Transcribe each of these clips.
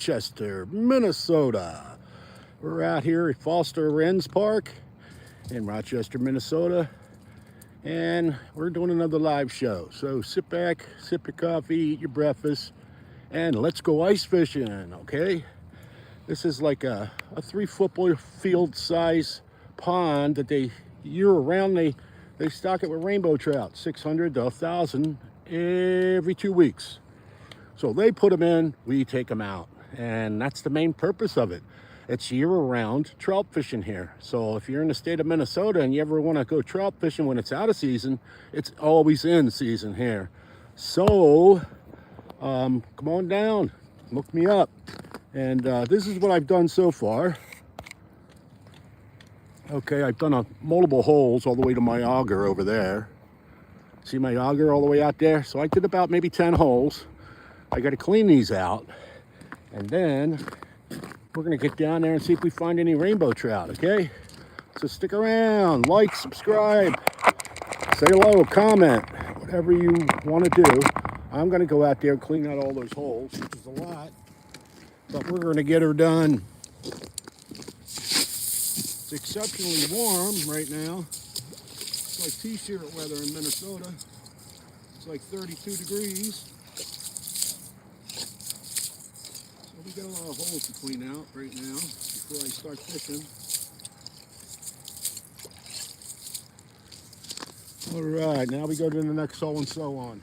Rochester, Minnesota. We're out here at Foster Wren's Park in Rochester, Minnesota, and we're doing another live show. So sit back, sip your coffee, eat your breakfast, and let's go ice fishing, okay? This is like a 3 football field size pond that they year round they stock it with rainbow trout, 600 to 1,000 every 2 weeks. So they put them in, we take them out. And that's the main purpose of it. It's year-round trout fishing here. So if you're in the state of Minnesota and you ever want to go trout fishing when it's out of season, it's always in season here. So come on down, look me up. And this is what I've done so far. Okay, I've done multiple holes all the way to my auger over there. See my auger all the way out there? So I did about maybe 10 holes. I got to clean these out. And then we're going to get down there and see if we find any rainbow trout, okay? So stick around, like, subscribe, say hello, comment, whatever you want to do. I'm going to go out there and clean out all those holes, which is a lot, but we're going to get her done. It's exceptionally warm right now. It's like t-shirt weather in Minnesota. It's like 32 degrees. We got a lot of holes to clean out right now before I start fishing. All right, now we go to the next hole and so on.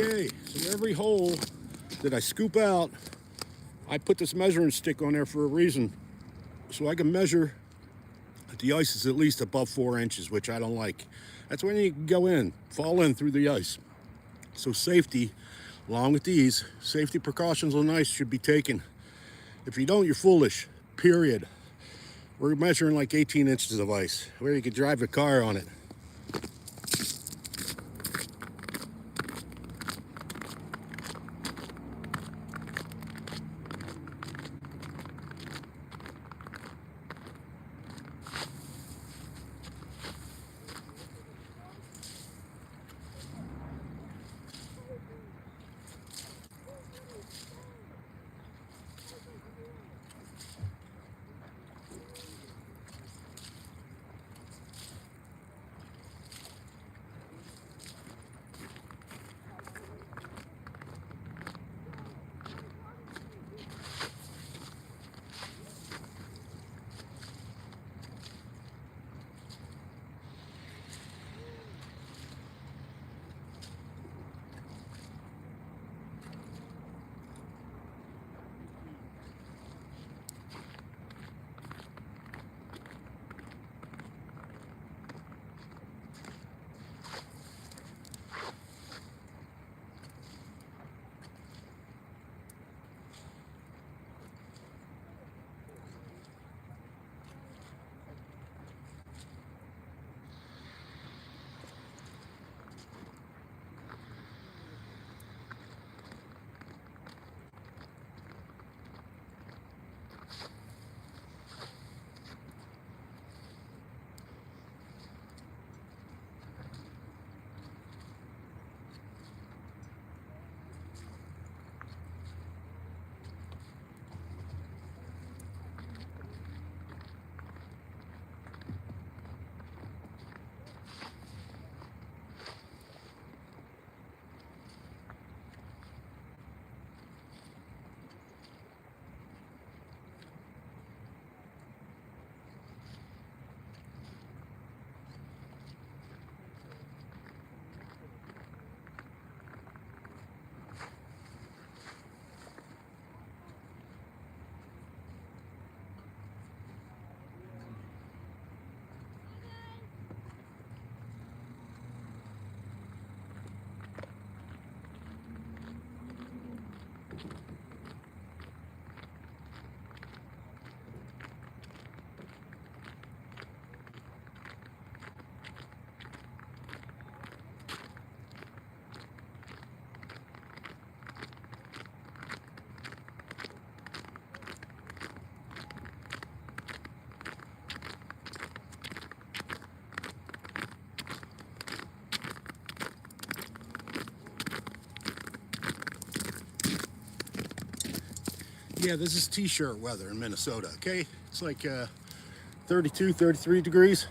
Okay, so every hole that I scoop out, I put this measuring stick on there for a reason. So I can measure if the ice is at least above 4 inches, which I don't like. That's when you can go in, fall in through the ice. So safety, along with these, safety precautions on ice should be taken. If you don't, you're foolish, period. We're measuring like 18 inches of ice, where you could drive a car on it. Yeah, this is t-shirt weather in Minnesota, okay? It's like 32, 33 degrees.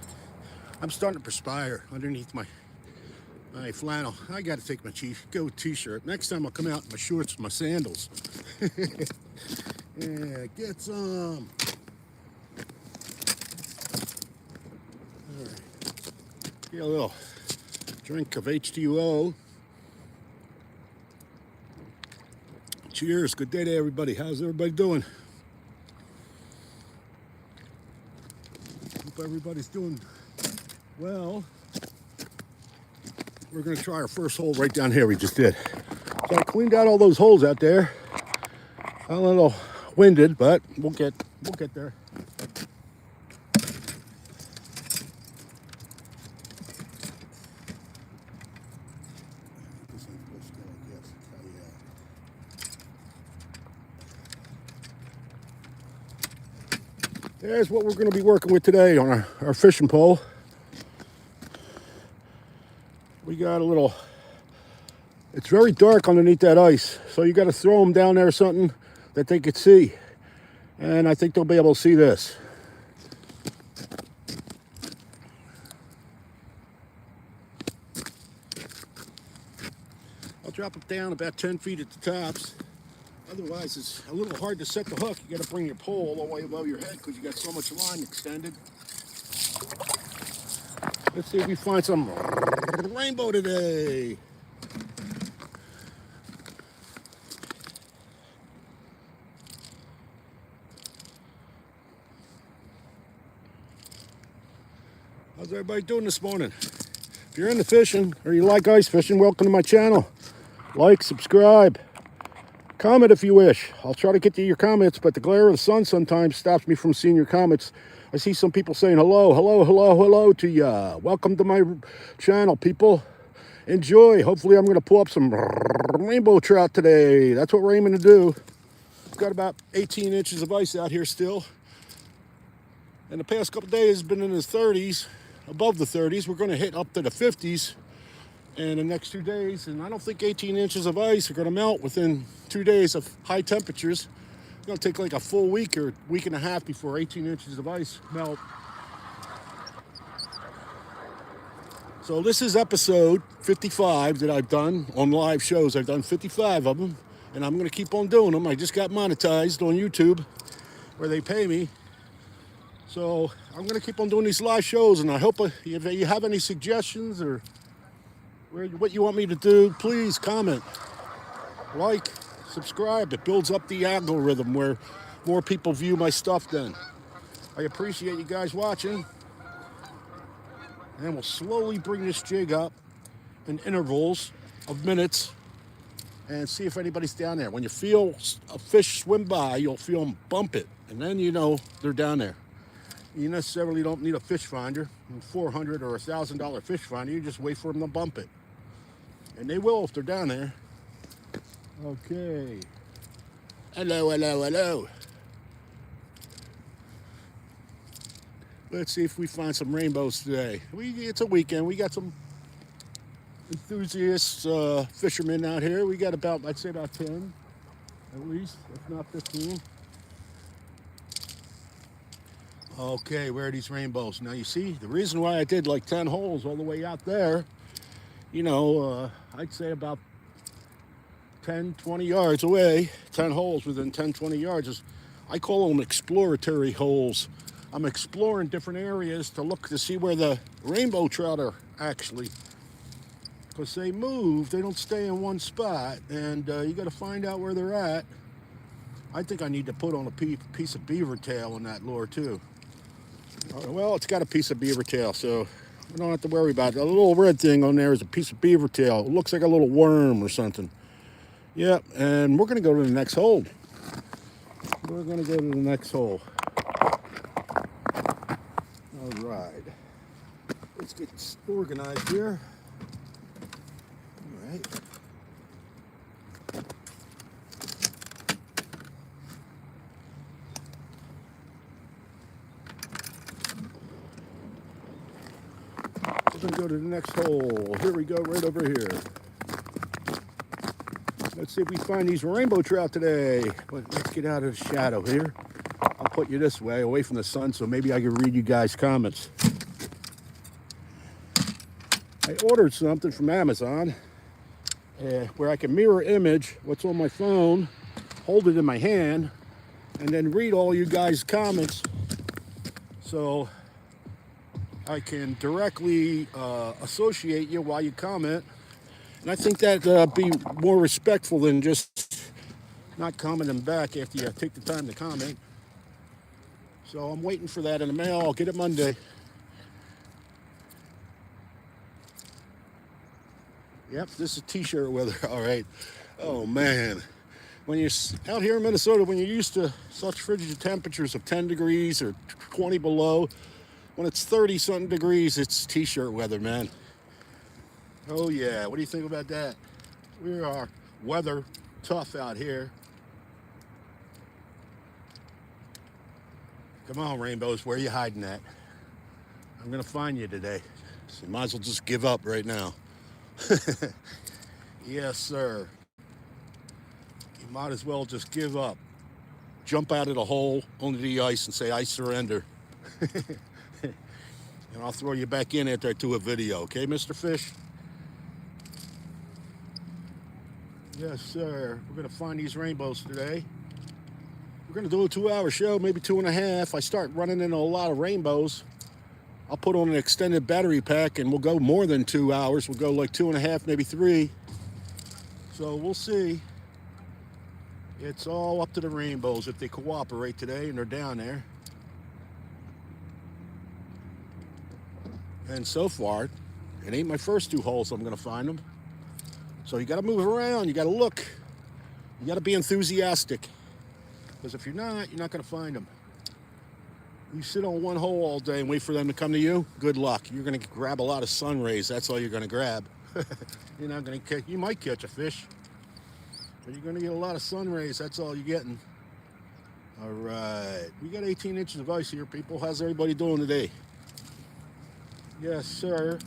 I'm starting to perspire underneath my flannel. I got to take my go t-shirt. Next time I'll come out in my shorts and my sandals. Yeah, get some. All right. Get a little drink of H2O. Cheers. Good day to everybody. How's everybody doing? Hope everybody's doing well. We're going to try our first hole right down here. We just did. So I cleaned out all those holes out there. I'm a little winded, but we'll get there. There's what we're going to be working with today on our fishing pole. We got a little, it's very dark underneath that ice, so you got to throw them down there something that they could see. And I think they'll be able to see this. I'll drop it down about 10 feet at the tops. Otherwise, it's a little hard to set the hook. You got to bring your pole all the way above your head because you got so much line extended. Let's see if we find some rainbow today. How's everybody doing this morning? If you're into fishing or you like ice fishing, welcome to my channel. Like, subscribe. Comment if you wish. I'll try to get to your comments, but the glare of the sun sometimes stops me from seeing your comments. I see some people saying hello, hello, hello, hello to ya. Welcome to my channel, people. Enjoy. Hopefully I'm going to pull up some rainbow trout today. That's what we're aiming to do. We've got about 18 inches of ice out here still. And the past couple days has been in the 30s, above the 30s. We're going to hit up to the 50s in the next 2 days, and I don't think 18 inches of ice are going to melt within 2 days of high temperatures. It's going to take like a full week or week and a half before 18 inches of ice melt. So this is episode 55 that I've done on live shows. I've done 55 of them, and I'm going to keep on doing them. I just got monetized on YouTube where they pay me. So I'm going to keep on doing these live shows, and I hope if you have any suggestions or what you want me to do, please comment, like, subscribe. It builds up the algorithm where more people view my stuff then. I appreciate you guys watching. And we'll slowly bring this jig up in intervals of minutes and see if anybody's down there. When you feel a fish swim by, you'll feel them bump it, and then you know they're down there. You necessarily don't need a fish finder, a $400 or $1,000 fish finder. You just wait for them to bump it. And they will if they're down there. Okay. Hello, hello, hello. Let's see if we find some rainbows today. It's a weekend. We got some enthusiasts, fishermen out here. We got about, I'd say about 10, at least, if not 15. Okay, where are these rainbows? Now you see, the reason why I did like 10 holes all the way out there, you know, I'd say about 10, 20 yards away, 10 holes within 10, 20 yards, is, I call them exploratory holes. I'm exploring different areas to look to see where the rainbow trout are actually. Because they move, they don't stay in one spot, and you got to find out where they're at. I think I need to put on a piece of beaver tail on that lure too. Well, it's got a piece of beaver tail, so we don't have to worry about it. A little red thing on there is a piece of beaver tail. It looks like a little worm or something. Yep, and we're going to go to the next hole. We're going to go to the next hole. All right. Let's get organized here. All right. We're going to go to the next hole. Here we go, right over here. Let's see if we find these rainbow trout today. But let's get out of the shadow here. I'll put you this way, away from the sun, so maybe I can read you guys' comments. I ordered something from Amazon where I can mirror image what's on my phone, hold it in my hand, and then read all you guys' comments, so I can directly associate you while you comment. And I think that'd be more respectful than just not commenting back after you take the time to comment. So I'm waiting for that in the mail. I'll get it Monday. Yep, this is t-shirt weather. All right. Oh man, when you're out here in Minnesota, when you're used to such frigid temperatures of 10 degrees or 20 below, when it's 30 something degrees, it's t-shirt weather, man. Oh yeah, what do you think about that? We are weather tough out here. Come on, rainbows, where are you hiding at? I'm gonna find you today. So you might as well just give up right now. Yes, sir. You might as well just give up. Jump out of the hole onto the ice and say, I surrender. And I'll throw you back in after I do a video, okay, Mr. Fish? Yes, sir. We're gonna find these rainbows today. We're gonna do a 2-hour show, maybe 2.5. I start running into a lot of rainbows, I'll put on an extended battery pack and we'll go more than 2 hours. We'll go like 2.5, maybe 3. So we'll see. It's all up to the rainbows if they cooperate today and they're down there. And so far, it ain't my first 2 holes I'm gonna find them. So you gotta move around, you gotta look. You gotta be enthusiastic. Because if you're not gonna find them. You sit on one hole all day and wait for them to come to you, good luck. You're gonna grab a lot of sun rays, that's all you're gonna grab. You're not gonna catch, you might catch a fish, but you're gonna get a lot of sun rays, that's all you're getting. All right, we got 18 inches of ice here, people. How's everybody doing today? Yes, sir.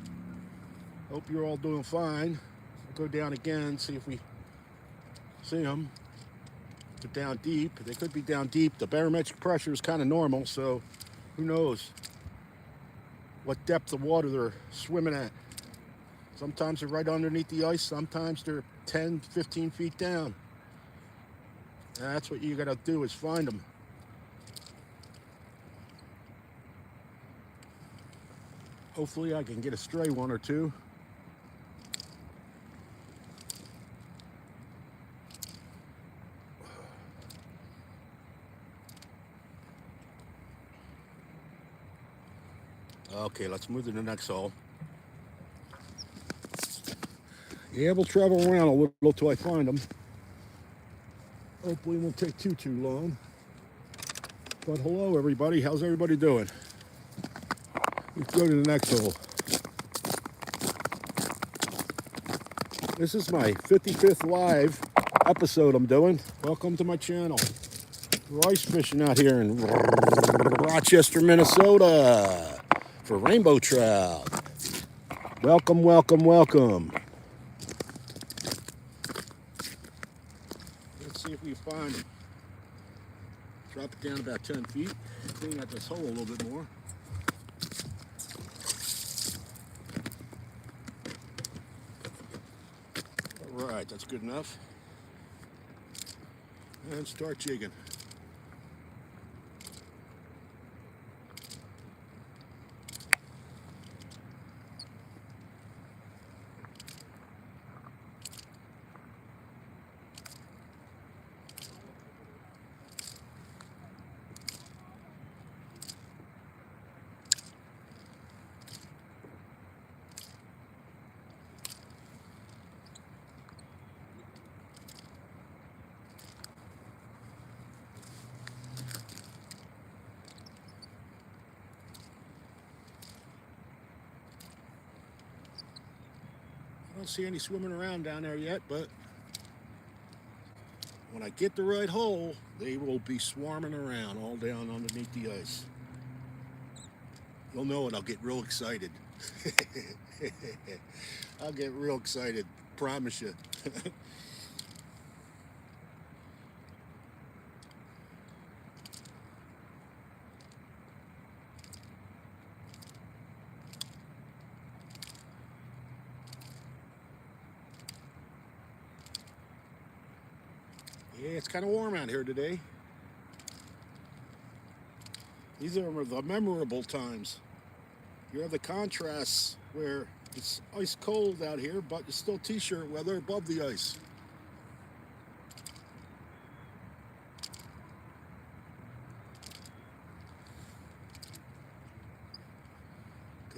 Hope you're all doing fine. We'll go down again, see if we see them. But down deep, they could be down deep. The barometric pressure is kind of normal, so who knows what depth of water they're swimming at. Sometimes they're right underneath the ice, sometimes they're 10, 15 feet down. And that's what you gotta do, is find them. Hopefully I can get a stray one or two. Okay, let's move to the next hole. Yeah, we'll travel around a little till I find them. Hopefully it won't take too long. But hello, everybody. How's everybody doing? Let's go to the next hole. This is my 55th live episode I'm doing. Welcome to my channel. We're ice fishing out here in Rochester, Minnesota for rainbow trout. Welcome, welcome, welcome. Let's see if we find it. Drop it down about 10 feet. Clean out this hole a little bit more. All right, that's good enough. And start jigging. I don't see any swimming around down there yet, but when I get the right hole, they will be swarming around all down underneath the ice. You'll know it, I'll get real excited. I'll get real excited, promise you. Yeah, it's kind of warm out here today. These are the memorable times. You have the contrasts where it's ice cold out here, but it's still t-shirt weather above the ice.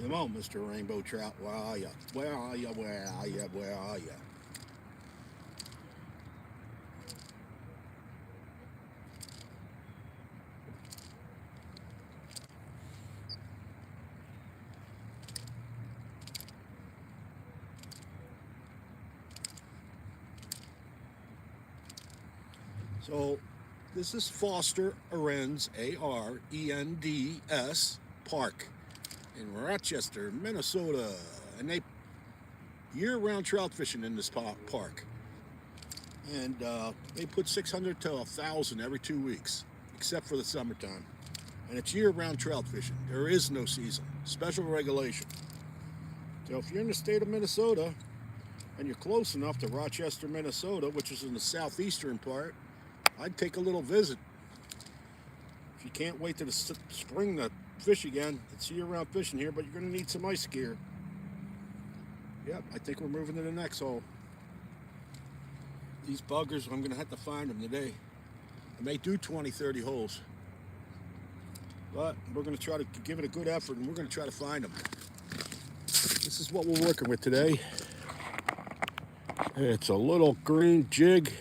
Come on, Mr. Rainbow Trout. Where are you? Where are you? Where are you? Where are you? So this is Foster Arends, Arends Park in Rochester, Minnesota. And they year-round trout fishing in this park. And they put 600 to 1,000 every 2 weeks, except for the summertime. And it's year-round trout fishing. There is no season. Special regulation. So if you're in the state of Minnesota and you're close enough to Rochester, Minnesota, which is in the southeastern part, I'd take a little visit. If you can't wait to the spring to fish again, it's year-round fishing here, but you're going to need some ice gear. Yep, I think we're moving to the next hole. These buggers, I'm going to have to find them today. I may do 20, 30 holes. But we're going to try to give it a good effort, and we're going to try to find them. This is what we're working with today. It's a little green jig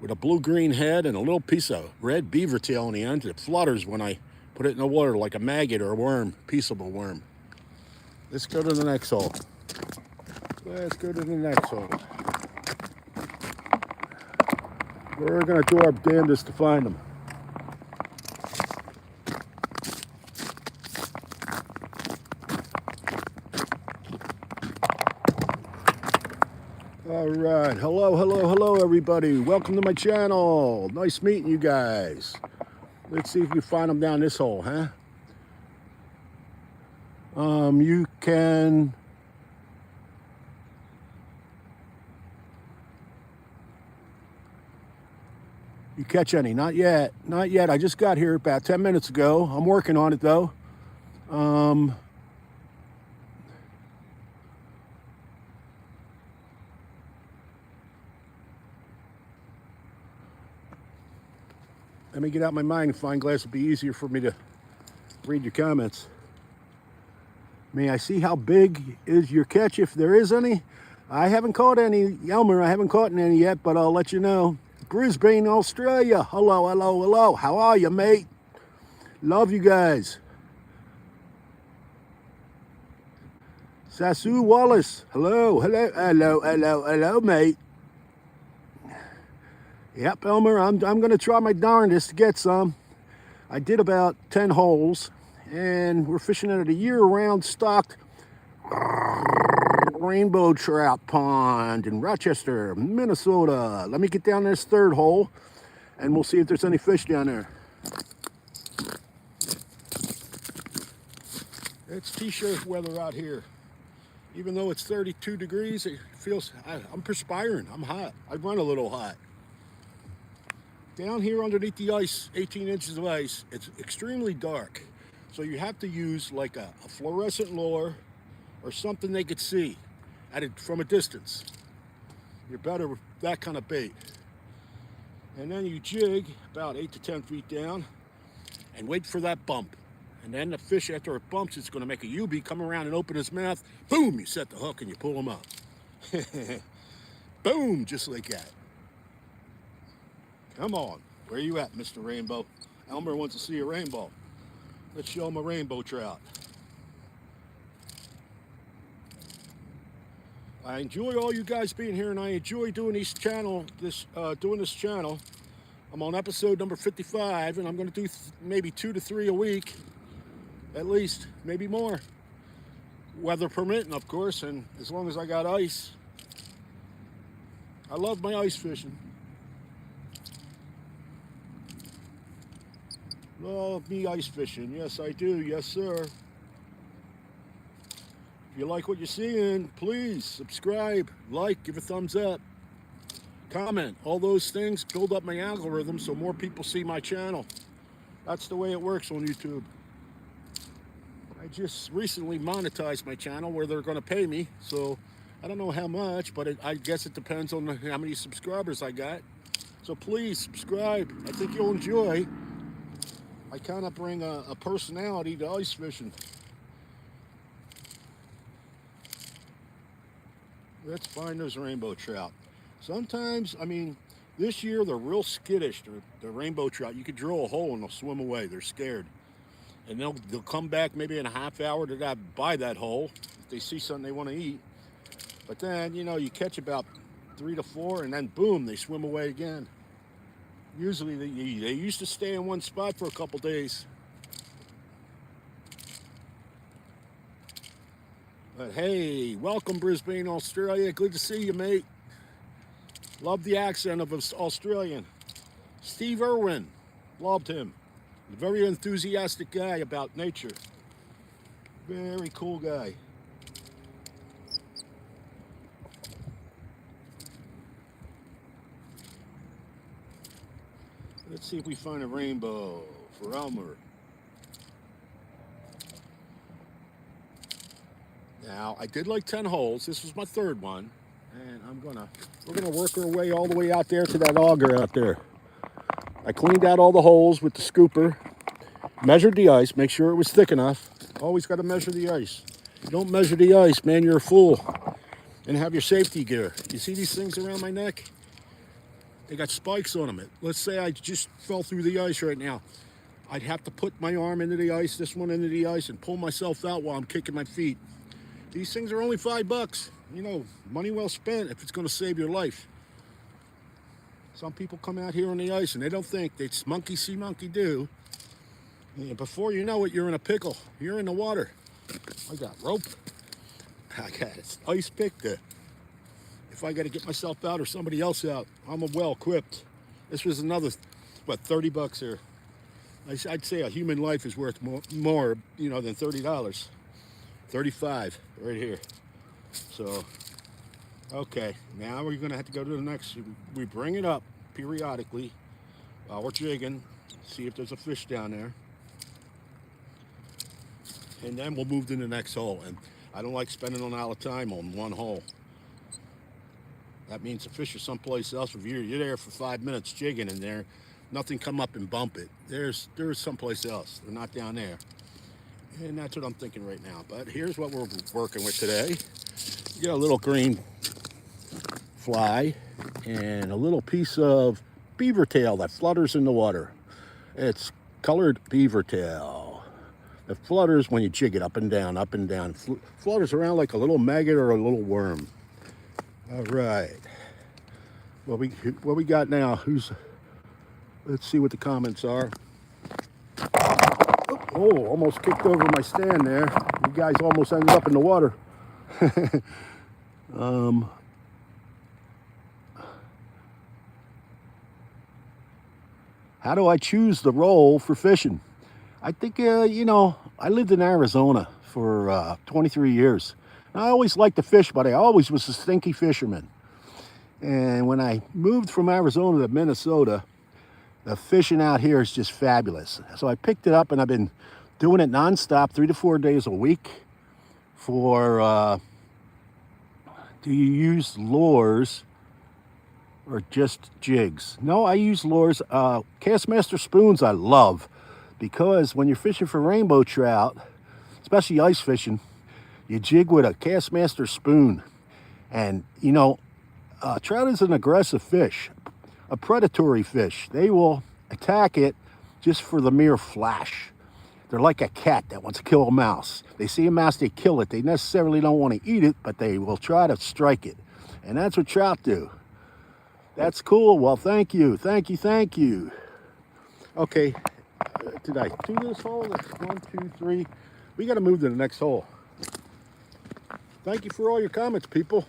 with a blue-green head and a little piece of red beaver tail on the end. It flutters when I put it in the water like a maggot or a worm, peaceable worm. Let's go to the next hole. Let's go to the next hole. We're going to do our damnedest to find them. All right, hello everybody. Welcome to my channel. Nice meeting you guys. Let's see if we find them down this hole, huh? You catch any? Not yet. I just got here about 10 minutes ago. I'm working on it though. Let me get out my magnifying glass. It'll be easier for me to read your comments. May I see how big is your catch, if there is any? I haven't caught any, Elmer. I haven't caught any yet, but I'll let you know. Brisbane, Australia. Hello. How are you, mate? Love you guys. Sasu Wallace. Hello, mate. Yep, Elmer, I'm going to try my darndest to get some. I did about 10 holes, and we're fishing at a year-round stocked rainbow trout pond in Rochester, Minnesota. Let me get down this third hole, and we'll see if there's any fish down there. It's t-shirt weather out here. Even though it's 32 degrees, it feels, I'm perspiring. I'm hot. I run a little hot. Down here underneath the ice, 18 inches of ice, it's extremely dark. So you have to use like a fluorescent lure or something they could see from a distance. You're better with that kind of bait. And then you jig about 8 to 10 feet down and wait for that bump. And then the fish, after it bumps, it's going to make a U-B, come around and open his mouth. Boom, you set the hook and you pull him up. Boom, just like that. Come on, where you at, Mr. Rainbow? Elmer wants to see a rainbow. Let's show him a rainbow trout. I enjoy all you guys being here, and I enjoy doing this channel. I'm on episode number 55, and I'm going to do maybe 2 to 3 a week, at least, maybe more. Weather permitting, of course, and as long as I got ice. I love my ice fishing. Love me ice fishing. Yes, I do. Yes, sir. If you like what you're seeing, please subscribe, like, give a thumbs up. comment. All those things build up my algorithm so more people see my channel. That's the way it works on YouTube. I just recently monetized my channel where they're going to pay me, so I don't know how much, but I guess it depends on how many subscribers I got. So please subscribe. I think you'll enjoy. I kind of bring a personality to ice fishing. Let's find those rainbow trout. Sometimes, I mean, this year they're real skittish. They're rainbow trout. You could drill a hole and they'll swim away. They're scared. And they'll come back maybe in a half hour to buy that hole if they see something they want to eat. But then, you know, you catch about 3 to 4 and then boom, they swim away again. Usually they used to stay in one spot for a couple days. But hey, welcome Brisbane, Australia. Good to see you, mate. Love the accent of an Australian. Steve Irwin, loved him. A very enthusiastic guy about nature. Very cool guy. Let's see if we find a rainbow for Elmer. Now, I did like 10 holes. This was my third one. And we're gonna work our way all the way out there to that auger out there. I cleaned out all the holes with the scooper, measured the ice, make sure it was thick enough. Always got to measure the ice. If you don't measure the ice, man, you're a fool. And have your safety gear. You see these things around my neck? They got spikes on them. Let's say I just fell through the ice right now. I'd have to put my arm into the ice, this one into the ice, and pull myself out while I'm kicking my feet. These things are only $5. You know, money well spent if it's going to save your life. Some people come out here on the ice and they don't think. It's monkey see, monkey do. And before you know it, you're in a pickle. You're in the water. I got rope. I got ice pick. If I got to get myself out or somebody else out, I'm well equipped. This was another, what, $30 here. I'd say a human life is worth more, you know, than $30. 35 right here. So, okay, now we're gonna have to go to the next. We bring it up periodically while we're jigging, see if there's a fish down there, and then we'll move to the next hole. And I don't like spending a lot of time on one hole. That means the fish are someplace else. If you're there for 5 minutes jigging in there, nothing come up and bump it. There's someplace else. They're not down there. And that's what I'm thinking right now. But here's what we're working with today. You got a little green fly and a little piece of beaver tail that flutters in the water. It's colored beaver tail. It flutters when you jig it up and down, up and down. Flutters around like a little maggot or a little worm. All right. What we got now? Let's see what the comments are. Oh, almost kicked over my stand there. You guys almost ended up in the water. How do I choose the role for fishing? I think, you know, I lived in Arizona for 23 years. I always liked to fish, but I always was a stinky fisherman. And when I moved from Arizona to Minnesota, the fishing out here is just fabulous. So I picked it up and I've been doing it nonstop, 3 to 4 days a week. Do you use lures or just jigs? No, I use lures. Castmaster spoons I love because when you're fishing for rainbow trout, especially ice fishing, you jig with a Castmaster spoon. And, you know, trout is an aggressive fish, a predatory fish. They will attack it just for the mere flash. They're like a cat that wants to kill a mouse. They see a mouse, they kill it. They necessarily don't want to eat it, but they will try to strike it. And that's what trout do. That's cool. Well, thank you. Thank you. Thank you. Okay. Did I do this hole? That's 1, 2, 3. We got to move to the next hole. Thank you for all your comments, people.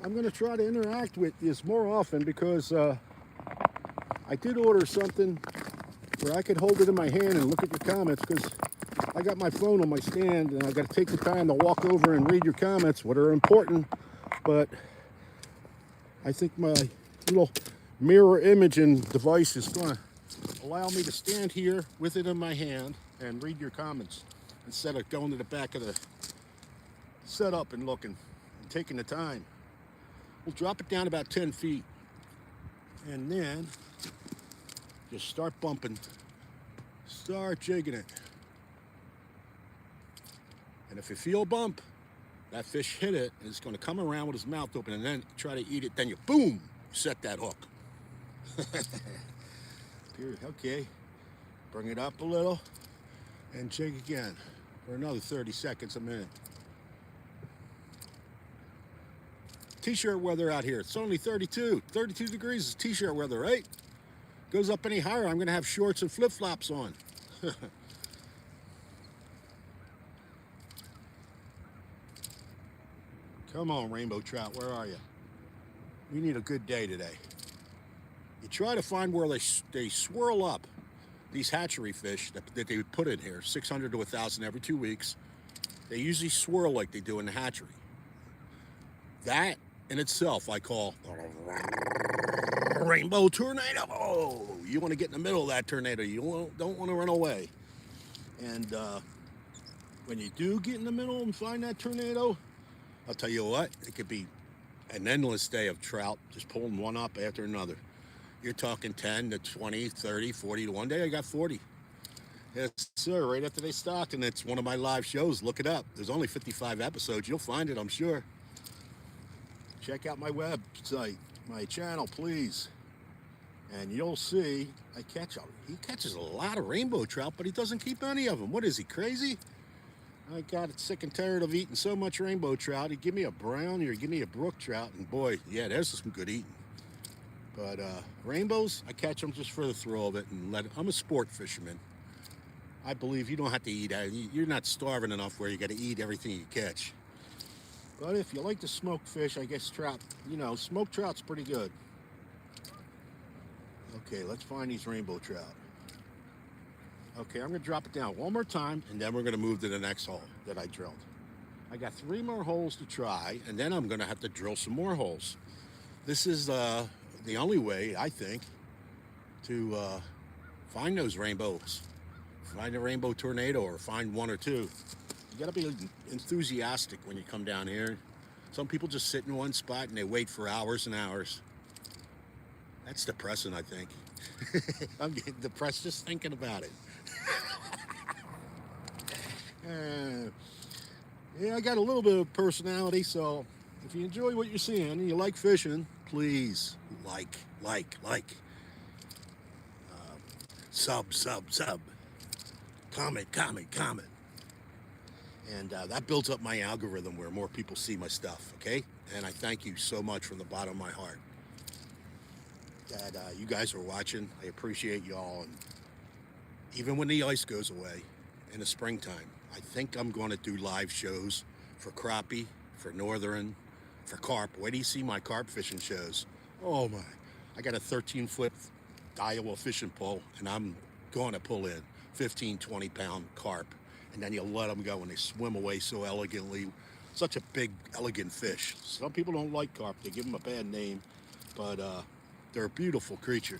I'm going to try to interact with this more often because I did order something where I could hold it in my hand and look at your comments because I got my phone on my stand and I got to take the time to walk over and read your comments, what are important. But I think my little mirror imaging device is going to allow me to stand here with it in my hand and read your comments instead of going to the back of the setup and looking and taking the time. We'll drop it down about 10 feet and then just start bumping, start jigging it. And if you feel a bump, that fish hit it and it's going to come around with his mouth open and then try to eat it. Then you, boom, set that hook. Okay, bring it up a little and jig again for another 30 seconds a minute. T-shirt weather out here. It's only 32 degrees is t-shirt weather, right? Goes up any higher, I'm gonna have shorts and flip-flops on. Come on, rainbow trout, where are you? We need a good day today. You try to find where they swirl up, these hatchery fish that they put in here, 600 to 1,000 every 2 weeks. They usually swirl like they do in the hatchery. That in itself I call a rainbow tornado. You want to get in the middle of that tornado. You don't want to run away. And when you do get in the middle and find that tornado, I'll tell you what, it could be an endless day of trout, just pulling one up after another. You're talking 10 to 20, 30, 40. One day I got 40. Yes, sir, right after they stocked, and it's one of my live shows. Look it up. There's only 55 episodes. You'll find it, I'm sure. Check out my website, my channel, please. And you'll see he catches a lot of rainbow trout, but he doesn't keep any of them. What is he, crazy? I got sick and tired of eating so much rainbow trout. He'd give me a brown or give me a brook trout, and boy, yeah, there's some good eating. But rainbows, I catch them just for the thrill of it, and I'm a sport fisherman. I believe you don't have to eat. You're not starving enough where you got to eat everything you catch. But if you like to smoke fish, I guess trout, smoked trout's pretty good. Okay, let's find these rainbow trout. Okay, I'm going to drop it down one more time, and then we're going to move to the next hole that I drilled. I got 3 more holes to try, and then I'm going to have to drill some more holes. This is the only way, I think, to find those rainbows. Find a rainbow tornado or find one or two. You got to be enthusiastic when you come down here. Some people just sit in one spot and they wait for hours and hours. That's depressing, I think. I'm getting depressed just thinking about it. Yeah, I got a little bit of personality, so if you enjoy what you're seeing and you like fishing, please like. Sub. Comment. And that builds up my algorithm where more people see my stuff, okay? And I thank you so much from the bottom of my heart that you guys are watching. I appreciate y'all. And even when the ice goes away in the springtime, I think I'm going to do live shows for crappie, for northern, for carp. Wait till you see my carp fishing shows. Oh my, I got a 13-foot Iowa fishing pole, and I'm going to pull in 15, 20-pound carp. And then you let them go and they swim away so elegantly. Such a big, elegant fish. Some people don't like carp. They give them a bad name, but they're a beautiful creature.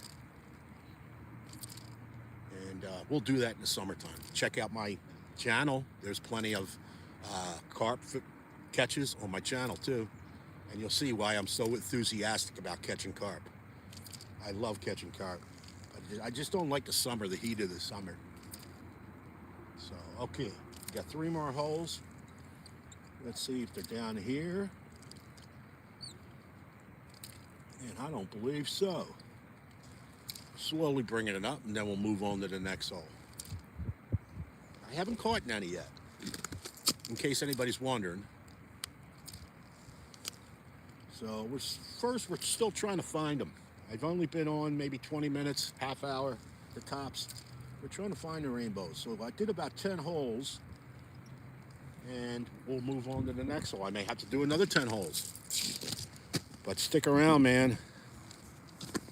And we'll do that in the summertime. Check out my channel. There's plenty of carp catches on my channel too. And you'll see why I'm so enthusiastic about catching carp. I love catching carp. I just don't like the summer, the heat of the summer. So, okay, got 3 more holes. Let's see if they're down here. And I don't believe so. Slowly bringing it up, and then we'll move on to the next hole. I haven't caught any yet, in case anybody's wondering. So we're still trying to find them. I've only been on maybe 20 minutes, half hour, the tops. We're trying to find the rainbows. So I did about 10 holes, and we'll move on to the next hole. I may have to do another 10 holes. But stick around, man.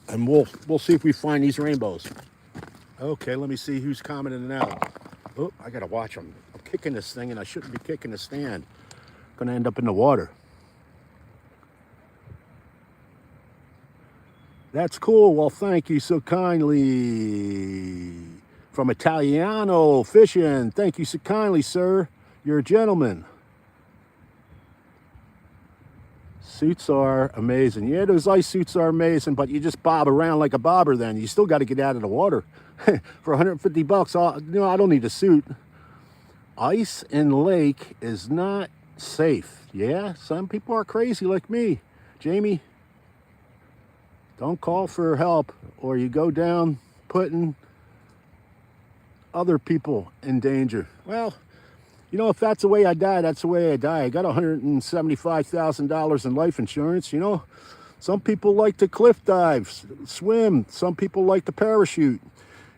And we'll see if we find these rainbows. Okay, let me see who's commenting now. Oh, I gotta watch them. I'm kicking this thing, and I shouldn't be kicking the stand. Gonna end up in the water. That's cool. Well, thank you so kindly. From Italiano Fishing. Thank you so kindly, sir. You're a gentleman. Suits are amazing. Yeah, those ice suits are amazing, but you just bob around like a bobber then. You still got to get out of the water. For 150 bucks, I don't need a suit. Ice in lake is not safe. Yeah, some people are crazy like me. Jamie, don't call for help or you go down putting other people in danger. Well, if that's the way I die, that's the way I die. I got $175,000 in life insurance. Some people like to cliff dive, swim. Some people like to parachute.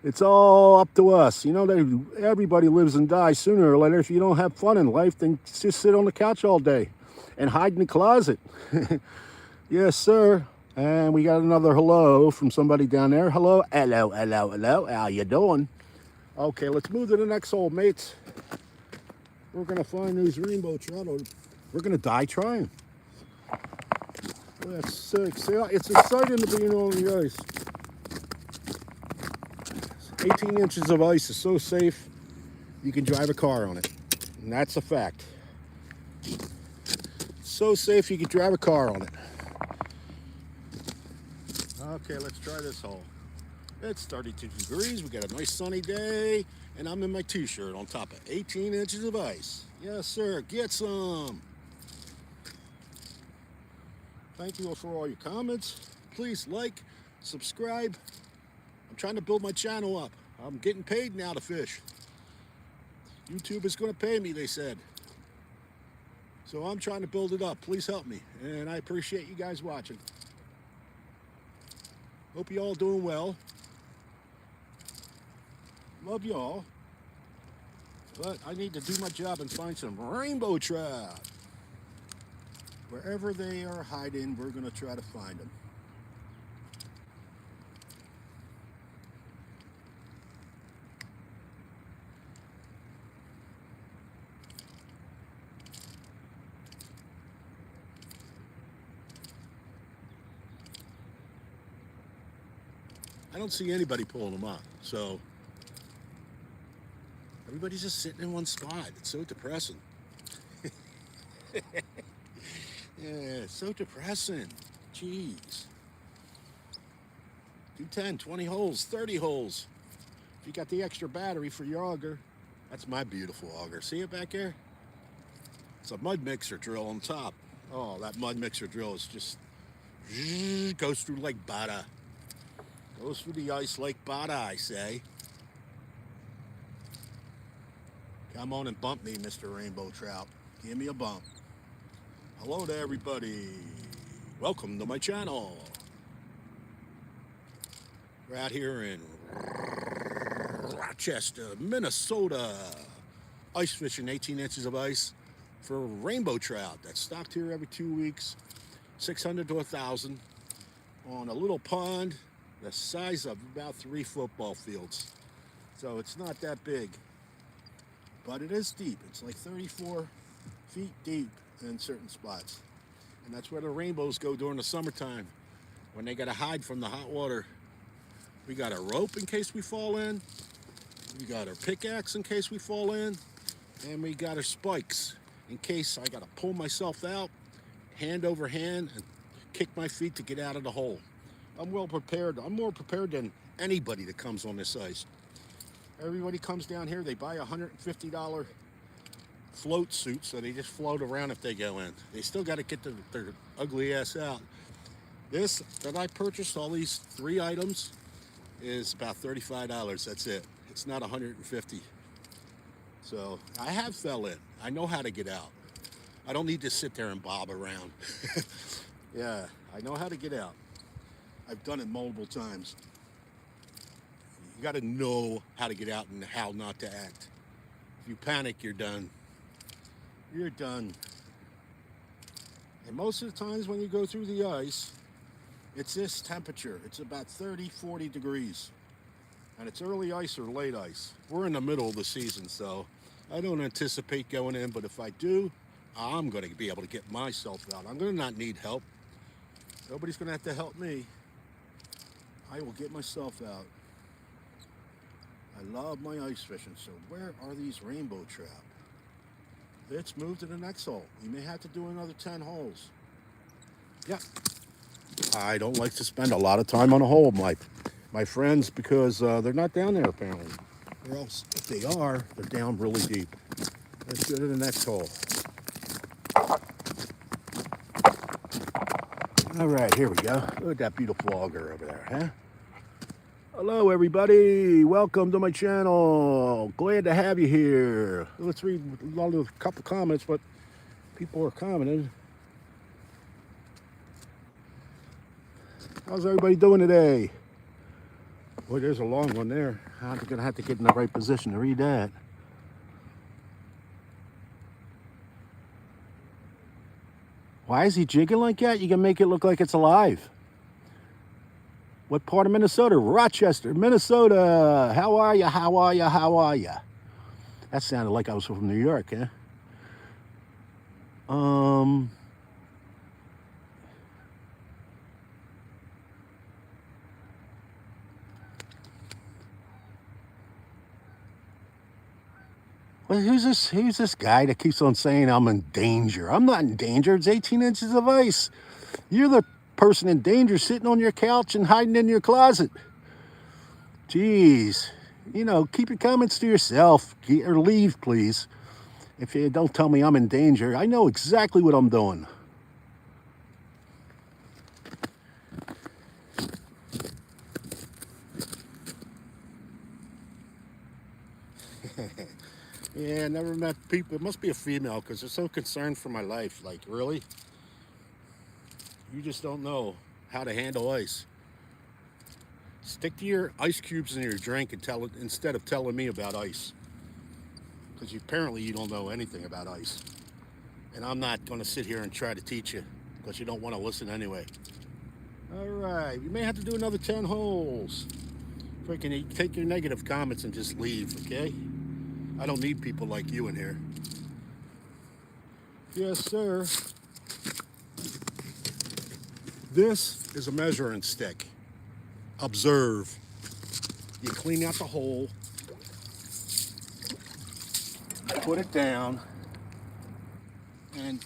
It's all up to us. Everybody lives and dies sooner or later. If you don't have fun in life, then just sit on the couch all day and hide in the closet. Yes, sir. And we got another hello from somebody down there. Hello, hello, hello, hello. How you doing? Okay, let's move to the next hole, mates. We're going to find these rainbow trout. We're going to die trying. That's sick. See, it's exciting to be on the ice. 18 inches of ice is so safe, you can drive a car on it. And that's a fact. So safe, you can drive a car on it. Okay, let's try this hole. It's 32 degrees. We got a nice sunny day. And I'm in my t-shirt on top of 18 inches of ice. Yes, sir. Get some. Thank you for all your comments. Please like, subscribe. I'm trying to build my channel up. I'm getting paid now to fish. YouTube is going to pay me, they said. So I'm trying to build it up. Please help me. And I appreciate you guys watching. Hope you all doing well. Love y'all. But I need to do my job and find some rainbow trout. Wherever they are hiding, we're going to try to find them. I don't see anybody pulling them up, so everybody's just sitting in one spot. It's so depressing. Yeah, it's so depressing. Jeez. Do 10, 20 holes, 30 holes. If you got the extra battery for your auger, that's my beautiful auger. See it back there? It's a mud mixer drill on top. Oh, that mud mixer drill is just goes through like butter. Goes through the ice like butter, I say. Come on and bump me, Mr. Rainbow Trout. Give me a bump. Hello to everybody. Welcome to my channel. We're out here in Rochester, Minnesota. Ice fishing, 18 inches of ice for rainbow trout. That's stocked here every 2 weeks. 600 to 1,000 on a little pond the size of about 3 football fields. So it's not that big, but it is deep. It's like 34 feet deep in certain spots. And that's where the rainbows go during the summertime when they got to hide from the hot water. We got a rope in case we fall in. We got our pickaxe in case we fall in. And we got our spikes in case I got to pull myself out, hand over hand, and kick my feet to get out of the hole. I'm well prepared. I'm more prepared than anybody that comes on this ice. Everybody comes down here, they buy a $150 float suit, so they just float around if they go in. They still got to get their ugly ass out. This that I purchased, all these 3 items, is about $35. That's it. It's not $150. So I have fell in. I know how to get out. I don't need to sit there and bob around. Yeah, I know how to get out. I've done it multiple times. You got to know how to get out and how not to act. If you panic, you're done. You're done. And most of the times when you go through the ice, it's this temperature. It's about 30, 40 degrees. And it's early ice or late ice. We're in the middle of the season, so I don't anticipate going in, but if I do, I'm going to be able to get myself out. I'm going to not need help. Nobody's going to have to help me. I will get myself out. I love my ice fishing, so where are these rainbow trout? Let's move to the next hole. We may have to do another 10 holes. Yep. I don't like to spend a lot of time on a hole, my friends, because they're not down there apparently. Or else, if they are, they're down really deep. Let's go to the next hole. All right, here we go. Look at that beautiful auger over there, huh? Hello, everybody. Welcome to my channel. Glad to have you here. Let's read a couple comments, but people are commenting. How's everybody doing today? Boy, there's a long one there. I'm going to have to get in the right position to read that. Why is he jigging like that? You can make it look like it's alive. What part of Minnesota? Rochester, Minnesota. How are you? How are you? How are you? That sounded like I was from New York, huh? Well, who's this guy that keeps on saying I'm in danger? I'm not in danger. It's 18 inches of ice. You're the person in danger sitting on your couch and hiding in your closet. Jeez. You know, keep your comments to yourself or leave, please. If you don't tell me I'm in danger, I know exactly what I'm doing. Yeah, never met people. It must be a female because they're so concerned for my life. Like, really? You just don't know how to handle ice. Stick to your ice cubes in your drink and tell it instead of telling me about ice. Because apparently you don't know anything about ice. And I'm not going to sit here and try to teach you because you don't want to listen anyway. All right, we may have to do another 10 holes. Freaking take your negative comments and just leave, okay? I don't need people like you in here. Yes, sir. This is a measuring stick. Observe. You clean out the hole. Put it down. And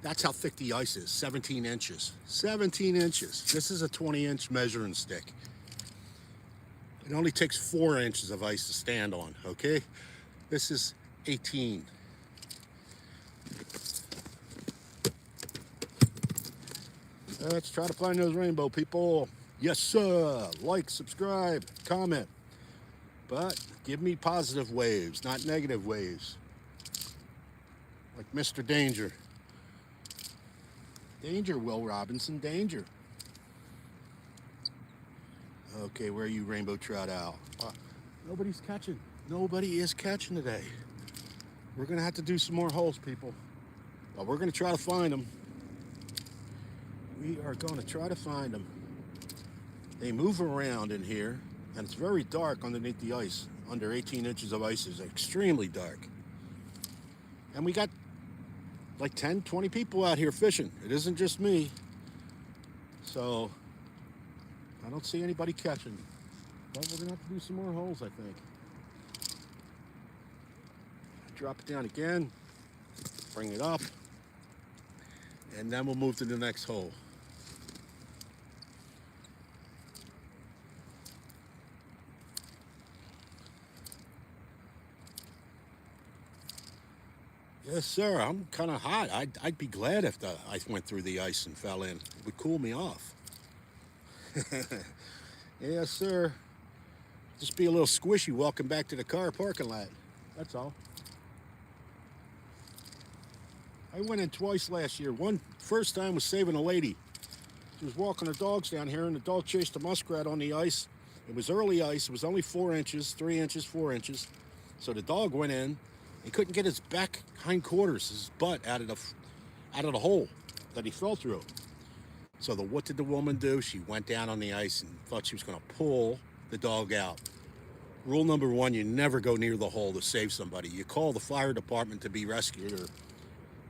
that's how thick the ice is, 17 inches. 17 inches. This is a 20-inch measuring stick. It only takes 4 inches of ice to stand on, okay? This is 18. Let's try to find those rainbow people. Yes, sir. Like, subscribe, comment. But give me positive waves, not negative waves. Like Mr. Danger. Danger, Will Robinson, danger. Okay, where are you, rainbow trout owl? Nobody's catching. Nobody is catching today. We're going to have to do some more holes, people. But we're going to try to find them. We are going to try to find them. They move around in here, and it's very dark underneath the ice. Under 18 inches of ice is extremely dark. And we got like 10, 20 people out here fishing. It isn't just me. So I don't see anybody catching. But we're going to have to do some more holes, I think. Drop it down again. Bring it up. And then we'll move to the next hole. Yes, sir. I'm kind of hot. I'd be glad if the ice went through the ice and fell in. It would cool me off. Yes, sir. Just be a little squishy walking back to the car parking lot. That's all. I went in twice last year. First time was saving a lady. She was walking her dogs down here, and the dog chased a muskrat on the ice. It was early ice. It was only 4 inches, 3 inches, 4 inches. So the dog went in. He couldn't get his back hindquarters, his butt, out of the hole that he fell through. So what did the woman do? She went down on the ice and thought she was going to pull the dog out. Rule number 1, you never go near the hole to save somebody. You call the fire department to be rescued, or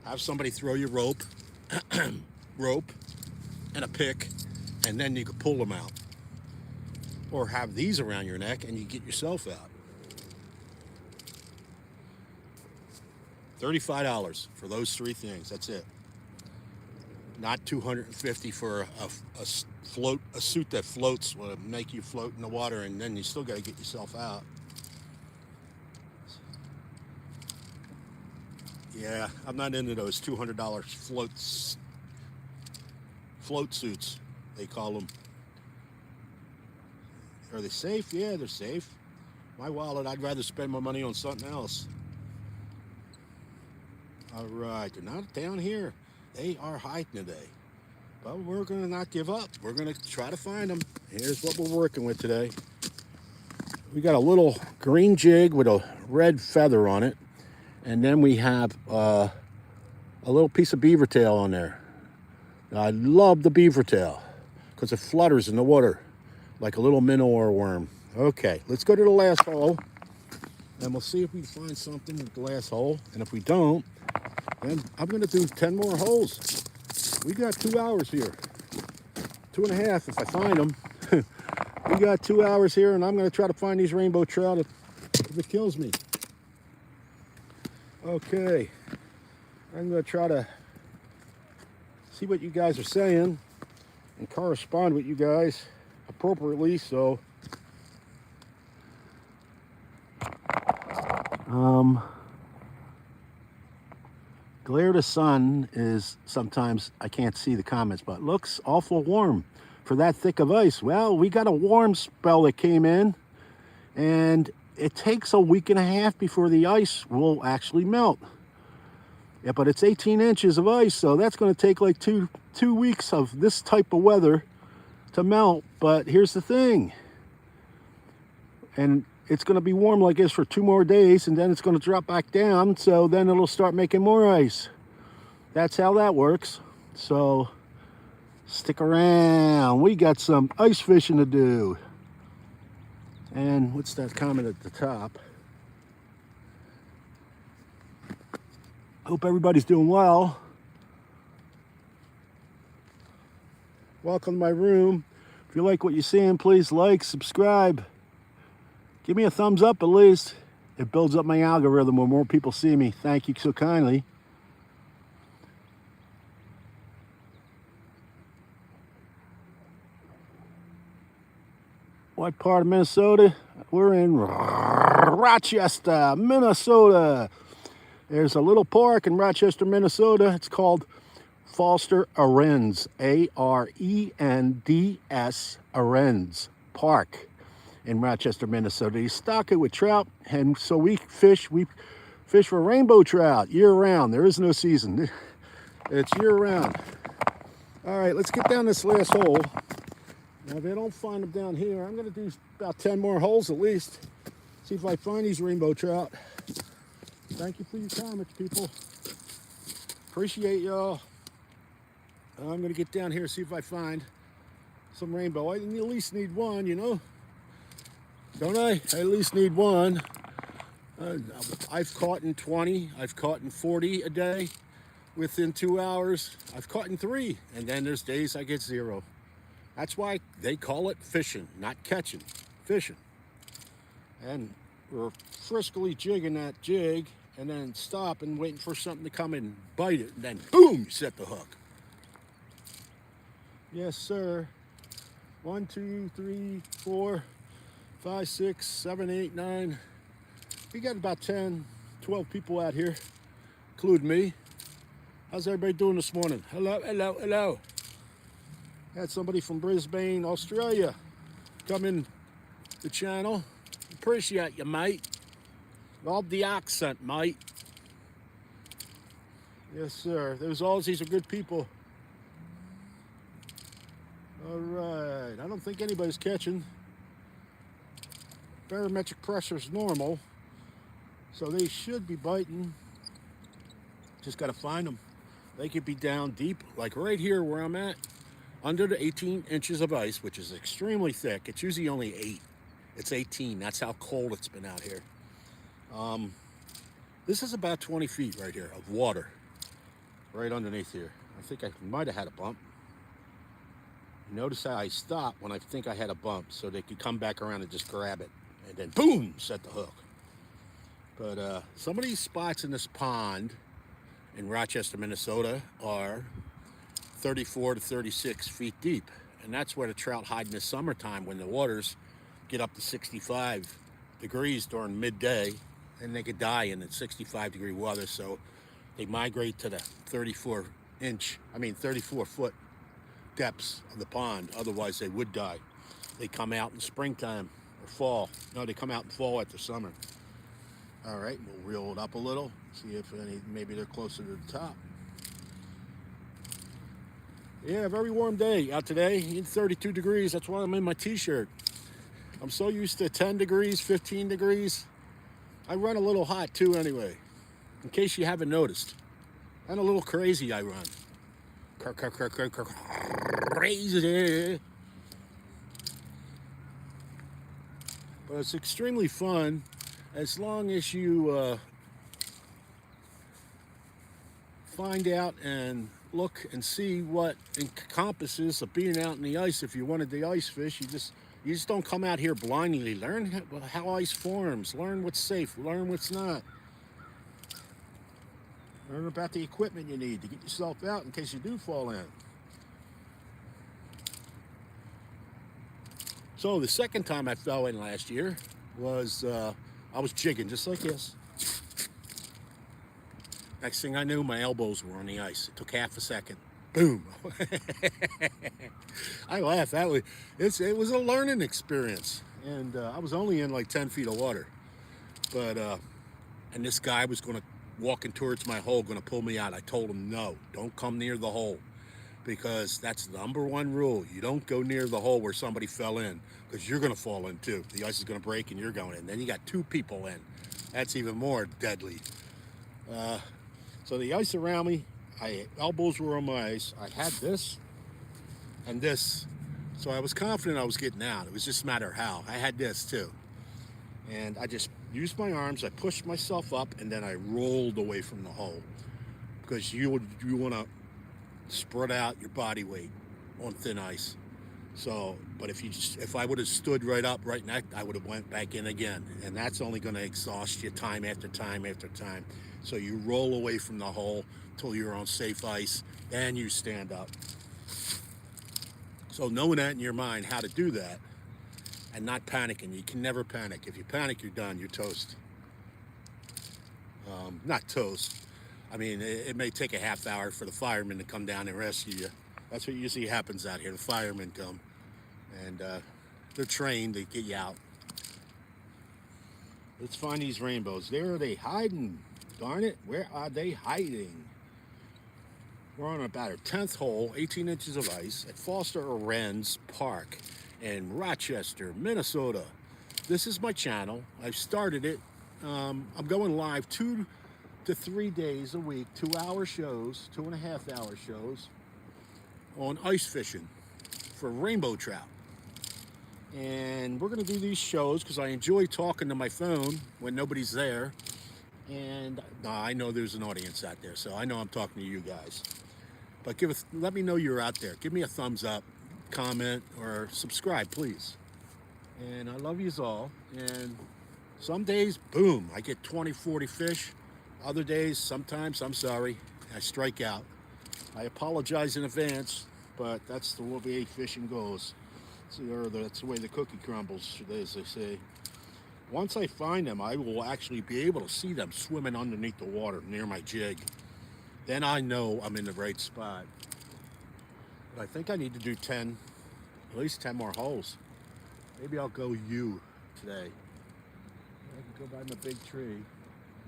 have somebody throw your rope and a pick and then you could pull them out. Or have these around your neck and you get yourself out. $35 for those three things. That's it. Not $250 for a suit that floats, will make you float in the water, and then you still got to get yourself out. Yeah, I'm not into those $200 float suits, they call them. Are they safe? Yeah, they're safe. My wallet, I'd rather spend my money on something else. All right, they're not down here. They are hiding today. But we're going to not give up. We're going to try to find them. Here's what we're working with today. We got a little green jig with a red feather on it. And then we have a little piece of beaver tail on there. I love the beaver tail because it flutters in the water like a little minnow or worm. Okay, let's go to the last hole. And we'll see if we find something with the last hole. And if we don't, then I'm going to do 10 more holes. We got 2 hours here. 2.5 if I find them. We got 2 hours here, and I'm going to try to find these rainbow trout if it kills me. Okay. I'm going to try to see what you guys are saying and correspond with you guys appropriately. So, glare of the sun is sometimes I can't see the comments, but looks awful warm for that thick of ice. Well, we got a warm spell that came in, and it takes a week and a half before the ice will actually melt. Yeah, but it's 18 inches of ice, so that's going to take like two weeks of this type of weather to melt. But here's the thing, and it's going to be warm like this for 2 more days, and then it's going to drop back down, so then it'll start making more ice. That's how that works. So stick around. We got some ice fishing to do. And what's that comment at the top? Hope everybody's doing well. Welcome to my room. If you like what you're seeing, please like, subscribe. Give me a thumbs up at least. It builds up my algorithm when more people see me. Thank you so kindly. What part of Minnesota? We're in Rochester, Minnesota. There's a little park in Rochester, Minnesota. It's called Foster Arends, A-R-E-N-D-S, Arends Park in Rochester, Minnesota. You stock it with trout, and so we fish for rainbow trout year-round. There is no season. It's year-round. All right, let's get down this last hole. Now, if I don't find them down here, I'm going to do about 10 more holes at least. See if I find these rainbow trout. Thank you for your comments, people. Appreciate y'all. I'm going to get down here and see if I find some rainbow. I at least need one, you know. Don't I? I at least need one. I've caught in 20. I've caught in 40 a day within 2 hours. I've caught in 3. And then there's days I get 0. That's why they call it fishing, not catching. Fishing. And we're friskily jigging that jig and then stopping, waiting for something to come and bite it. And then, boom, you set the hook. Yes, sir. 1, 2, 3, 4, 5, 6, 7, 8, 9. We got about 10, 12 people out here, including me. How's everybody doing this morning? Hello, hello, hello. Had somebody from Brisbane, Australia, come in the channel. Appreciate you, mate. Love the accent, mate. Yes, sir. Those Aussies are good people. All right. I don't think anybody's catching. Barometric pressure is normal, so they should be biting. Just got to find them. They could be down deep, like right here where I'm at, under the 18 inches of ice, which is extremely thick. It's usually only 8. It's 18. That's how cold it's been out here. This is about 20 feet right here of water right underneath here. I think I might have had a bump. Notice how I stop when I think I had a bump, so they could come back around and just grab it, and then boom, set the hook. But some of these spots in this pond in Rochester, Minnesota are 34 to 36 feet deep. And that's where the trout hide in the summertime when the waters get up to 65 degrees during midday, and they could die in the 65-degree weather. So they migrate to the 34-foot depths of the pond. Otherwise, they would die. They come out in springtime or fall. No, they come out in fall after summer. All right, we'll reel it up a little, see if maybe they're closer to the top. Yeah, very warm day out today. It's 32 degrees. That's why I'm in my t-shirt. I'm so used to 10 degrees, 15 degrees. I run a little hot too anyway, in case you haven't noticed. I'm a little crazy, I run. Crazy. But it's extremely fun as long as you find out and look and see what encompasses of being out in the ice. If you wanted the ice fish, you just don't come out here blindly. Learn how ice forms. Learn what's safe. Learn what's not. Learn about the equipment you need to get yourself out in case you do fall in. So the second time I fell in last year was I was jigging just like this. Next thing I knew, my elbows were on the ice. It took half a second. Boom. I laughed. It was a learning experience. And I was only in like 10 feet of water. But, and this guy was walking towards my hole, going to pull me out. I told him, no, don't come near the hole. Because that's the number one rule. You don't go near the hole where somebody fell in, because you're going to fall in too. The ice is going to break and you're going in. Then you got two people in. That's even more deadly. So the ice around me, elbows were on my ice. I had this and this. So I was confident I was getting out. It was just a matter of how. I had this too. And I just used my arms. I pushed myself up and then I rolled away from the hole. Because you want to spread out your body weight on thin ice. So, but if I would have stood right up, right neck, I would have went back in again. And that's only going to exhaust you time after time after time. So you roll away from the hole till you're on safe ice, and you stand up. So knowing that in your mind, how to do that, and not panicking. You can never panic. If you panic, you're done. You're toast. Not toast. I mean, it may take a half hour for the firemen to come down and rescue you. That's what usually happens out here. The firemen come, and they're trained to get you out. Let's find these rainbows. Where are they hiding? Darn it, where are they hiding? We're on about our 10th hole, 18 inches of ice, at Foster Wren's Park in Rochester, Minnesota. This is my channel. I've started it. I'm going live 2 to 3 days a week, 2-hour shows, 2.5-hour shows on ice fishing for rainbow trout. And we're going to do these shows because I enjoy talking to my phone when nobody's there. And I know there's an audience out there, so I know I'm talking to you guys. But let me know you're out there. Give me a thumbs up, comment, or subscribe, please. And I love yous all. And some days, boom, I get 20, 40 fish. Other days, sometimes, I'm sorry, I strike out. I apologize in advance, but that's the way fishing goes. That's the way the cookie crumbles, as they say. Once I find them, I will actually be able to see them swimming underneath the water near my jig. Then I know I'm in the right spot. But I think I need to do at least 10 more holes. Maybe I'll go today. I can go by my big tree.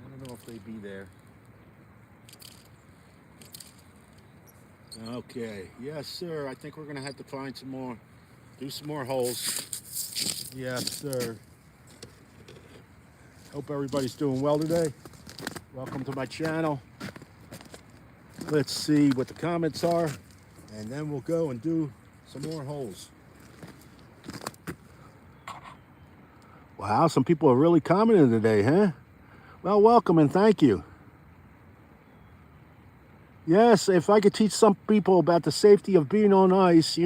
I don't know if they'd be there. Okay, yes sir, I think we're gonna have to find some more, do some more holes. Yes sir. Hope everybody's doing well today. Welcome to my channel. Let's see what the comments are, and then we'll go and do some more holes. Wow, some people are really commenting today, huh? Well, welcome and thank you. Yes, if I could teach some people about the safety of being on ice,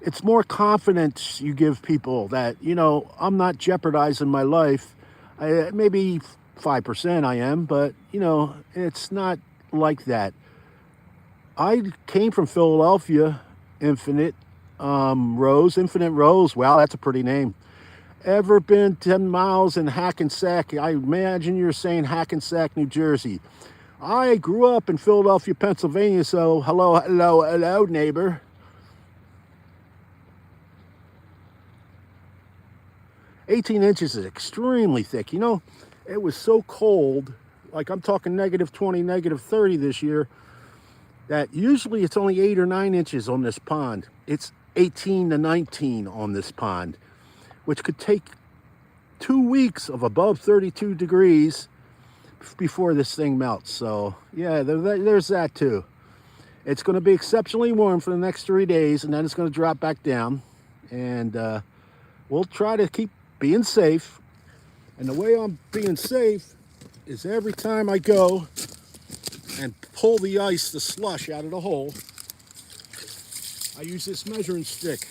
it's more confidence you give people that, I'm not jeopardizing my life. Maybe 5% I am, but, it's not like that. I came from Philadelphia, Infinite Rose. Wow, that's a pretty name. Ever been 10 miles in Hackensack? I imagine you're saying Hackensack, New Jersey. I grew up in Philadelphia, Pennsylvania, so hello, hello, hello, neighbor. 18 inches is extremely thick. It was so cold, like I'm talking negative 20, negative 30 this year, that usually it's only 8 or 9 inches on this pond. It's 18 to 19 on this pond, which could take 2 weeks of above 32 degrees before this thing melts. So yeah, there's that too. It's going to be exceptionally warm for the next 3 days, and then it's going to drop back down. And we'll try to keep being safe. And the way I'm being safe is every time I go and pull the ice, the slush out of the hole, I use this measuring stick.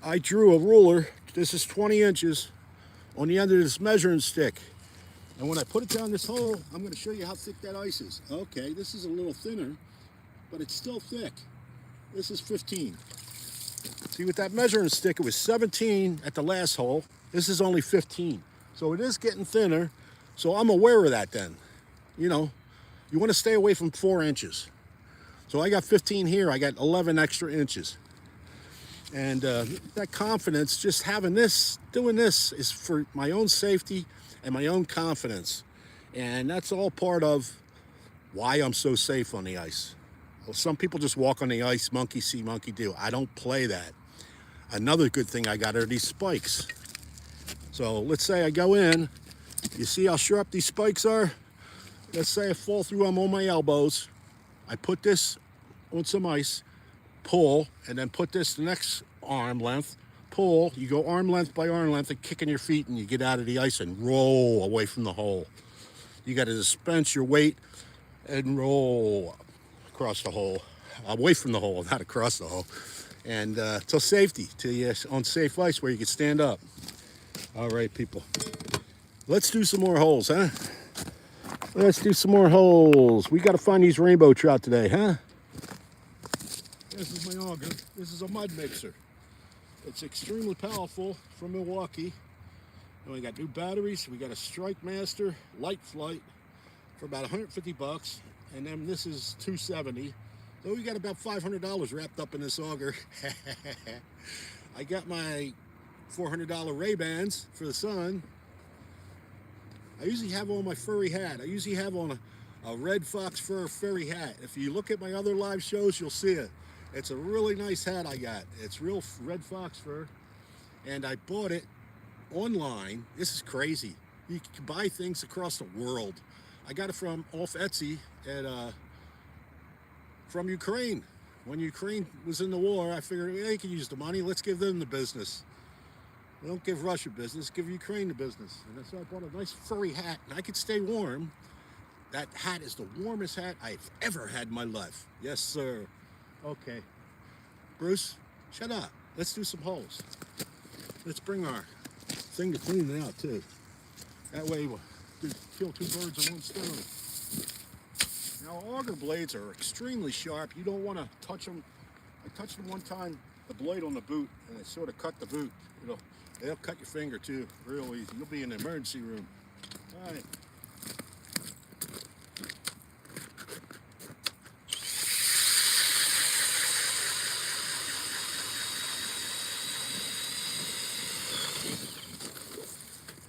I drew a ruler, this is 20 inches, on the end of this measuring stick. And when I put it down this hole, I'm going to show you how thick that ice is. Okay, this is a little thinner, but it's still thick. This is 15. See, with that measuring stick, it was 17 at the last hole. This is only 15. So it is getting thinner. So I'm aware of that then. You want to stay away from 4 inches. So I got 15 here. I got 11 extra inches. And that confidence, just having this, doing this is for my own safety and my own confidence. And that's all part of why I'm so safe on the ice. Well, some people just walk on the ice, monkey see, monkey do. I don't play that. Another good thing I got are these spikes. So let's say I go in, you see how sharp these spikes are? Let's say I fall through them on my elbows. I put this on some ice, pull, and then put this the next arm length, pull. You go arm length by arm length and kicking your feet, and you get out of the ice and roll away from the hole. You got to dispense your weight and roll across the hole, away from the hole, not across the hole. And till safety, till you're on safe ice where you can stand up. All right, people. Let's do some more holes, huh? Let's do some more holes. We got to find these rainbow trout today, huh? This is my auger. This is a mud mixer. It's extremely powerful from Milwaukee. And we got new batteries. We got a Strike Master Light Flight for about 150 bucks. And then this is 270. So we got about $500 wrapped up in this auger. I got my $400 Ray-Bans for the sun. I usually have on my furry hat. I usually have on a red fox fur furry hat. If you look at my other live shows, you'll see it. It's a really nice hat I got. It's real red fox fur. And I bought it online. This is crazy. You can buy things across the world. I got it off Etsy from Ukraine. When Ukraine was in the war, I figured they can use the money. Let's give them the business. We don't give Russia business, give Ukraine the business. And so I bought a nice furry hat, and I could stay warm. That hat is the warmest hat I've ever had in my life. Yes, sir. Okay. Bruce, shut up. Let's do some holes. Let's bring our thing to clean it out, too. That way we'll kill 2 birds with 1 stone. Now, auger blades are extremely sharp. You don't want to touch them. I touched them one time, the blade on the boot, and it sort of cut the boot. They'll cut your finger too, real easy. You'll be in the emergency room. All right.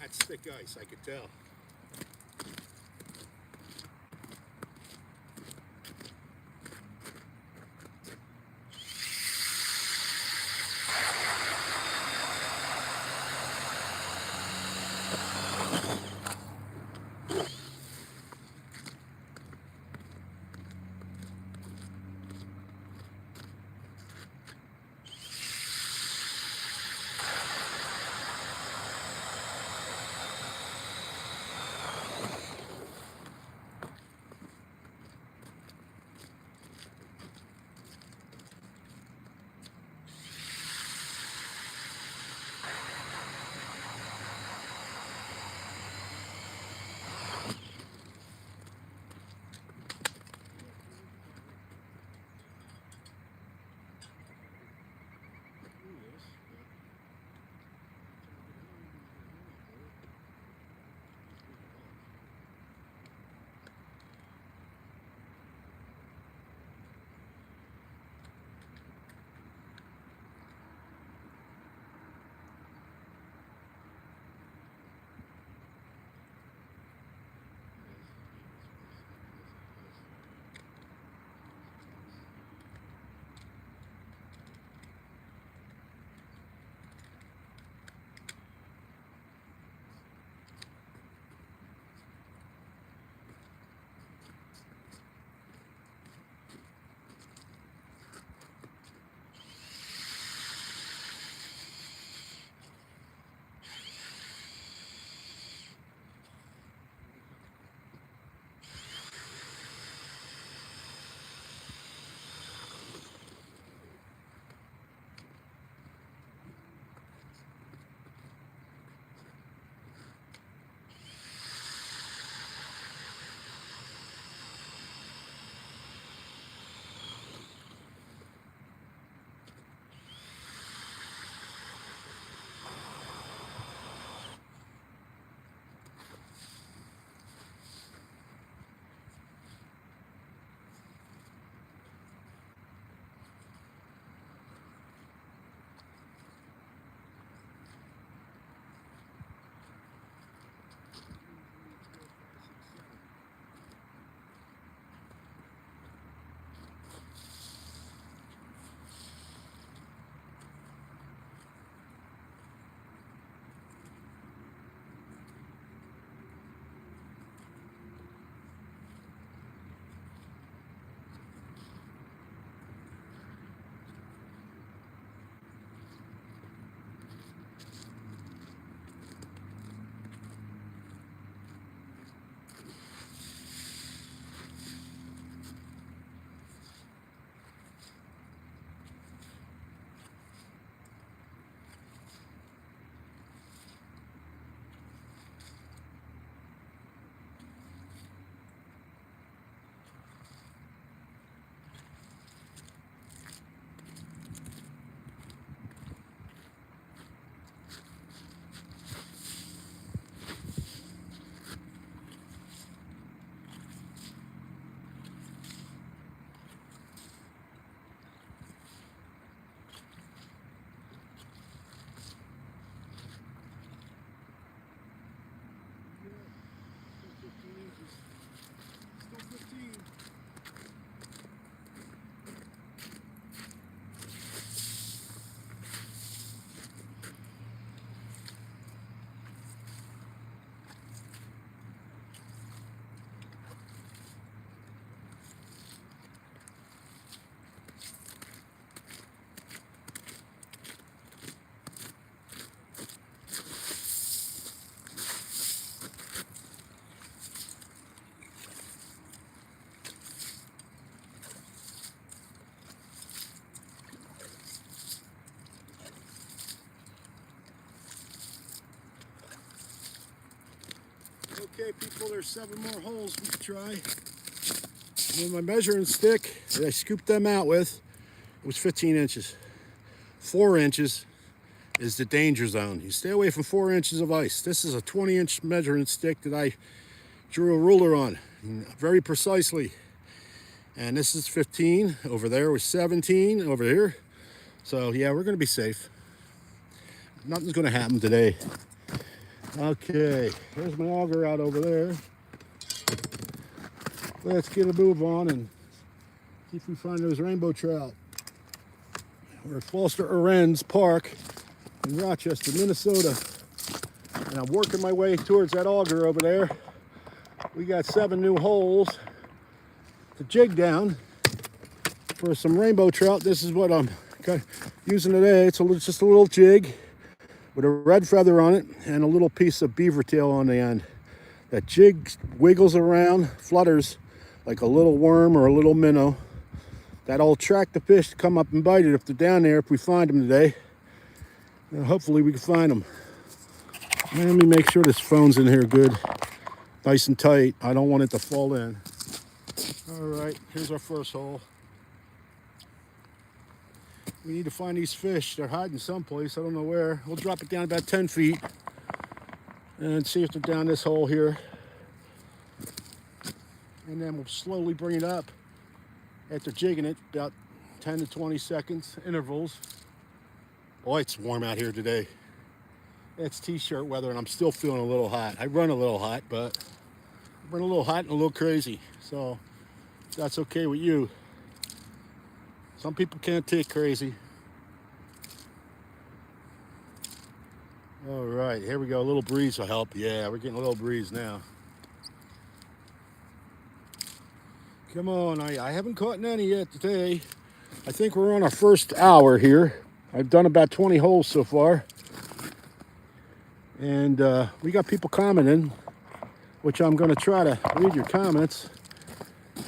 That's thick ice, I could tell. Okay, people, there's 7 more holes we could try. With my measuring stick that I scooped them out with, it was 15 inches. 4 inches is the danger zone. You stay away from 4 inches of ice. This is a 20-inch measuring stick that I drew a ruler on very precisely. And this is 15. Over there was 17 over here. So yeah, we're gonna be safe. Nothing's gonna happen today. Okay, there's my auger out over there. Let's get a move on and see if we find those rainbow trout. We're at Foster Arends Park in Rochester, Minnesota. And I'm working my way towards that auger over there. We got 7 new holes to jig down for some rainbow trout. This is what I'm using today. It's just a little jig with a red feather on it and a little piece of beaver tail on the end. That jig wiggles around, flutters like a little worm or a little minnow. That'll attract the fish to come up and bite it if they're down there, if we find them today. And hopefully we can find them. Let me make sure this phone's in here good, nice and tight. I don't want it to fall in. All right, here's our first hole. We need to find these fish. They're hiding someplace. I don't know where. We'll drop it down about 10 feet and see if they're down this hole here. And then we'll slowly bring it up after jigging it, about 10 to 20 seconds intervals. Boy, it's warm out here today. It's t-shirt weather and I'm still feeling a little hot. I run a little hot, but I run a little hot and a little crazy. So that's okay with you. Some people can't take crazy. All right, here we go. A little breeze will help. Yeah, we're getting a little breeze now. Come on, I haven't caught any yet today. I think we're on our first hour here. I've done about 20 holes so far. And we got people commenting, which I'm going to try to read your comments.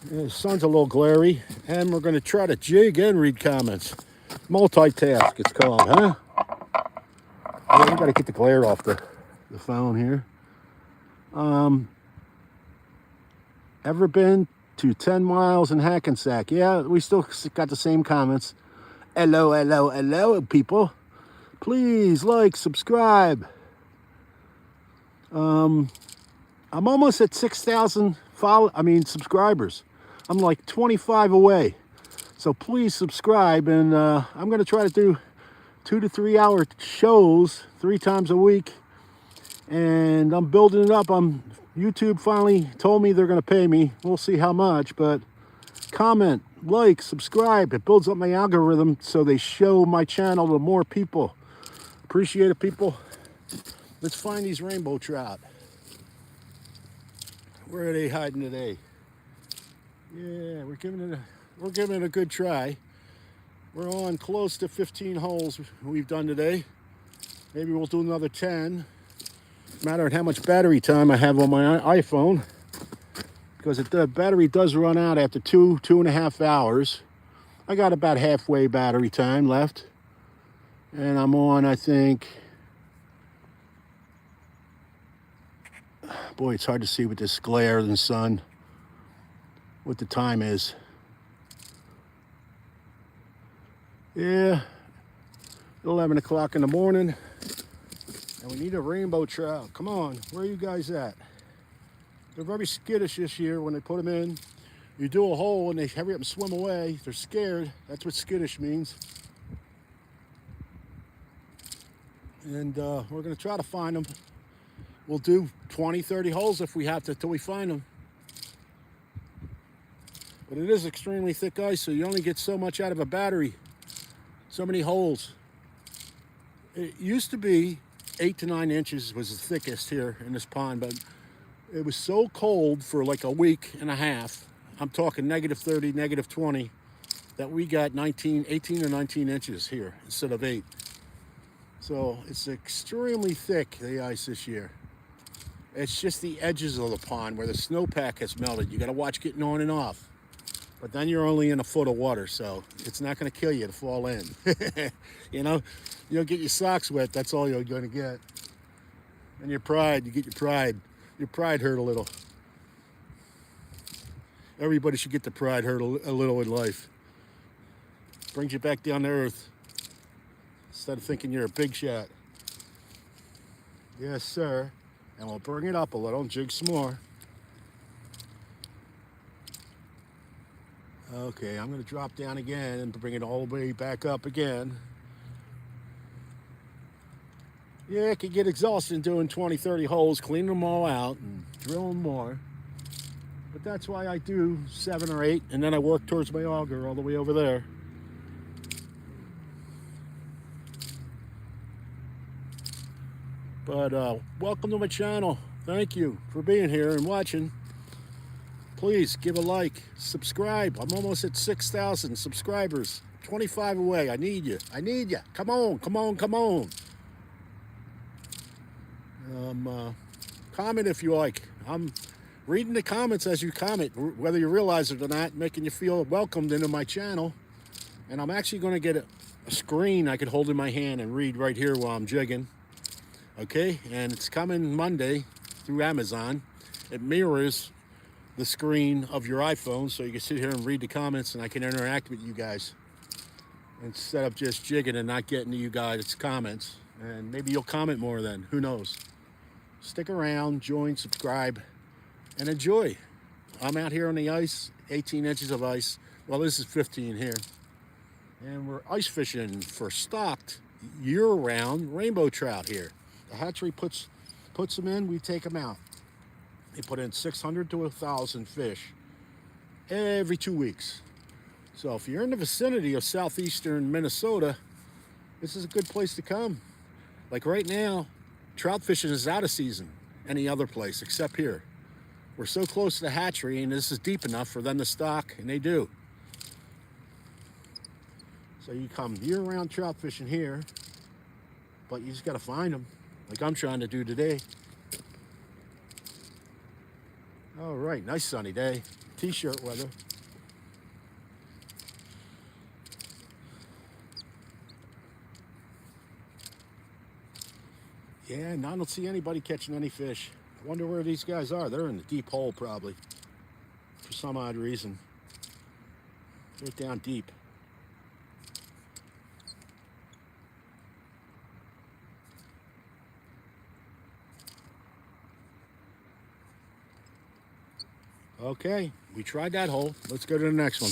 The sun's a little glary, and we're going to try to jig and read comments. Multitask, it's called, huh? Yeah, we got to get the glare off the phone here. Ever been to 10 miles in Hackensack? Yeah, we still got the same comments. Hello, hello, hello, people. Please like, subscribe. I'm almost at 6,000 subscribers. I'm like 25 away. So please subscribe, and I'm going to try to do 2 to 3 hour shows 3 times a week. And I'm building it up. YouTube finally told me they're going to pay me. We'll see how much, but comment, like, subscribe. It builds up my algorithm so they show my channel to more people. Appreciate it, people. Let's find these rainbow trout. Where are they hiding today? Yeah, we're giving it a good try. We're on close to 15 holes we've done today. Maybe we'll do another 10. Matter of how much battery time I have on my iPhone, because the battery does run out after 2.5 hours. I got about halfway battery time left, and I'm on, I think, boy, it's hard to see with this glare in the sun what the time is. Yeah, 11 o'clock in the morning, and we need a rainbow trout. Come on, where are you guys at? They're very skittish this year when they put them in. You do a hole and they hurry up and swim away. They're scared. That's what skittish means. And we're going to try to find them. We'll do 20, 30 holes if we have to till we find them. But it is extremely thick ice, so you only get so much out of a battery. So many holes. It used to be 8 to 9 inches was the thickest here in this pond, but it was so cold for like a week and a half. I'm talking -30, -20, that we got 18 or 19 inches here instead of 8. So it's extremely thick, the ice this year. It's just the edges of the pond where the snowpack has melted. You got to watch getting on and off. But then you're only in a foot of water, so it's not going to kill you to fall in. You know, you'll get your socks wet. That's all you're going to get. And your pride, you get your pride. your pride hurt a little. Everybody should get the pride hurt a little in life. Brings you back down to earth instead of thinking you're a big shot. Yes, sir. And we'll bring it up a little and jig some more. Okay, I'm going to drop down again and bring it all the way back up again. Yeah, it can get exhausting doing 20, 30 holes, cleaning them all out and drilling more. But that's why I do 7 or 8, and then I work towards my auger all the way over there. But welcome to my channel. Thank you for being here and watching. Please give a like, subscribe. I'm almost at 6,000 subscribers. 25 away. I need you. I need you. Come on, come on, come on. Comment if you like. I'm reading the comments as you comment, whether you realize it or not, making you feel welcomed into my channel. And I'm actually going to get a screen I could hold in my hand and read right here while I'm jigging. Okay, and it's coming Monday through Amazon. It mirrors the screen of your iPhone, so you can sit here and read the comments and I can interact with you guys instead of just jigging and not getting to you guys' comments. And maybe you'll comment more then, who knows. Stick around, join, subscribe, and enjoy. I'm out here on the ice, 18 inches of ice. Well, this is 15 here. And we're ice fishing for stocked year-round rainbow trout here. The hatchery puts them in, we take them out. They put in 600 to 1,000 fish every 2 weeks. So if you're in the vicinity of southeastern Minnesota, this is a good place to come. Like right now, trout fishing is out of season any other place except here. We're so close to the hatchery and this is deep enough for them to stock, and they do. So you come year-round trout fishing here, but you just got to find them, like I'm trying to do today. All right, nice sunny day. T-shirt weather. Yeah, and I don't see anybody catching any fish. I wonder where these guys are. They're in the deep hole probably, for some odd reason. They're down deep. Okay, we tried that hole. Let's go to the next one.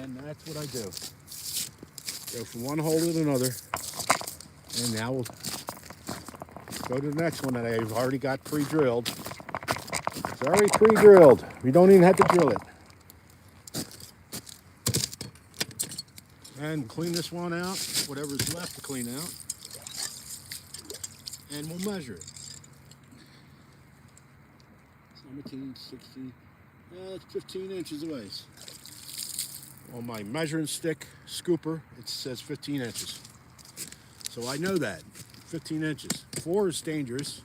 And that's what I do. Go from one hole to another. And now we'll go to the next one that I've already got pre-drilled. It's already pre-drilled. We don't even have to drill it. And clean this one out, whatever's left to clean out. And we'll measure it. 17, 16, it's 15 inches of ice. On my measuring stick scooper, it says 15 inches. So I know that, 15 inches. 4 is dangerous,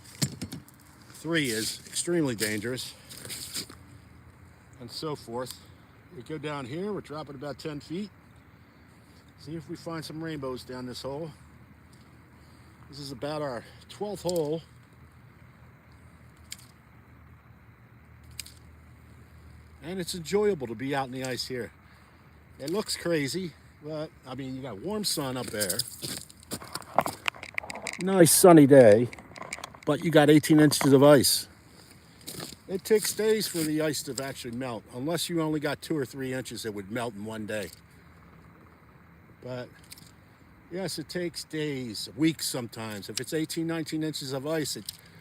3 is extremely dangerous, and so forth. We go down here, we're dropping about 10 feet. See if we find some rainbows down this hole. This is about our 12th hole. And it's enjoyable to be out in the ice here. It looks crazy, but I mean, you got warm sun up there. Nice sunny day, but you got 18 inches of ice. It takes days for the ice to actually melt. Unless you only got 2 or 3 inches, it would melt in one day. But yes, it takes days, weeks sometimes. If it's 18, 19 inches of ice,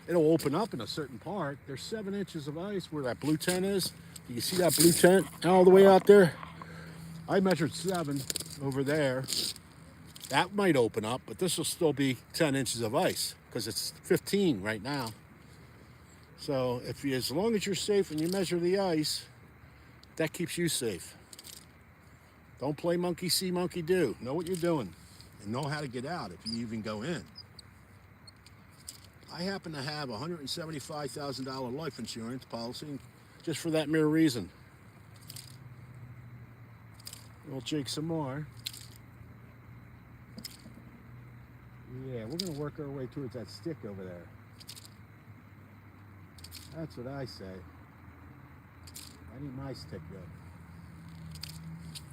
it'll open up in a certain part. There's 7 inches of ice where that blue tent is. You see that blue tent all the way out there? I measured 7 over there. That might open up, but this will still be 10 inches of ice because it's 15 right now. So as long as you're safe and you measure the ice, that keeps you safe. Don't play monkey see, monkey do. Know what you're doing and know how to get out if you even go in. I happen to have a $175,000 life insurance policy just for that mere reason. We'll jig some more. Yeah, we're going to work our way towards that stick over there. That's what I say. I need my stick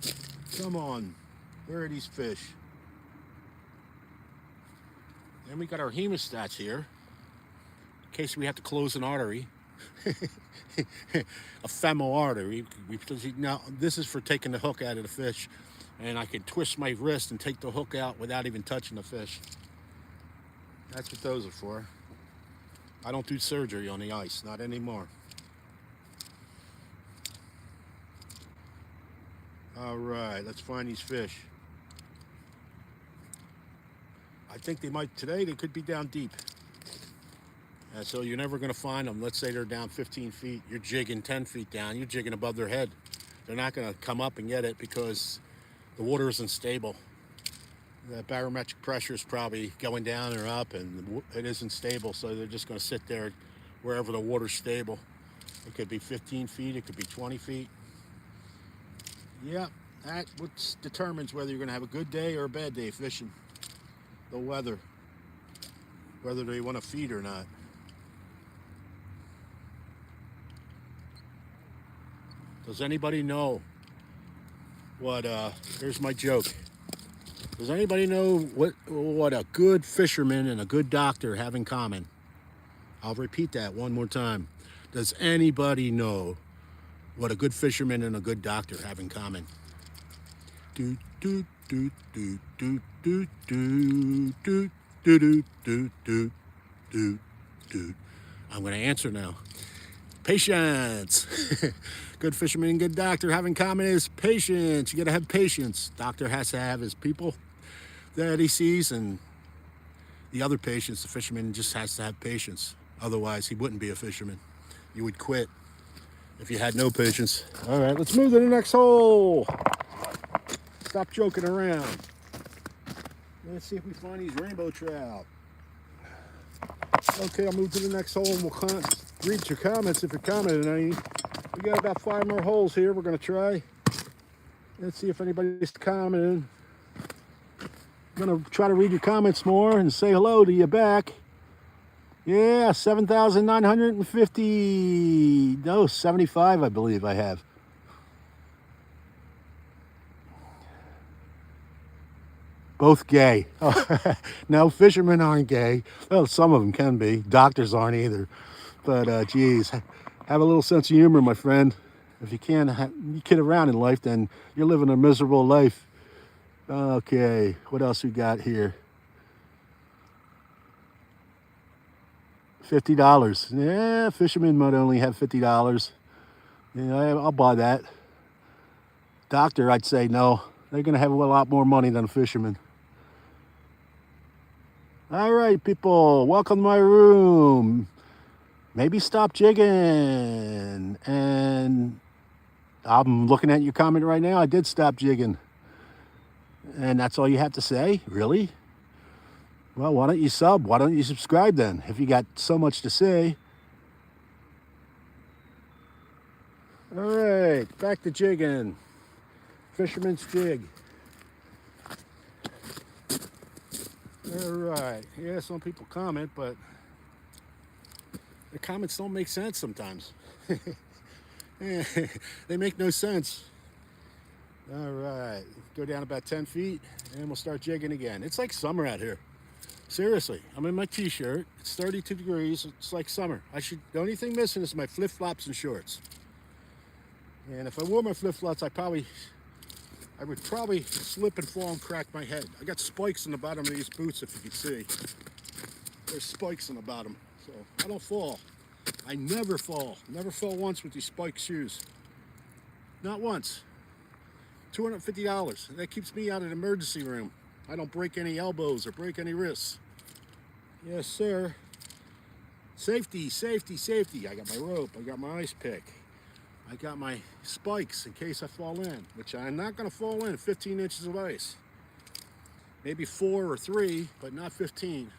up. Come on. Where are these fish? Then we got our hemostats here, in case we have to close an artery. A femoral artery. Now, this is for taking the hook out of the fish, and I can twist my wrist and take the hook out without even touching the fish. That's what those are for. I don't do surgery on the ice, not anymore. All right, let's find these fish. I think today they could be down deep. So you're never going to find them. Let's say they're down 15 feet. You're jigging 10 feet down. You're jigging above their head. They're not going to come up and get it because the water isn't stable. The barometric pressure is probably going down or up, and it isn't stable. So they're just going to sit there wherever the water's stable. It could be 15 feet. It could be 20 feet. Yeah, that determines whether you're going to have a good day or a bad day fishing. The weather. Whether they want to feed or not. Does anybody know what, here's my joke. Does anybody know what a good fisherman and a good doctor have in common? I'll repeat that one more time. Does anybody know what a good fisherman and a good doctor have in common? Do, do, do, do, do, do, do, do, do, do, do, do, do, do. I'm going to answer now. Patience. Good fisherman and good doctor have in common is patience. You got to have patience. Doctor has to have his people that he sees, and the other patients, the fisherman just has to have patience. Otherwise, he wouldn't be a fisherman. You would quit if you had no patience. All right, let's move to the next hole. Stop joking around. Let's see if we find these rainbow trout. Okay, I'll move to the next hole and we'll read your comments if you're commenting on any. We got about 5 more holes here we're going to try. Let's see if anybody's commenting. I'm going to try to read your comments more and say hello to you back. Yeah, 7,950. No, 75 I believe I have. Both gay. No, fishermen aren't gay. Well, some of them can be. Doctors aren't either. But, geez, have a little sense of humor, my friend. If you can't you kid around in life, then you're living a miserable life. Okay, what else we got here? $50. Yeah, fishermen might only have $50. Yeah, I'll buy that. Doctor, I'd say no. They're going to have a lot more money than a fisherman. All right, people, welcome to my room. Maybe stop jigging. And I'm looking at your comment right now. I did stop jigging. And that's all you have to say? Really? Well, why don't you sub? Why don't you subscribe then? If you got so much to say. All right, back to jigging. Fisherman's jig. All right. Yeah, some people comment, but the comments don't make sense sometimes. They make no sense. All right. Go down about 10 feet, and we'll start jigging again. It's like summer out here. Seriously. I'm in my t-shirt. It's 32 degrees. It's like summer. The only thing missing is my flip-flops and shorts. And if I wore my flip-flops, I would probably slip and fall and crack my head. I got spikes in the bottom of these boots, if you can see. There's spikes in the bottom, so I don't fall. I never fall. Never fell once with these spiked shoes. Not once. $250. That keeps me out of the emergency room. I don't break any elbows or break any wrists. Yes, sir. Safety, safety, safety. I got my rope. I got my ice pick. I got my spikes in case I fall in, which I'm not going to fall in 15 inches of ice. Maybe 4 or 3, but not 15.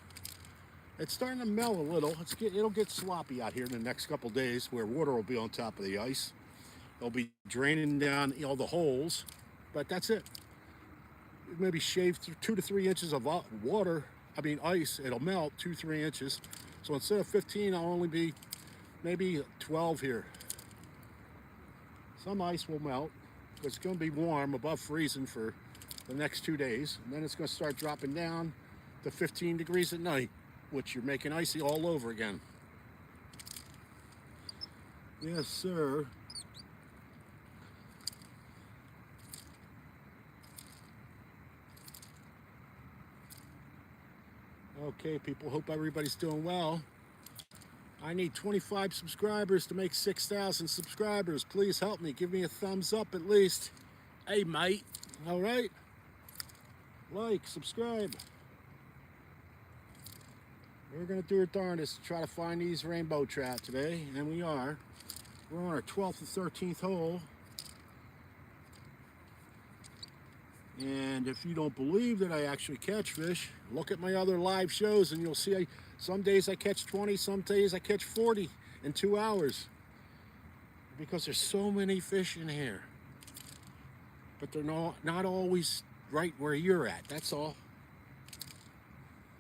It's starting to melt a little. It'll get sloppy out here in the next couple days where water will be on top of the ice. They'll be draining down all the holes, but that's it. Maybe shave 2 to 3 inches of ice. It'll melt 2-3 inches. So instead of 15, I'll only be maybe 12 here. Some ice will melt because it's going to be warm above freezing for the next 2 days. And then it's going to start dropping down to 15 degrees at night, which you're making icy all over again. Yes, sir. Okay, people, hope everybody's doing well. I need 25 subscribers to make 6,000 subscribers. Please help me. Give me a thumbs up at least. Hey, mate. All right? Like, subscribe. We're going to do our darndest to try to find these rainbow trout today, and we are. We're on our 12th and 13th hole. And if you don't believe that I actually catch fish, look at my other live shows and you'll see some days I catch 20, some days I catch 40 in 2 hours. Because there's so many fish in here. But they're not always right where you're at, that's all.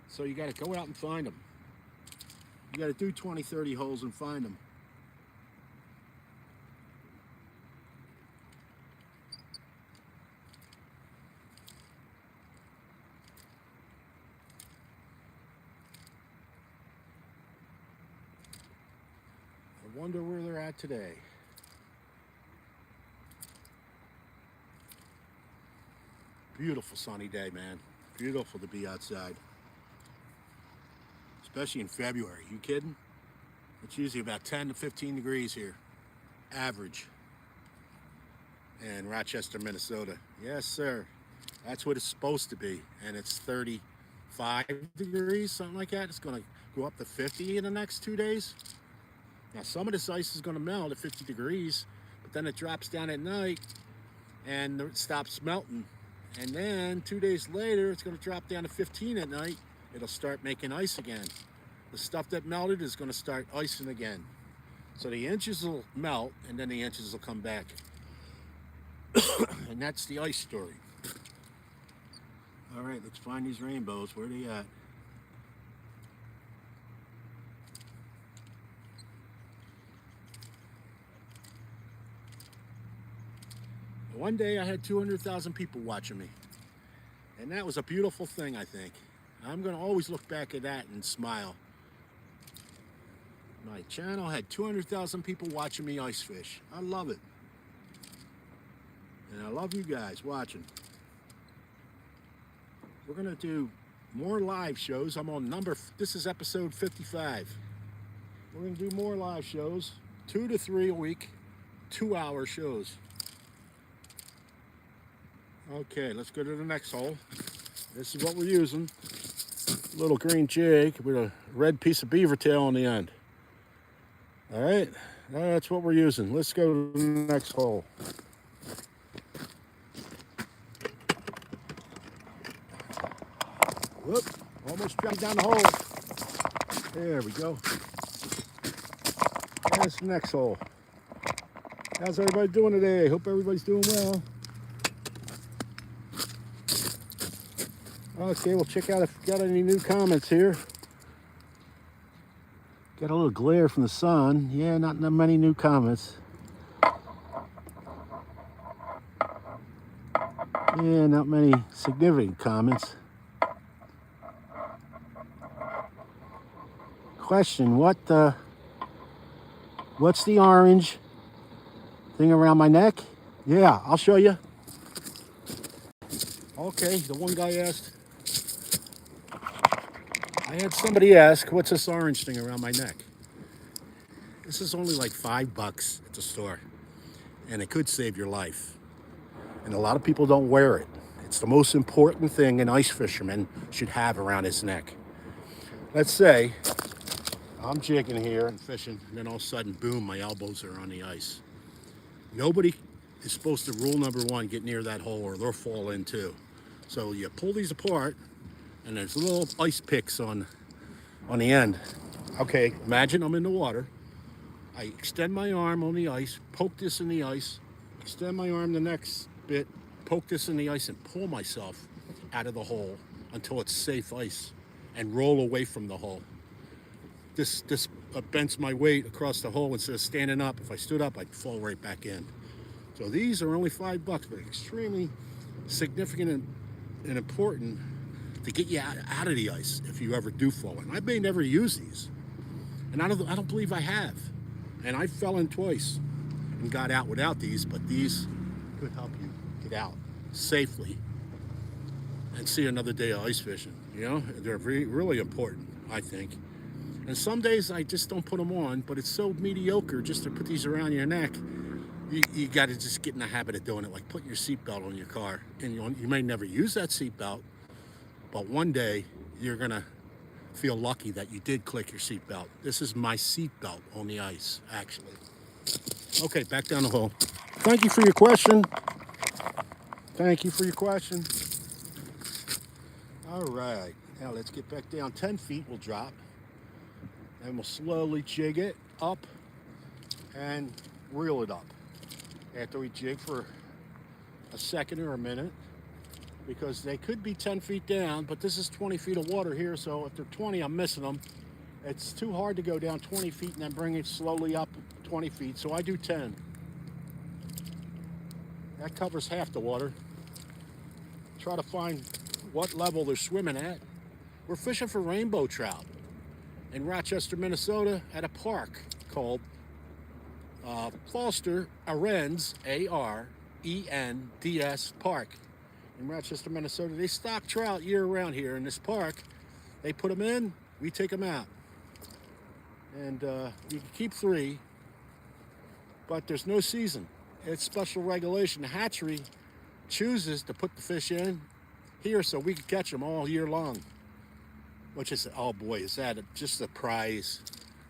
So you got to go out and find them. You got to do 20, 30 holes and find them. I wonder where they're at today. Beautiful sunny day, man. Beautiful to be outside. Especially in February. You kidding? It's usually about 10 to 15 degrees here. Average. In Rochester, Minnesota. Yes, sir. That's what it's supposed to be. And it's 35 degrees, something like that. It's going to go up to 50 in the next 2 days. Now, some of this ice is going to melt at 50 degrees, but then it drops down at night and it stops melting. And then 2 days later, it's going to drop down to 15 at night. It'll start making ice again. The stuff that melted is going to start icing again. So the inches will melt and then the inches will come back. And that's the ice story. All right, let's find these rainbows. Where are they at? One day I had 200,000 people watching me. And that was a beautiful thing, I think. I'm going to always look back at that and smile. My channel had 200,000 people watching me ice fish. I love it. And I love you guys watching. We're going to do more live shows. I'm on this is episode 55. We're going to do more live shows, 2 to 3 a week, 2-hour shows. Okay, let's go to the next hole. This is what we're using. A little green jig with a red piece of beaver tail on the end. All right, that's what we're using. Let's go to the next hole. Whoop, almost jumped down the hole. There we go. That's the next hole. How's everybody doing today? Hope everybody's doing well. Okay, we'll check out if we got any new comments here. Got a little glare from the sun. Yeah, not many new comments. Yeah, not many significant comments. Question, what's the orange thing around my neck? Yeah, I'll show you. Okay, the one guy asked. I had somebody ask, what's this orange thing around my neck? This is only like $5 at the store, and it could save your life. And a lot of people don't wear it. It's the most important thing an ice fisherman should have around his neck. Let's say I'm jigging here and fishing, and then all of a sudden, boom, my elbows are on the ice. Nobody is supposed to, rule number one, get near that hole or they'll fall in too. So you pull these apart, and there's little ice picks on the end. Okay, imagine I'm in the water. I extend my arm on the ice, poke this in the ice, extend my arm the next bit, poke this in the ice, and pull myself out of the hole until it's safe ice and roll away from the hole. this bends my weight across the hole instead of standing up. If I stood up, I'd fall right back in. So these are only $5, but extremely significant and important to get you out of the ice if you ever do fall in. I may never use these, and I don't believe I have. And I fell in twice and got out without these, but these could help you get out safely and see another day of ice fishing. You know, they're really important, I think. And some days I just don't put them on, but it's so mediocre just to put these around your neck. You got to just get in the habit of doing it, like putting your seatbelt on your car. And you may never use that seatbelt, but one day you're going to feel lucky that you did click your seatbelt. This is my seatbelt on the ice, actually. Okay, back down the hole. Thank you for your question. Thank you for your question. All right, now let's get back down. 10 feet we'll drop, and we'll slowly jig it up and reel it up. After we jig for a second or a minute, because they could be 10 feet down, but this is 20 feet of water here, so if they're 20, I'm missing them. It's too hard to go down 20 feet and then bring it slowly up 20 feet, so I do 10. That covers half the water. Try to find what level they're swimming at. We're fishing for rainbow trout in Rochester, Minnesota at a park called Foster Arends, A-R-E-N-D-S Park in Rochester, Minnesota. They stock trout year-round here in this park. They put them in, we take them out. And you can keep 3, but there's no season. It's special regulation. The hatchery chooses to put the fish in here so we can catch them all year long. Which is, oh boy, is that just a prize.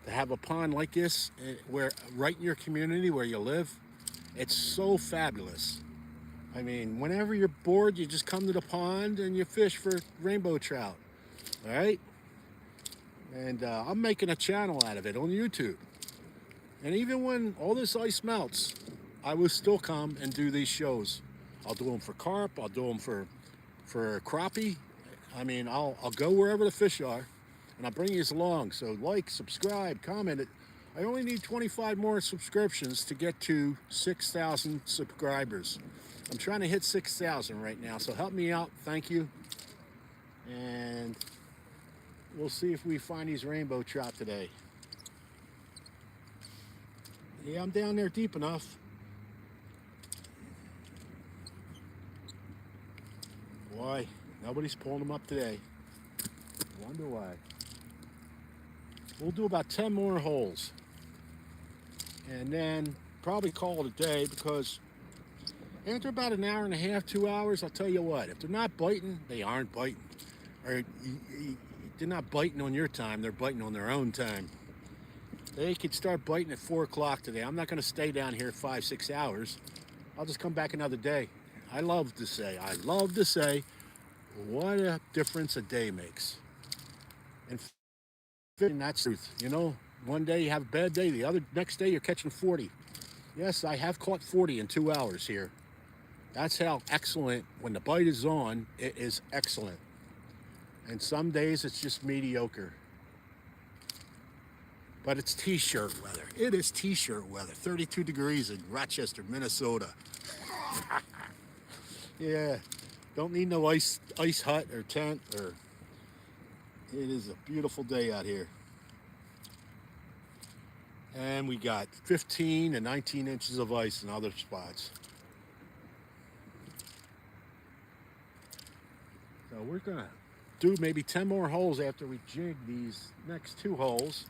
To have a pond like this, where right in your community where you live, it's so fabulous. I mean, whenever you're bored, you just come to the pond and you fish for rainbow trout, all right? And I'm making a channel out of it on YouTube. And even when all this ice melts, I will still come and do these shows. I'll do them for carp, I'll do them for crappie. I mean, I'll go wherever the fish are, and I'll bring you along. So like, subscribe, comment. I only need 25 more subscriptions to get to 6,000 subscribers. I'm trying to hit 6,000 right now, so help me out. Thank you. And we'll see if we find these rainbow trout today. Yeah, I'm down there deep enough. Boy, nobody's pulling them up today. Wonder why. We'll do about 10 more holes. And then probably call it a day, because after about an hour and a half, 2 hours, I'll tell you what, if they're not biting, they aren't biting. Or they're not biting on your time, they're biting on their own time. They could start biting at 4 o'clock today. I'm not going to stay down here 5-6 hours. I'll just come back another day. I love to say, what a difference a day makes. And that's the truth. You know, one day you have a bad day, next day you're catching 40. Yes, I have caught 40 in 2 hours here. That's how excellent, when the bite is on, it is excellent. And some days it's just mediocre. But it's t-shirt weather. It is t-shirt weather. 32 degrees in Rochester, Minnesota. Yeah, don't need no ice hut or tent. It is a beautiful day out here. And we got 15 and 19 inches of ice in other spots. So we're gonna do maybe 10 more holes after we jig these next 2 holes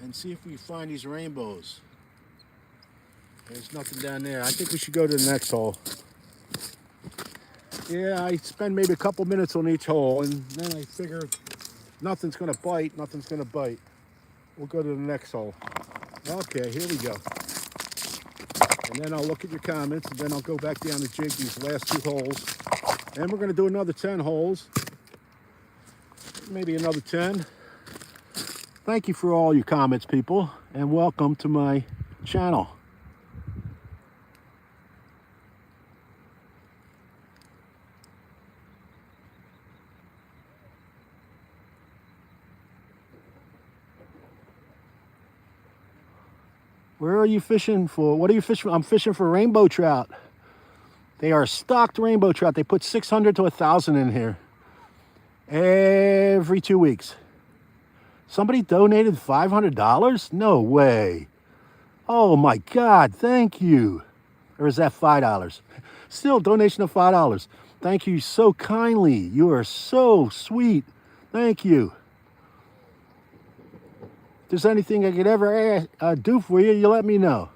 and see if we find these rainbows. There's nothing down there. I think we should go to the next hole. Yeah, I spend maybe a couple minutes on each hole, and then I figure nothing's gonna bite. We'll go to the next hole. Okay, here we go. And then I'll look at your comments, and then I'll go back down to jig these last 2 holes. And we're gonna do another 10 holes. Maybe another 10. Thank you for all your comments, people, and welcome to my channel. Where are you fishing for? What are you fishing for? I'm fishing for rainbow trout. They are stocked rainbow trout. They put 600 to 1,000 in here every 2 weeks. Somebody donated $500? No way. Oh my God, thank you. Or is that $5? Still, donation of $5. Thank you so kindly. You are so sweet. Thank you. If there's anything I could ever do for you, you let me know.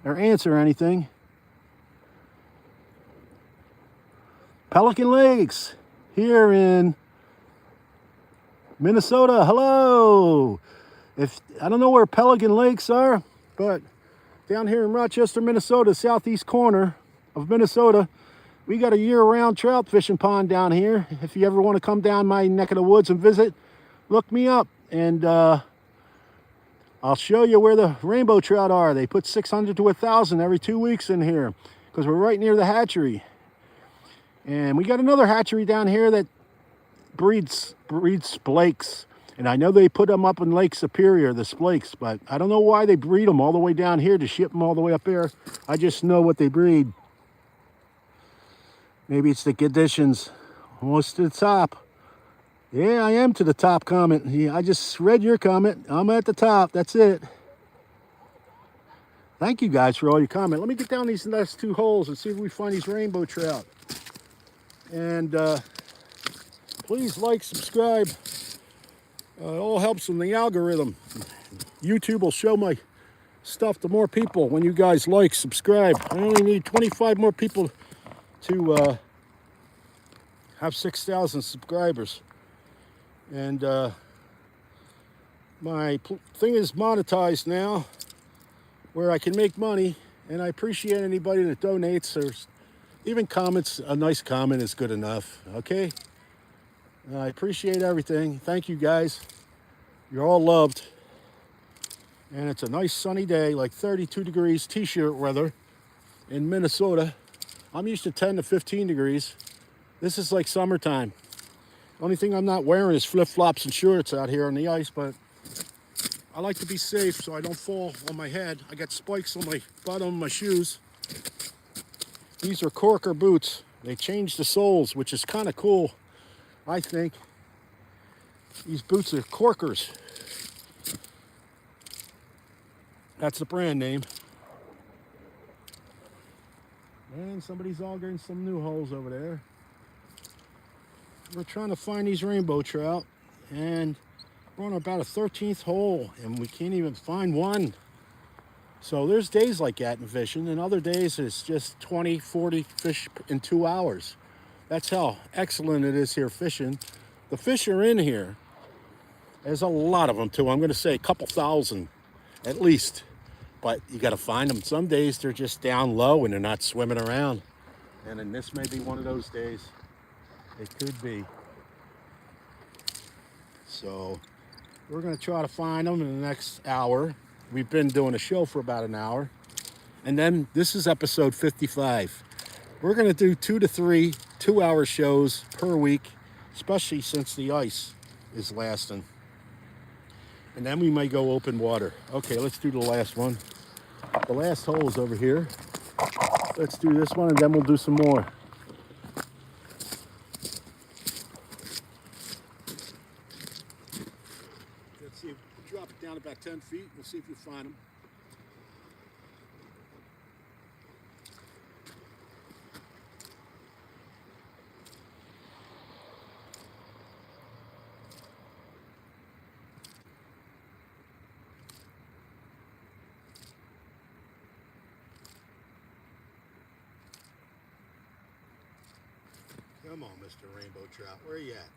Or answer anything. Pelican Lakes here in Minnesota. Hello. I don't know where Pelican Lakes are, but down here in Rochester, Minnesota, southeast corner of Minnesota, we got a year-round trout fishing pond down here. If you ever want to come down my neck of the woods and visit, look me up, and I'll show you where the rainbow trout are. They put 600 to 1,000 every 2 weeks in here because we're right near the hatchery. And we got another hatchery down here that breeds splakes. And I know they put them up in Lake Superior, the splakes, but I don't know why they breed them all the way down here to ship them all the way up there. I just know what they breed. Maybe it's the conditions. Almost to the top. Yeah, I am to the top comment. Yeah, I just read your comment. I'm at the top. That's it. Thank you guys for all your comment. Let me get down these last 2 holes and see if we find these rainbow trout. And please like, subscribe. It all helps in the algorithm. YouTube will show my stuff to more people when you guys like, subscribe. I only need 25 more people to have 6,000 subscribers. And my thing is monetized now, where I can make money, and I appreciate anybody that donates or even comments. A nice comment is good enough, okay? I appreciate everything. Thank you guys. You're all loved. And it's a nice sunny day, like 32 degrees t-shirt weather in Minnesota. I'm used to 10 to 15 degrees. This is like summertime. Only thing I'm not wearing is flip-flops and shorts out here on the ice, but I like to be safe so I don't fall on my head. I got spikes on my bottom of my shoes. These are corker boots. They changed the soles, which is kind of cool, I think. These boots are corkers. That's the brand name. And somebody's augering some new holes over there. We're trying to find these rainbow trout, and we're on about a 13th hole, and we can't even find one. So there's days like that in fishing, and other days it's just 20, 40 fish in 2 hours. That's how excellent it is here fishing. The fish are in here. There's a lot of them too. I'm going to say a couple thousand at least, but you got to find them. Some days they're just down low and they're not swimming around, and then this may be one of those days. It could be. So we're going to try to find them in the next hour. We've been doing a show for about an hour. And then this is episode 55. We're going to do 2 to 3 2-hour shows per week, especially since the ice is lasting. And then we may go open water. Okay, let's do the last one. The last hole is over here. Let's do this one and then we'll do some more. Let's see if we drop it down about 10 feet. We'll see if we find them. Come on, Mr. Rainbow Trout, where are you at?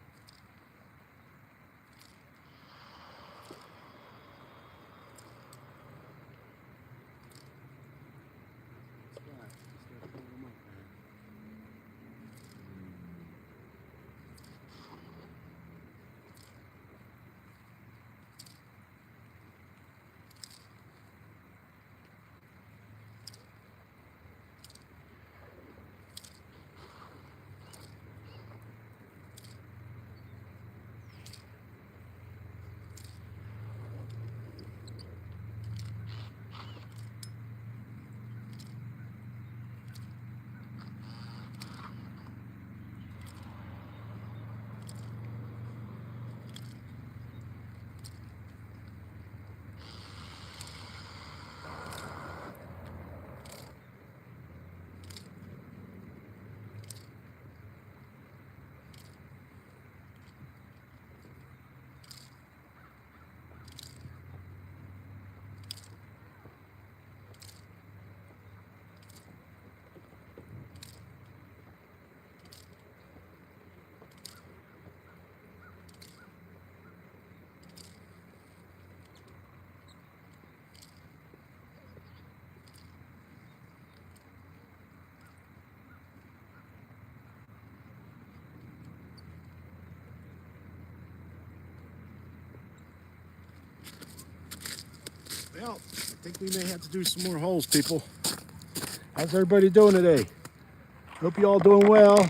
Well, I think we may have to do some more holes, people. How's everybody doing today? Hope you all doing well.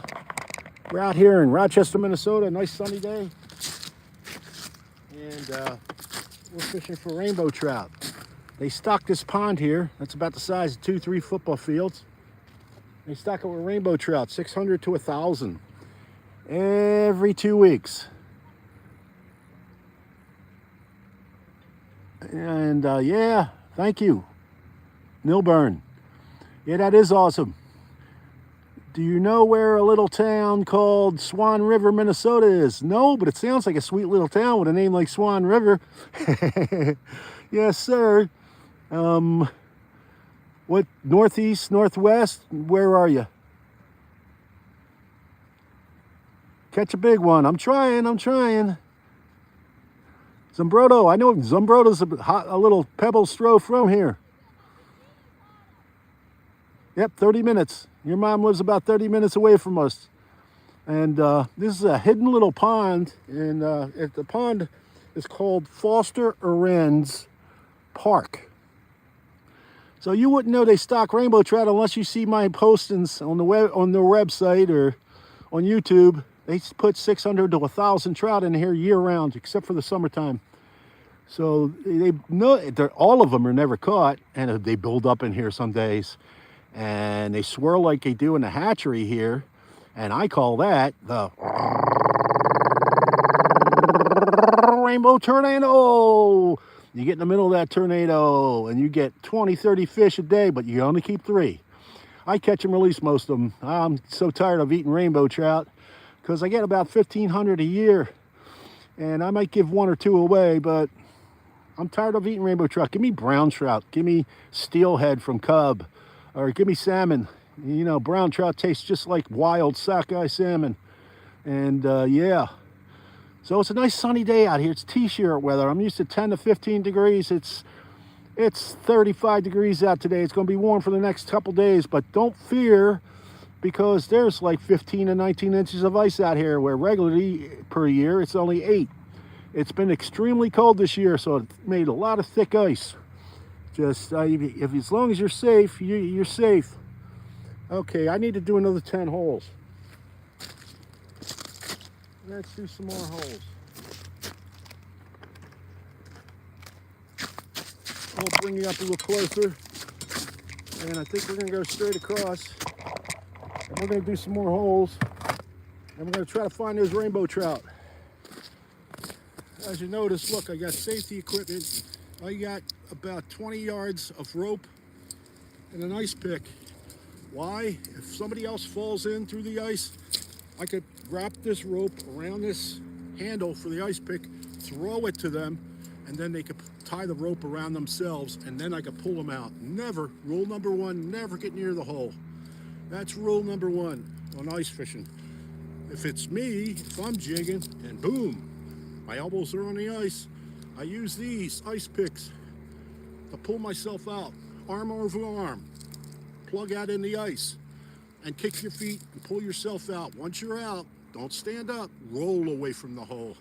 We're out here in Rochester, Minnesota. Nice sunny day. And we're fishing for rainbow trout. They stock this pond here. That's about the size of 2-3 football fields. They stock it with rainbow trout, 600 to 1,000 every 2 weeks. And yeah, thank you, Milburn. Yeah, that is awesome. Do you know where a little town called Swan River, Minnesota is? No, but it sounds like a sweet little town with a name like Swan River. Yes, sir. What, northeast, northwest? Where are you? Catch a big one. I'm trying. Zumbrotto. I know Zumbrotto's a little pebble stroke from here. Yep, 30 minutes. Your mom lives about 30 minutes away from us. And this is a hidden little pond. And the pond is called Foster Arends Park. So you wouldn't know they stock rainbow trout unless you see my postings on the web, on their website or on YouTube. They put 600 to 1,000 trout in here year round, except for the summertime. So they know all of them are never caught, and they build up in here some days, and they swirl like they do in the hatchery here, and I call that the rainbow tornado. You get in the middle of that tornado, and you get 20, 30 fish a day, but you only keep 3. I catch and release most of them. I'm so tired of eating rainbow trout because I get about 1,500 a year, and I might give 1 or 2 away, but I'm tired of eating rainbow trout. Give me brown trout. Give me steelhead from Cub, or give me salmon. You know, brown trout tastes just like wild sockeye salmon. And yeah. So it's a nice sunny day out here. It's t-shirt weather. I'm used to 10 to 15 degrees. It's 35 degrees out today. It's going to be warm for the next couple days, but don't fear, because there's like 15 to 19 inches of ice out here, where regularly per year it's only 8. It's been extremely cold this year, so it made a lot of thick ice. Just if as long as you're safe, you're safe. Okay, I need to do another 10 holes. Let's do some more holes. I'll bring you up a little closer. And I think we're going to go straight across. And we're going to do some more holes. And we're going to try to find those rainbow trout. As you notice, look, I got safety equipment. I got about 20 yards of rope and an ice pick. Why? If somebody else falls in through the ice, I could wrap this rope around this handle for the ice pick, throw it to them, and then they could tie the rope around themselves, and then I could pull them out. Never, rule number 1, never get near the hole. That's rule number 1 on ice fishing. If it's me, if I'm jigging, and boom, my elbows are on the ice, I use these ice picks to pull myself out, arm over arm, plug out in the ice, and kick your feet and pull yourself out. Once you're out, don't stand up, roll away from the hole.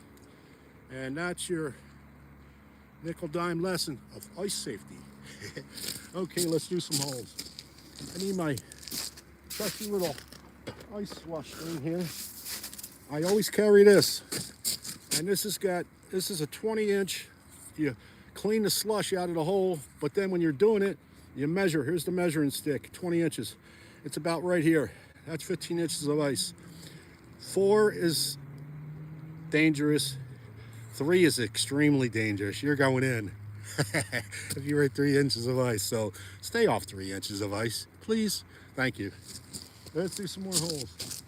And that's your nickel-dime lesson of ice safety. Okay, let's do some holes. I need my trusty little ice slush thing here. I always carry this, and this is a 20-inch. You clean the slush out of the hole, but then when you're doing it, you measure. Here's the measuring stick, 20 inches. It's about right here. That's 15 inches of ice. 4 is dangerous. 3 is extremely dangerous. You're going in if you're at 3 inches of ice. So stay off 3 inches of ice, please. Thank you. Let's do some more holes.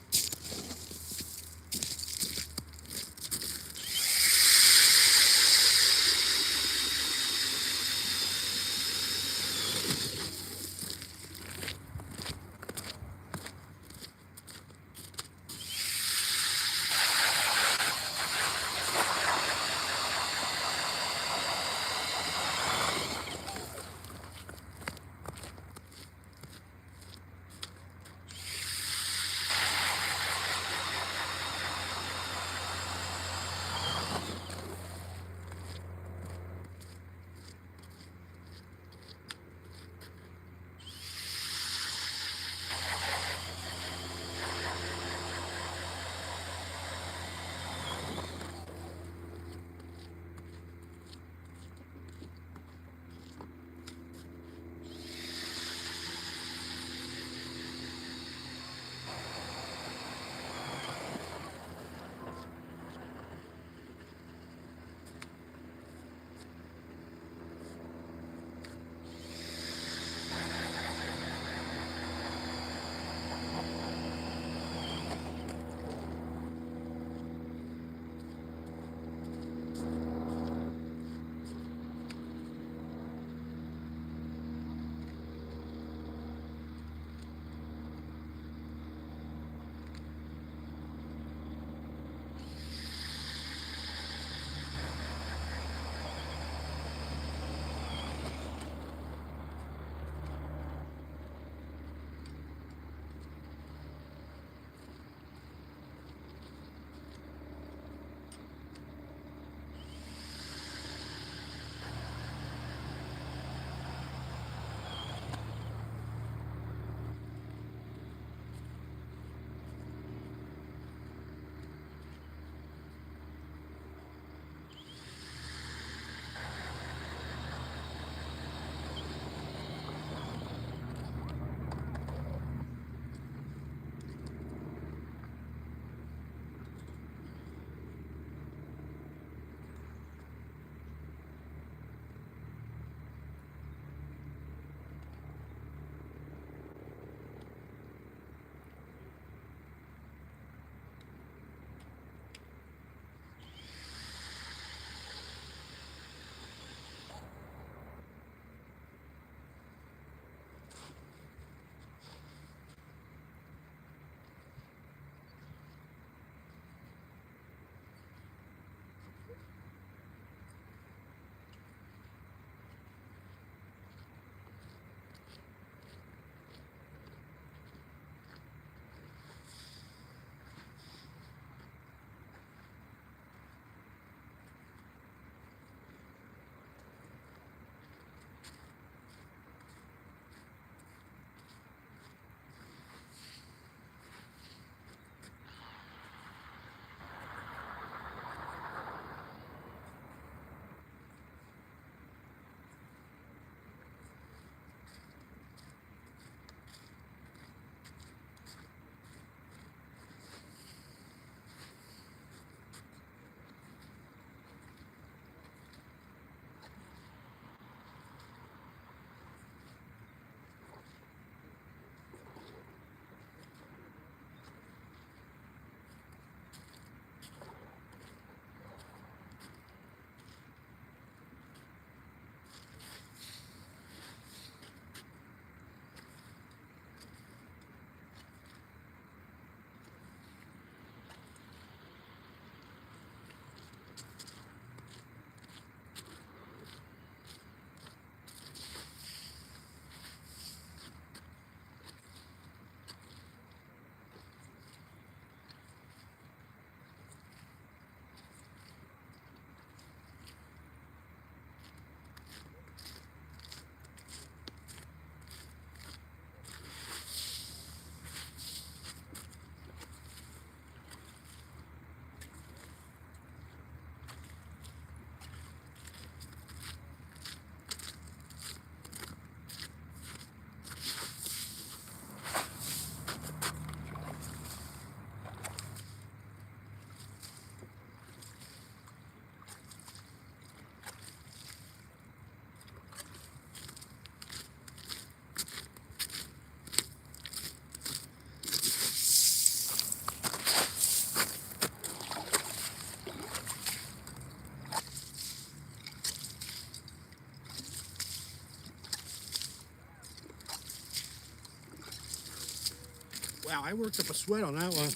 Wow, I worked up a sweat on that one.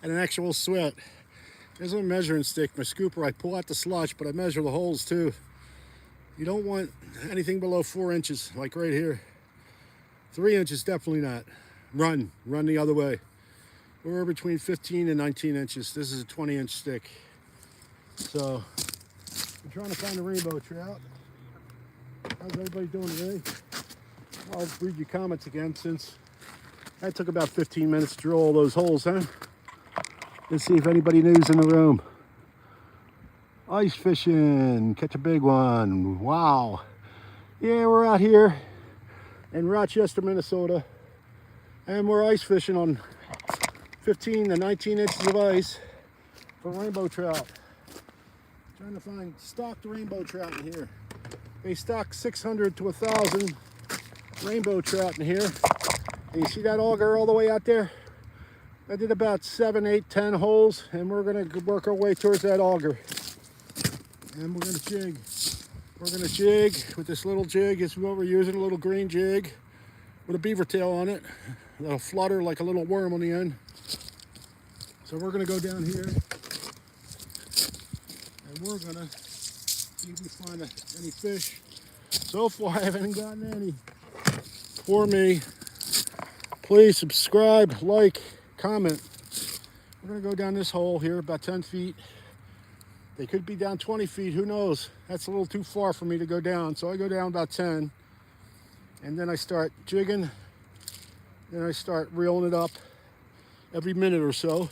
And an actual sweat. There's a measuring stick, my scooper. I pull out the sludge, but I measure the holes too. You don't want anything below 4 inches, like right here. 3 inches, definitely not. Run the other way. We're between 15 and 19 inches. This is a 20-inch stick. So, I'm trying to find a rainbow trout. How's everybody doing today? I'll read your comments again since that took about 15 minutes to drill all those holes, huh? Let's see if anybody new's in the room. Ice fishing, catch a big one. Wow. Yeah, we're out here in Rochester, Minnesota, and we're ice fishing on 15 to 19 inches of ice for rainbow trout. Trying to find stocked rainbow trout in here. They stock 600 to 1,000 rainbow trout in here. And you see that auger all the way out there? I did about 7, 8, 10 holes, and we're gonna work our way towards that auger. And we're gonna jig. We're gonna jig with this little jig. Is what we're using, a little green jig with a beaver tail on it. That'll flutter like a little worm on the end. So we're gonna go down here, and we're gonna see if we find any fish. So far, I haven't gotten any. For me, please subscribe, like, comment. We're gonna go down this hole here about 10 feet. They could be down 20 feet, who knows? That's a little too far for me to go down, so I go down about 10. And then I start jigging. Then I start reeling it up every minute or so.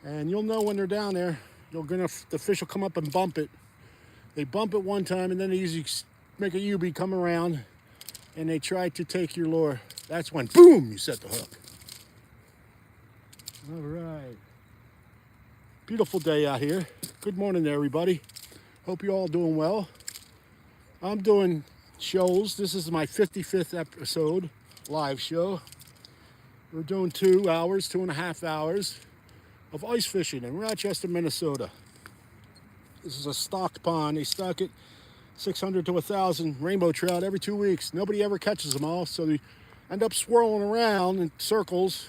And you'll know when they're down there. The fish will come up and bump it. They bump it one time, and then they usually make a U-B come around, and they try to take your lure. That's when, boom, you set the hook. All right. Beautiful day out here. Good morning there, everybody. Hope you're all doing well. I'm doing shows. This is my 55th episode, live show. We're doing 2 hours, 2.5 hours of ice fishing in Rochester, Minnesota. This is a stocked pond. They stock it 600 to 1,000 rainbow trout every 2 weeks. Nobody ever catches them all, so they end up swirling around in circles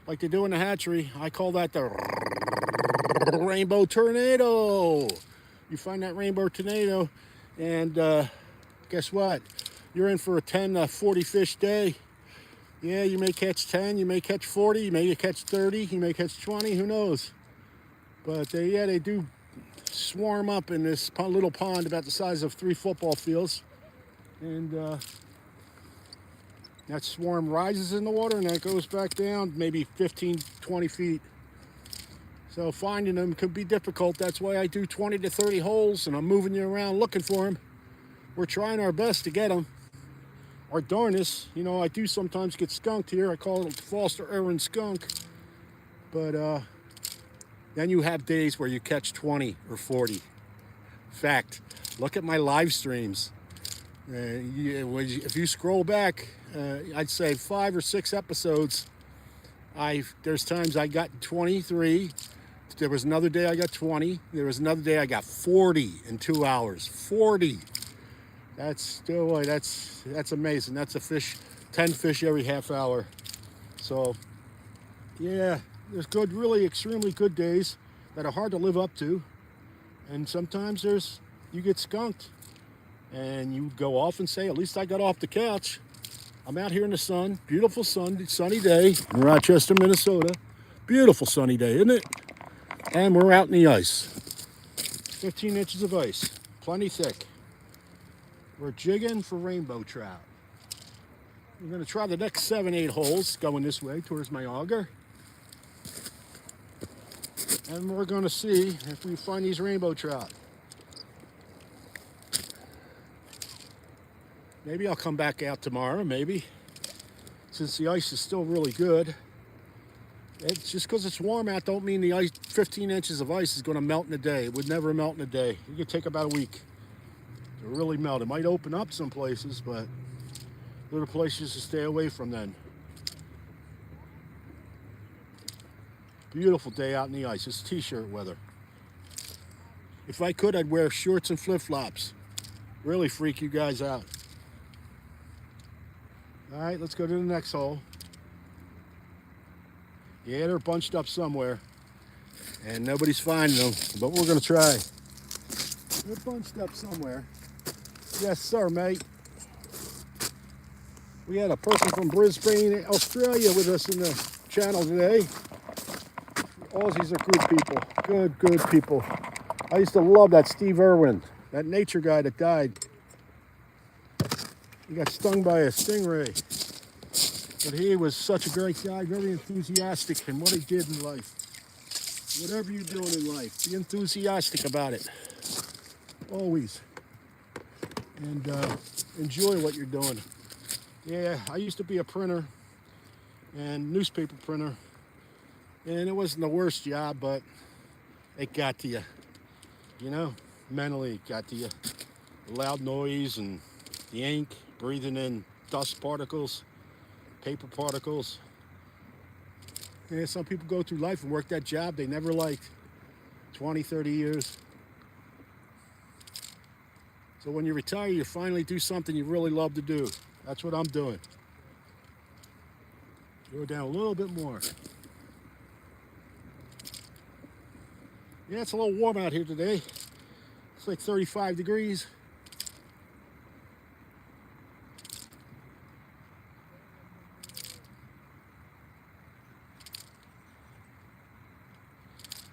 like they do in the hatchery. I call that the rainbow tornado. You find that rainbow tornado, and guess what? You're in for a 10 to 40 fish day. Yeah, you may catch 10, you may catch 40, you may catch 30, you may catch 20, who knows? But they do swarm up in this little pond about the size of 3 football fields. And that swarm rises in the water and then it goes back down maybe 15, 20 feet. So finding them could be difficult. That's why I do 20 to 30 holes and I'm moving you around looking for them. We're trying our best to get them. Or darnest, you know, I do sometimes get skunked here. I call it Foster Aaron skunk. But then you have days where you catch 20 or 40. In fact, look at my live streams. If you scroll back, I'd say 5 or 6 episodes. There's times I got 23. There was another day I got 20. There was another day I got 40 in 2 hours. 40. That's amazing. That's a fish, 10 fish every half hour. So, yeah, there's good, really extremely good days that are hard to live up to. And sometimes you get skunked. And you go off and say, at least I got off the couch. I'm out here in the sun, beautiful sunny day in Rochester, Minnesota. Beautiful sunny day, isn't it? And we're out in the ice. 15 inches of ice, plenty thick. We're jigging for rainbow trout. I'm gonna try the next 7, 8 holes going this way towards my auger. And we're gonna see if we find these rainbow trout. Maybe I'll come back out tomorrow, maybe. Since the ice is still really good. It's just because it's warm out don't mean the ice, 15 inches of ice is going to melt in a day. It would never melt in a day. It could take about a week to really melt. It might open up some places, but there are places to stay away from then. Beautiful day out in the ice. It's t-shirt weather. If I could, I'd wear shorts and flip-flops. Really freak you guys out. All right, let's go to the next hole. Yeah, they're bunched up somewhere, and nobody's finding them, but we're gonna try. They're bunched up somewhere. Yes, sir, mate. We had a person from Brisbane, Australia with us in the channel today. Aussies are good people. Good people. I used to love that Steve Irwin, that nature guy that died. He got stung by a stingray. But he was such a great guy, very enthusiastic in what he did in life. Whatever you're doing in life, be enthusiastic about it. Always. And enjoy what you're doing. Yeah, I used to be a printer and newspaper printer. And it wasn't the worst job, but it got to you. You know, mentally it got to you. The loud noise and the ink, breathing in dust particles, paper particles. Yeah, some people go through life and work that job they never liked. 20, 30 years. So when you retire, you finally do something you really love to do. That's what I'm doing. Go down a little bit more. Yeah, it's a little warm out here today. It's like 35 degrees.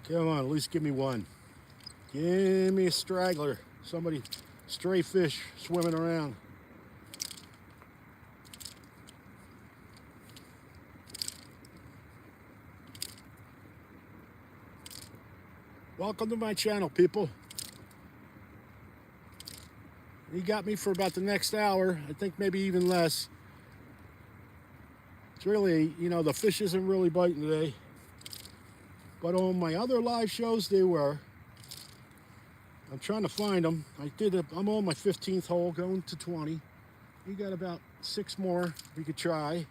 Come on, at least give me one. Give me a straggler. Somebody, stray fish swimming around. Welcome to my channel, people. You got me for about the next hour. I think maybe even less. It's really, you know, the fish isn't really biting today. But on my other live shows, they were. I'm trying to find them. I'm on my 15th hole, going to 20. We got about 6 more we could try.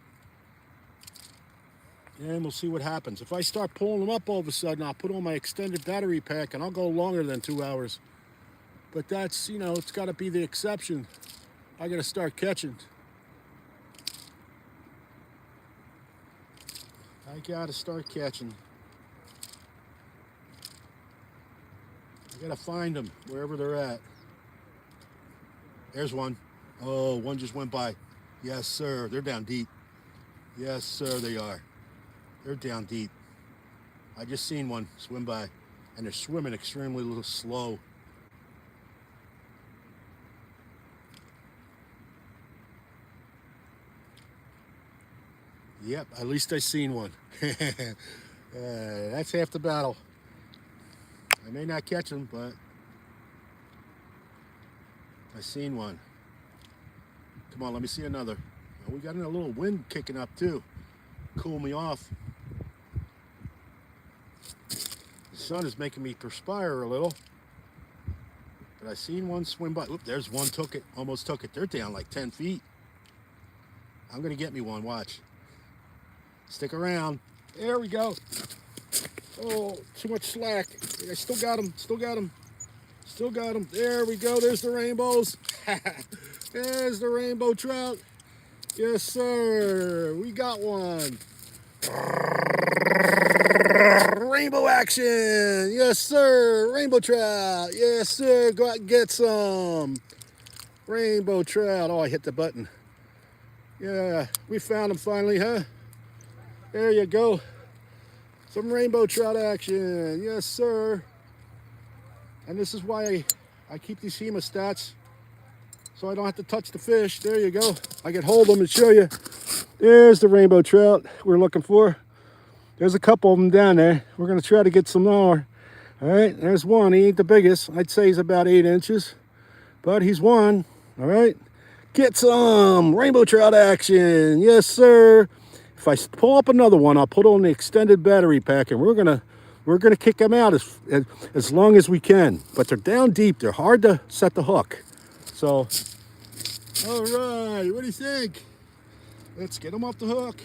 And we'll see what happens. If I start pulling them up all of a sudden, I'll put on my extended battery pack and I'll go longer than 2 hours. But that's, you know, it's got to be the exception. I got to start catching. I got to start catching. I got to find them wherever they're at. There's one. Oh, one just went by. Yes, sir. They're down deep. Yes, sir, they are. They're down deep. I just seen one swim by, and they're swimming extremely slow. Yep, at least I seen one. That's half the battle. I may not catch them, but I seen one. Come on, let me see another. Oh, we got a little wind kicking up too. Cool me off. The sun is making me perspire a little. But I seen one swim by. Oop, there's one, took it, almost took it. They're down like 10 feet. I'm gonna get me one, watch. Stick around. There we go. Oh, too much slack. I still got him, still got him. Still got him. There we go, there's the rainbows. There's the rainbow trout. Yes, sir, we got one. Rainbow action. Yes, sir, rainbow trout. Yes, sir, go out and get some. Rainbow trout. Oh, I hit the button. Yeah, we found him finally, huh? There you go. Some rainbow trout action. Yes, sir. And this is why I keep these hemostats, so I don't have to touch the fish. There you go. I can hold them and show you. There's the rainbow trout we're looking for. There's a couple of them down there. We're going to try to get some more. All right, there's one. He ain't the biggest. I'd say he's about 8 inches, but he's one. All right, get some rainbow trout action. Yes, sir. If I pull up another one, I'll put on the extended battery pack, and we're gonna kick them out as long as we can. But they're down deep. They're hard to set the hook. So, all right, what do you think? Let's get them off the hook.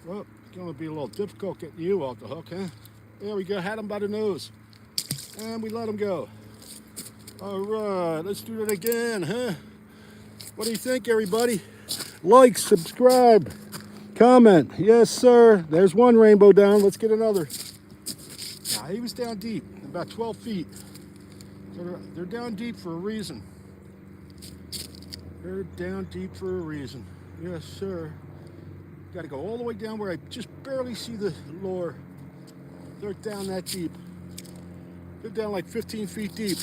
Well, it's gonna be a little difficult getting you off the hook, huh? There we go. Had him by the nose, and we let him go. All right, let's do it again, huh? What do you think, everybody? Like, subscribe, comment. comment. Yes, sir. There's one rainbow down. Let's get another. Now, he was down deep, about 12 feet. So they're down deep for a reason. They're down deep for a reason. Yes, sir. Got to go all the way down where I just barely see the lure. They're down that deep. They're down like 15 feet deep.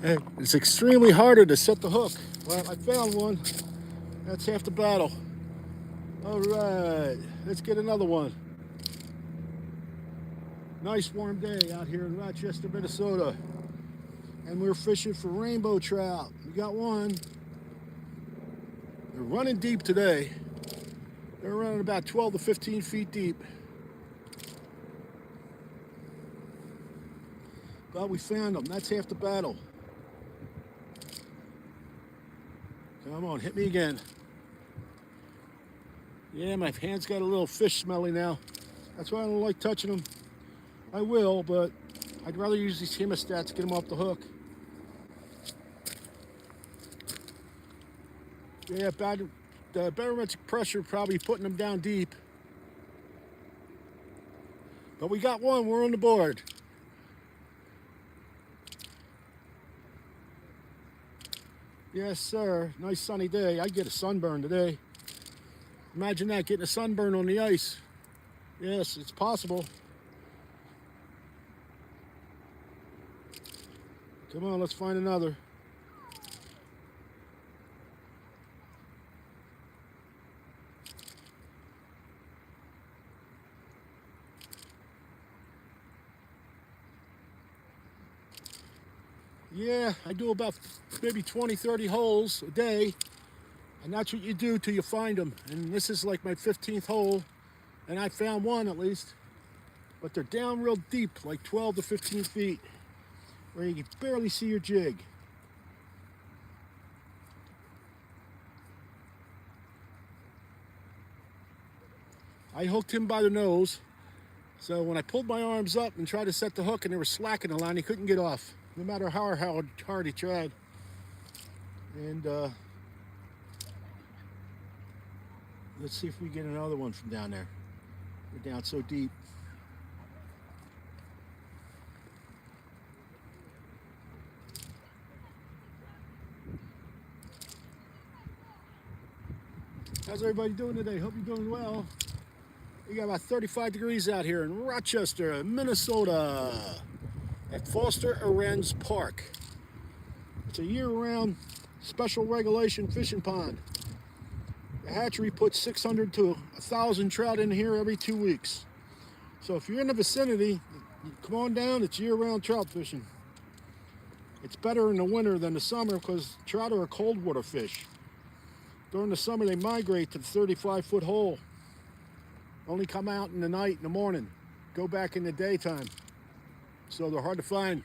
And it's extremely harder to set the hook. Well, I found one. That's half the battle. All right, let's get another one. Nice warm day out here in Rochester, Minnesota. And we're fishing for rainbow trout. We got one. They're running deep today. They're running about 12 to 15 feet deep. But we found them. That's half the battle. Come on, hit me again. Yeah, my hand's got a little fish smelly now. That's why I don't like touching them. I will, but I'd rather use these hemostats to get them off the hook. Yeah, the barometric pressure probably putting them down deep. But we got one. We're on the board. Yes, sir. Nice sunny day. I'd get a sunburn today. Imagine that, getting a sunburn on the ice. Yes, it's possible. Come on, let's find another. Yeah, I do about maybe 20, 30 holes a day. And that's what you do till you find them. And this is like my 15th hole. And I found one at least. But they're down real deep, like 12 to 15 feet, where you can barely see your jig. I hooked him by the nose. So when I pulled my arms up and tried to set the hook and they were slacking the line, he couldn't get off, no matter how hard he tried. And let's see if we get another one from down there. They're down so deep. How's everybody doing today? Hope you're doing well. We got about 35 degrees out here in Rochester, Minnesota, at Foster Arends Park. It's a year-round special regulation fishing pond. The hatchery puts 600 to 1,000 trout in here every 2 weeks. So if you're in the vicinity, come on down. It's year-round trout fishing. It's better in the winter than the summer because trout are a cold water fish. During the summer, they migrate to the 35-foot hole. Only come out in the night, in the morning. Go back in the daytime. So they're hard to find.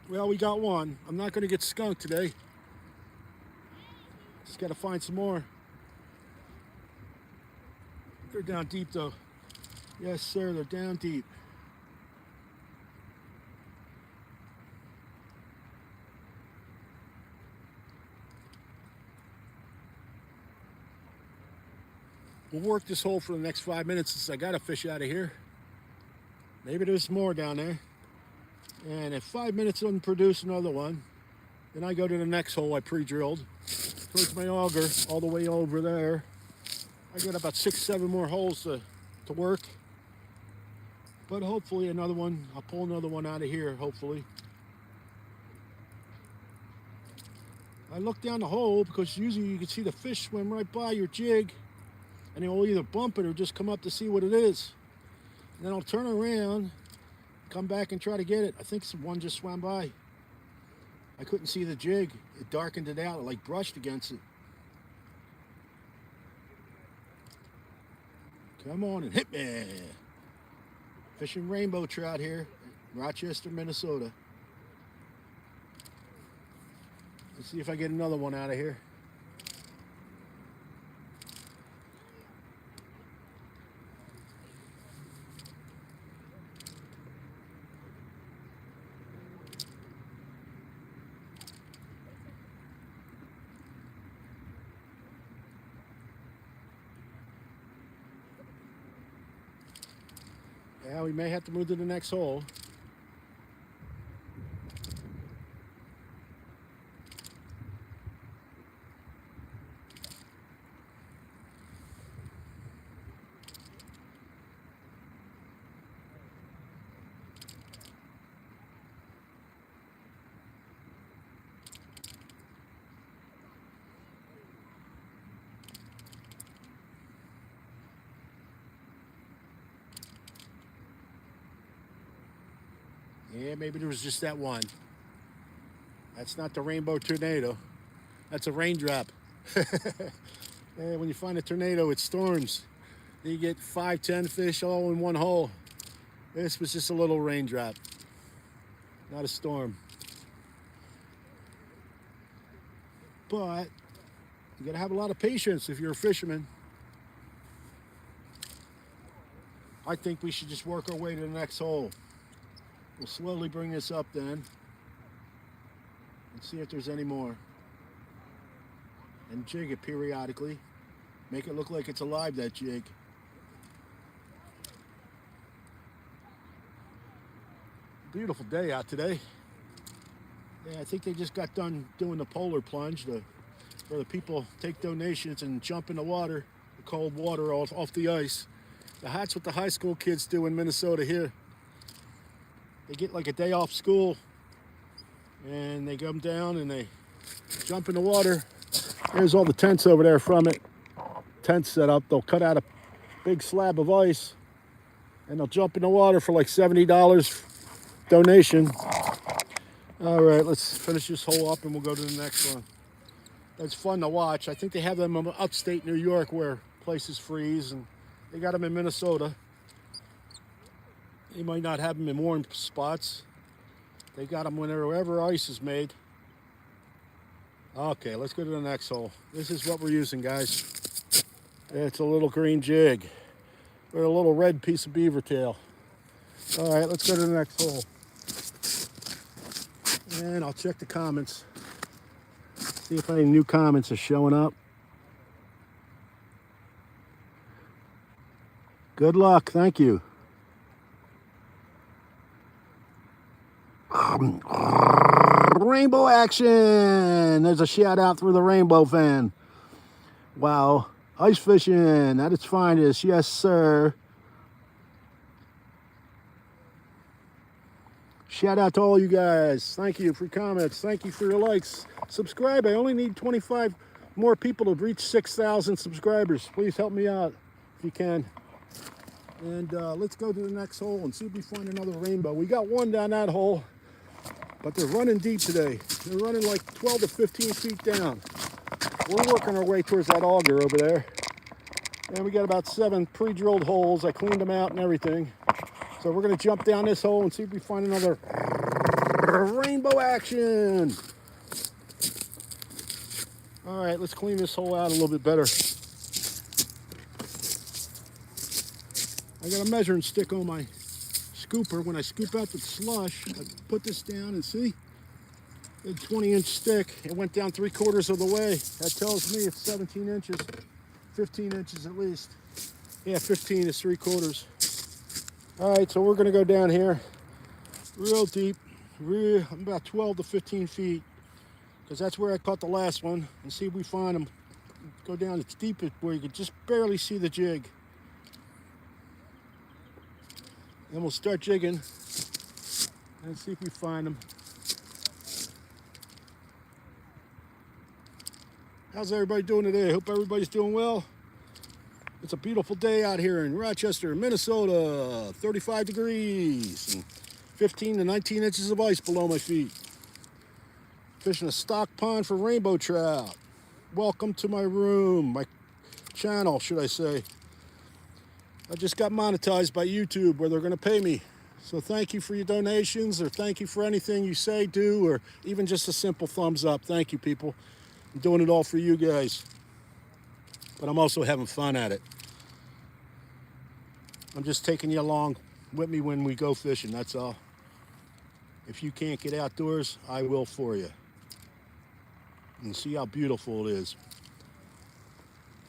Well, we got one. I'm not going to get skunked today. Just got to find some more. They're down deep, though. Yes, sir, they're down deep. We'll work this hole for the next 5 minutes since I got a fish out of here. Maybe there's more down there. And if 5 minutes doesn't produce another one, then I go to the next hole I pre-drilled. Towards my auger, all the way over there. I got about 6, 7 more holes to work. But hopefully another one, I'll pull another one out of here, hopefully. I look down the hole because usually you can see the fish swim right by your jig. And it'll either bump it or just come up to see what it is. And then I'll turn around, come back and try to get it. I think one just swam by. I couldn't see the jig. It darkened it out. It like brushed against it. Come on and hit me. Fishing rainbow trout here in Rochester, Minnesota. Let's see if I get another one out of here. Yeah, we may have to move to the next hole. Yeah, maybe there was just that one. That's not the rainbow tornado. That's a raindrop. Yeah, when you find a tornado, it storms. You get 5, 10 fish all in one hole. This was just a little raindrop, not a storm. But you gotta have a lot of patience if you're a fisherman. I think we should just work our way to the next hole. We'll slowly bring this up then and see if there's any more. And jig it periodically. Make it look like it's alive, that jig. Beautiful day out today. Yeah, I think they just got done doing the polar plunge where the people take donations and jump in the water, the cold water off the ice. That's what the high school kids do in Minnesota here. They get like a day off school and they come down and they jump in the water. There's all the tents over there from it. Tents set up. They'll cut out a big slab of ice and they'll jump in the water for like $70 donation. All right, let's finish this hole up and we'll go to the next one. That's fun to watch. I think they have them in upstate New York where places freeze, and they got them in Minnesota. You might not have them in warm spots. They got them wherever ice is made. Okay, let's go to the next hole. This is what we're using, guys. It's a little green jig with a little red piece of beaver tail. All right, let's go to the next hole. And I'll check the comments. See if any new comments are showing up. Good luck, thank you. Rainbow action! There's a shout out for the rainbow fan. Wow, ice fishing at its finest, yes sir. Shout out to all you guys. Thank you for your comments. Thank you for your likes. Subscribe. I only need 25 more people to reach 6,000 subscribers. Please help me out if you can. And let's go to the next hole and see if we find another rainbow. We got one down that hole, but they're running deep today. They're running like 12 to 15 feet down. We're working our way towards that auger over there. And we got about 7 pre-drilled holes. I cleaned them out and everything. So we're gonna jump down this hole and see if we find another rainbow action. All right, let's clean this hole out a little bit better. I got a measuring stick on my scooper. When I scoop out the slush, I put this down and see, a 20-inch stick. It went down 3/4 of the way. That tells me it's 17 inches, 15 inches at least. Yeah, 15 is 3/4. All right, so we're gonna go down here real deep, about 12 to 15 feet, because that's where I caught the last one, and see if we find them. Go down as deep where you can just barely see the jig. Then we'll start jigging and see if we find them. How's everybody doing today? I hope everybody's doing well. It's a beautiful day out here in Rochester, Minnesota. 35 degrees and 15 to 19 inches of ice below my feet. Fishing a stock pond for rainbow trout. Welcome to my room, my channel, should I say. I just got monetized by YouTube where they're gonna pay me. So thank you for your donations, or thank you for anything you say, do, or even just a simple thumbs up. Thank you, people. I'm doing it all for you guys. But I'm also having fun at it. I'm just taking you along with me when we go fishing, that's all. If you can't get outdoors, I will for you. And see how beautiful it is.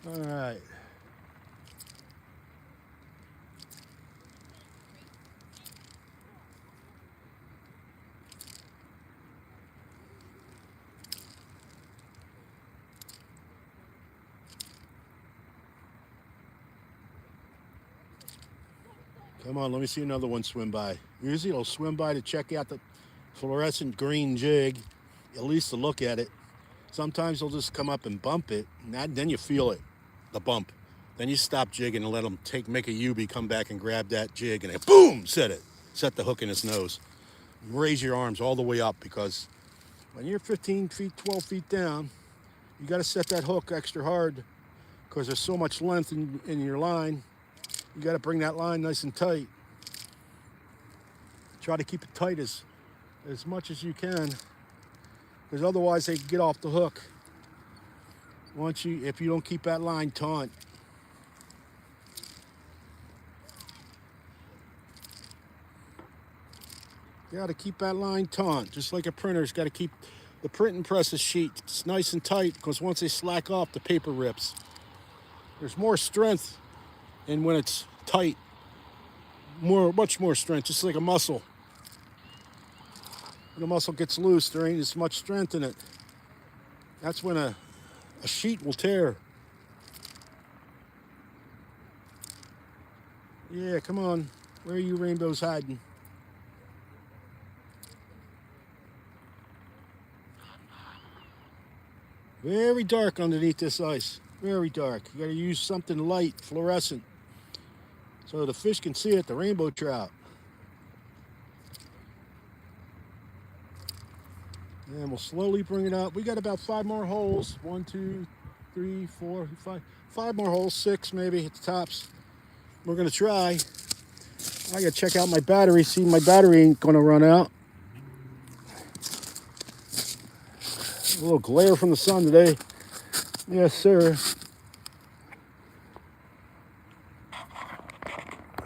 All right. Come on, let me see another one swim by. Usually it'll swim by to check out the fluorescent green jig, at least to look at it. Sometimes they'll just come up and bump it, and then you feel it, the bump. Then you stop jigging and let them make a U-B, come back and grab that jig, and then boom, set the hook in his nose. Raise your arms all the way up, because when you're 15 feet, 12 feet down, you got to set that hook extra hard, because there's so much length in your line. You got to bring that line nice and tight. Try to keep it tight as much as you can, because otherwise they can get off the hook if you don't keep that line taut. You got to keep that line taut, just like a printer's got to keep the printing press's sheet nice and tight, because once they slack off, the paper rips. There's more strength in when it's tight, much more strength, just like a muscle. When a muscle gets loose, there ain't as much strength in it. That's when a sheet will tear. Yeah, come on. Where are you rainbows hiding? Very dark underneath this ice. Very dark. You got to use something light, fluorescent, so the fish can see it, the rainbow trout. And we'll slowly bring it up. We got about 5 more holes. 1, 2, 3, 4, 5. 5 more holes, 6 maybe at the tops. We're going to try. I got to check out my battery, see my battery ain't going to run out. A little glare from the sun today. Yes, sir.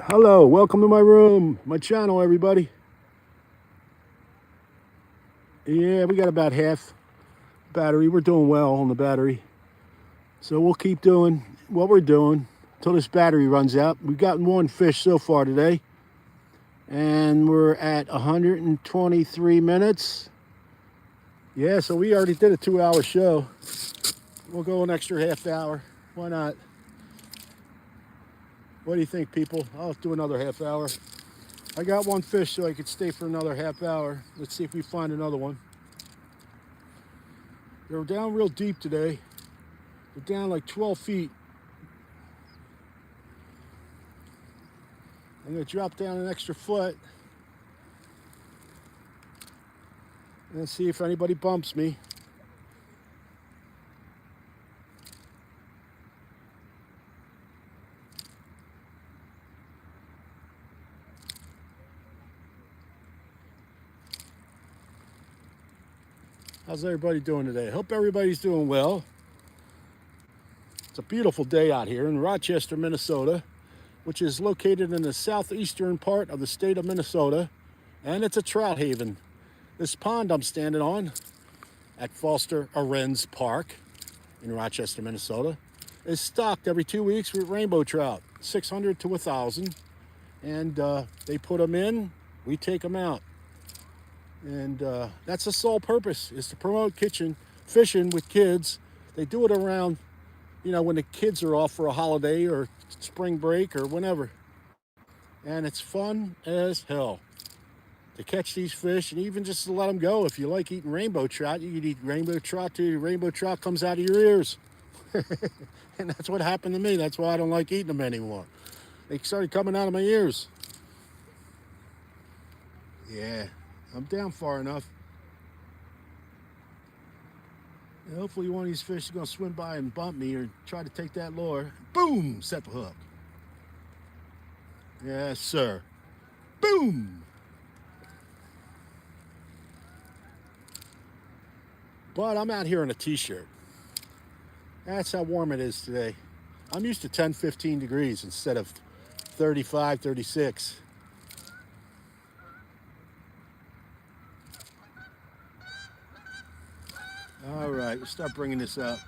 Hello, welcome to my room, my channel, everybody. Yeah, we got about half battery. We're doing well on the battery. So we'll keep doing what we're doing until this battery runs out. We've gotten 1 fish so far today. And we're at 123 minutes. Yeah, so we already did a 2-hour show. We'll go an extra half hour. Why not? What do you think, people? I'll do another half hour. I got 1 fish, so I could stay for another half hour. Let's see if we find another one. They're down real deep today. They're down like 12 feet. I'm going to drop down an extra foot and see if anybody bumps me. How's everybody doing today? Hope everybody's doing well. It's a beautiful day out here in Rochester, Minnesota, which is located in the southeastern part of the state of Minnesota, and it's a trout haven. This pond I'm standing on at Foster Arends Park in Rochester, Minnesota, is stocked every 2 weeks with rainbow trout, 600 to 1,000, and they put them in, we take them out. And that's the sole purpose, is to promote fishing with kids. They do it around, when the kids are off for a holiday or spring break or whenever. And it's fun as hell to catch these fish, and even just to let them go. If you like eating rainbow trout, you can eat rainbow trout till your rainbow trout comes out of your ears. And that's what happened to me. That's why I don't like eating them anymore. They started coming out of my ears. Yeah, I'm down far enough. And hopefully one of these fish is going to swim by and bump me or try to take that lure. Boom! Set the hook. Yes, sir. Boom! But I'm out here in a t-shirt. That's how warm it is today. I'm used to 10, 15 degrees instead of 35, 36. All right, we'll start bringing this up.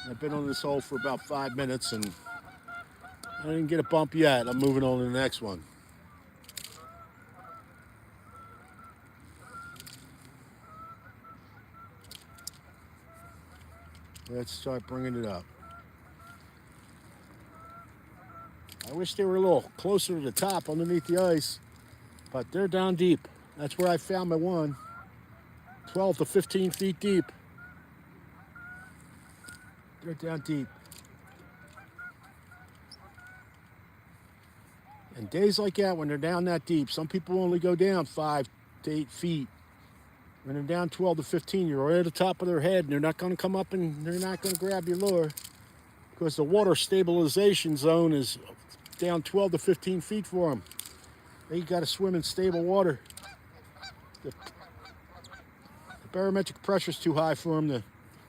I've been on this hole for about 5 minutes and I didn't get a bump yet. I'm moving on to the next one. Let's start bringing it up. I wish they were a little closer to the top underneath the ice, but they're down deep. That's where I found my one. 12 to 15 feet deep. They're down deep. And days like that, when they're down that deep, some people only go down 5 to 8 feet. When they're down 12 to 15, you're right at the top of their head, and they're not going to come up and they're not going to grab your lure because the water stabilization zone is down 12 to 15 feet for them. They got to swim in stable water. The barometric pressure's too high for them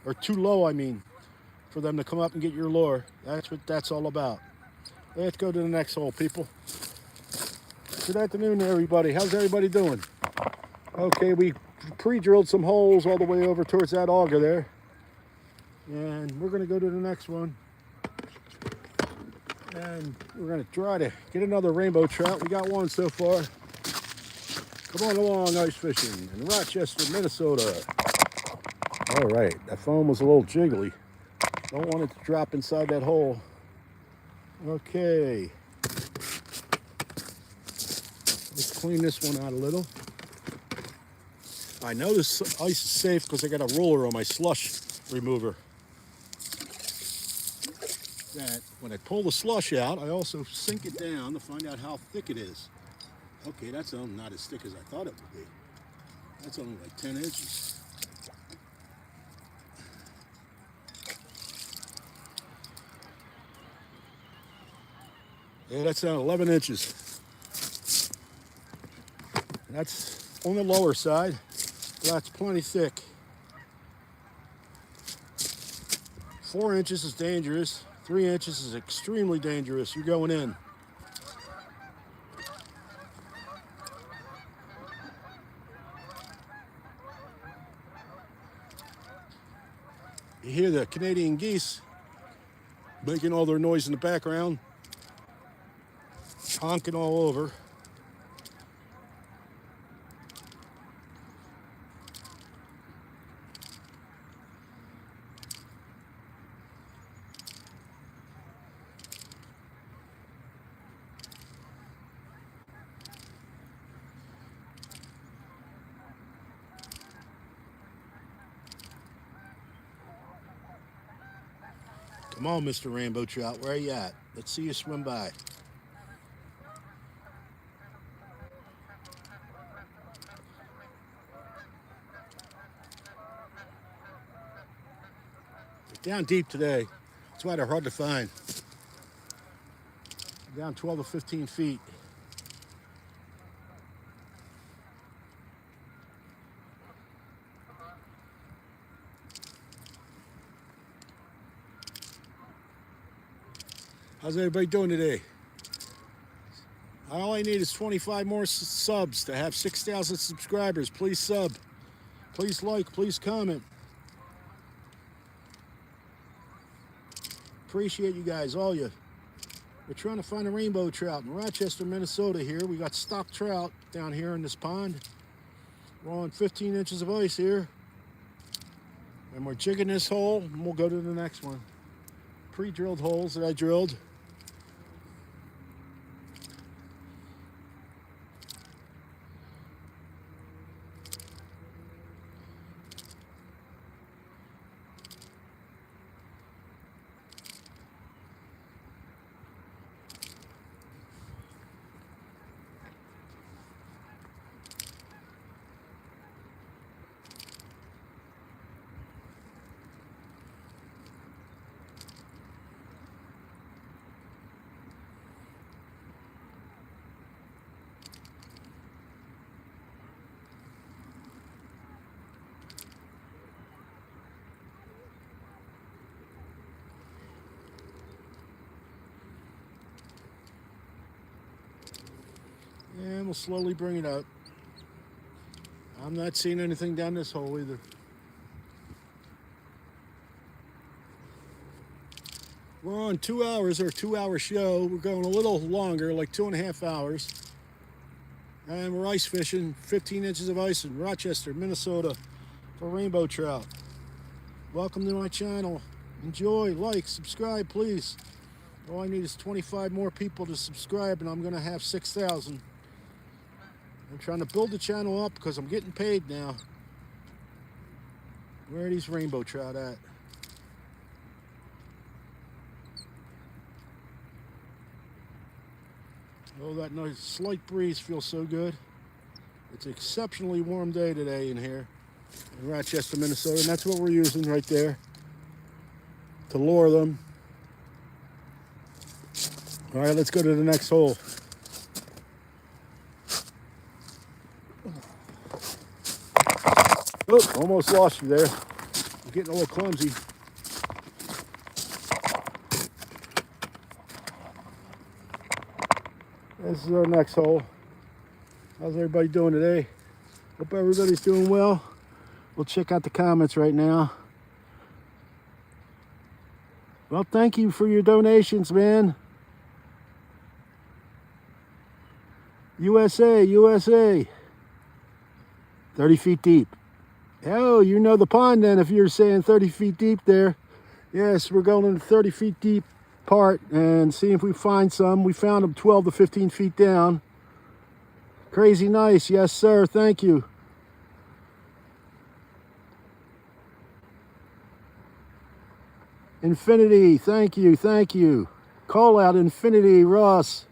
or too low, I mean, for them to come up and get your lure. That's what that's all about. Let's go to the next hole, people. Good afternoon, everybody. How's everybody doing? Okay, we pre-drilled some holes all the way over towards that auger there. And we're going to go to the next one. And we're going to try to get another rainbow trout. We got one so far. Come on along, ice fishing in Rochester, Minnesota. All right, that foam was a little jiggly. Don't want it to drop inside that hole. Okay. Let's clean this one out a little. I know this ice is safe because I got a roller on my slush remover. That when I pull the slush out, I also sink it down to find out how thick it is. Okay, that's not as thick as I thought it would be. That's only like 10 inches. Yeah, that's 11 inches. That's on the lower side. That's plenty thick. 4 inches is dangerous. 3 inches is extremely dangerous. You're going in. You hear the Canadian geese making all their noise in the background, honking all over. Come on, Mr. Rainbow Trout, where are you at? Let's see you swim by. They're down deep today. That's why they're hard to find. They're down 12 to 15 feet. How's everybody doing today? All I need is 25 more subs to have 6,000 subscribers. Please sub. Please like. Please comment. Appreciate you guys, all you. We're trying to find a rainbow trout in Rochester, Minnesota here. We got stock trout down here in this pond. We're on 15 inches of ice here. And we're jigging this hole, and we'll go to the next one. Pre-drilled holes that I drilled. And we'll slowly bring it up. I'm not seeing anything down this hole either. We're on 2 hours, or 2-hour show. We're going a little longer, like 2.5 hours. And we're ice fishing, 15 inches of ice in Rochester, Minnesota for rainbow trout. Welcome to my channel. Enjoy, like, subscribe, please. All I need is 25 more people to subscribe, and I'm going to have 6,000. I'm trying to build the channel up because I'm getting paid now. Where are these rainbow trout at? Oh, that nice slight breeze feels so good. It's an exceptionally warm day today in here in Rochester, Minnesota, and that's what we're using right there to lure them. All right, let's go to the next hole. Oh, almost lost you there. I'm getting a little clumsy. This is our next hole. How's everybody doing today? Hope everybody's doing well. We'll check out the comments right now. Well, thank you for your donations, man. USA, USA. 30 feet deep. Oh, you know the pond then if you're saying 30 feet deep there. Yes, we're going in the 30 feet deep part and see if we find some. We found them 12 to 15 feet down. Crazy nice. Yes, sir. Thank you. Infinity. Thank you. Thank you. Call out Infinity, Ross.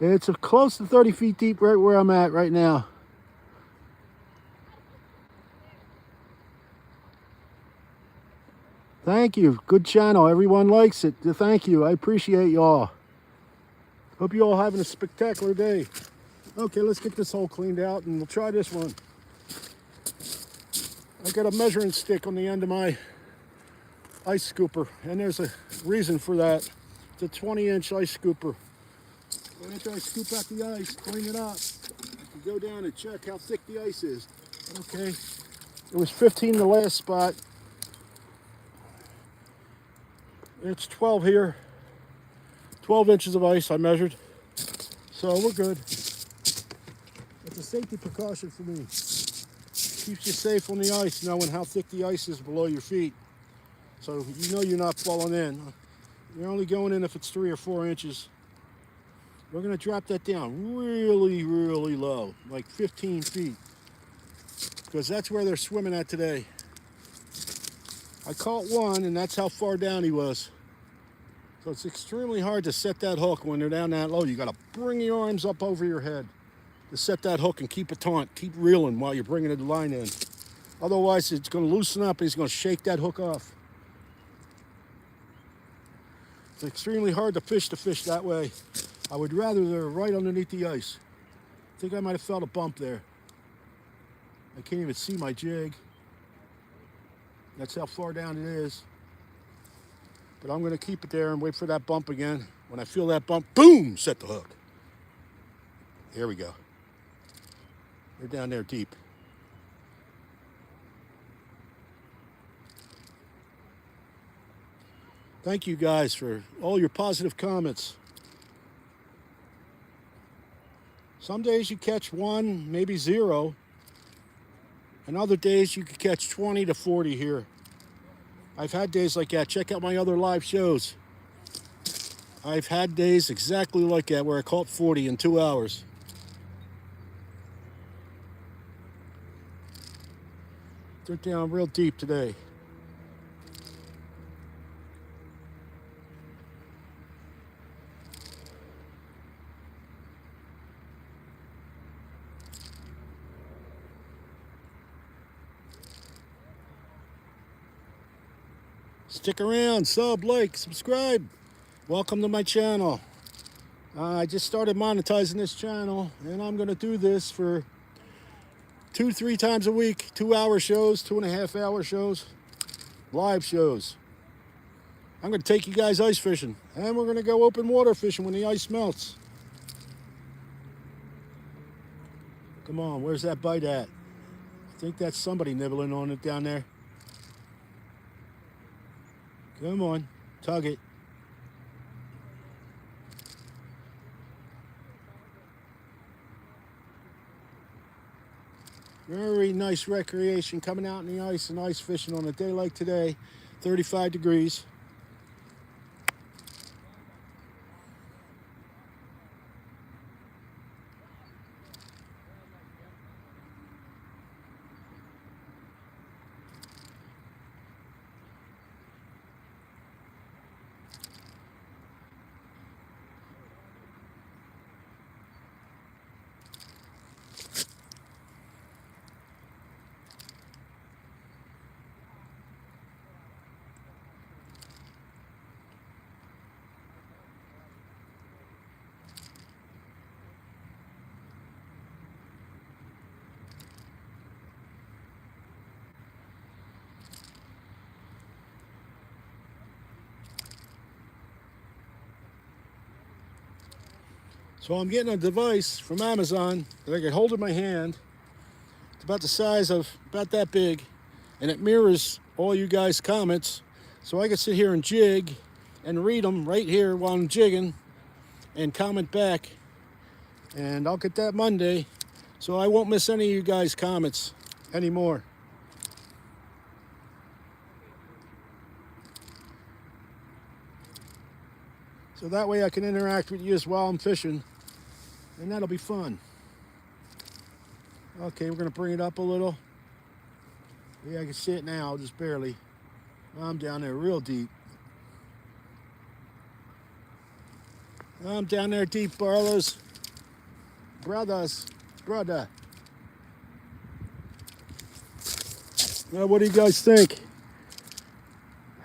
It's close to 30 feet deep right where I'm at right now. Thank you. Good channel. Everyone likes it. Thank you. I appreciate y'all. Hope you all having a spectacular day. Okay, let's get this hole cleaned out and we'll try this one. I've got a measuring stick on the end of my ice scooper, and there's a reason for that. It's a 20-inch ice scooper. After I scoop out the ice, clean it up, I can go down and check how thick the ice is. Okay, it was 15 the last spot. It's 12 here. 12 inches of ice I measured. So we're good. It's a safety precaution for me. Keeps you safe on the ice, knowing how thick the ice is below your feet. So you know you're not falling in. You're only going in if it's 3 or 4 inches. We're going to drop that down really, really low, like 15 feet. Because that's where they're swimming at today. I caught one, and that's how far down he was. So it's extremely hard to set that hook when they're down that low. You got to bring your arms up over your head to set that hook and keep it taut. Keep reeling while you're bringing the line in. Otherwise, it's going to loosen up and it's going to shake that hook off. It's extremely hard to fish that way. I would rather they're right underneath the ice. I think I might have felt a bump there. I can't even see my jig. That's how far down it is. But I'm going to keep it there and wait for that bump again. When I feel that bump, boom, set the hook. Here we go. They're down there deep. Thank you guys for all your positive comments. Some days you catch 1, maybe 0. And other days you could catch 20 to 40 here. I've had days like that. Check out my other live shows. I've had days exactly like that where I caught 40 in 2 hours. They're down real deep today. Stick around, sub, like, subscribe. Welcome to my channel. I just started monetizing this channel, and I'm going to do this for 2-3 times a week. 2-hour shows, 2.5-hour shows, live shows. I'm going to take you guys ice fishing, and we're going to go open water fishing when the ice melts. Come on, where's that bite at? I think that's somebody nibbling on it down there. Come on, tug it. Very nice recreation, coming out in the ice and ice fishing on a day like today. 35 degrees. So I'm getting a device from Amazon that I can hold in my hand. It's about the size of, about that big, and it mirrors all you guys' comments. So I can sit here and jig and read them right here while I'm jigging and comment back. And I'll get that Monday, so I won't miss any of you guys' comments anymore. So that way I can interact with you as while I'm fishing, and that'll be fun. Okay, we're gonna bring it up a little. Yeah, I can see it now, just barely. I'm down there real deep. I'm down there deep, Barlows. Brother. Well, what do you guys think?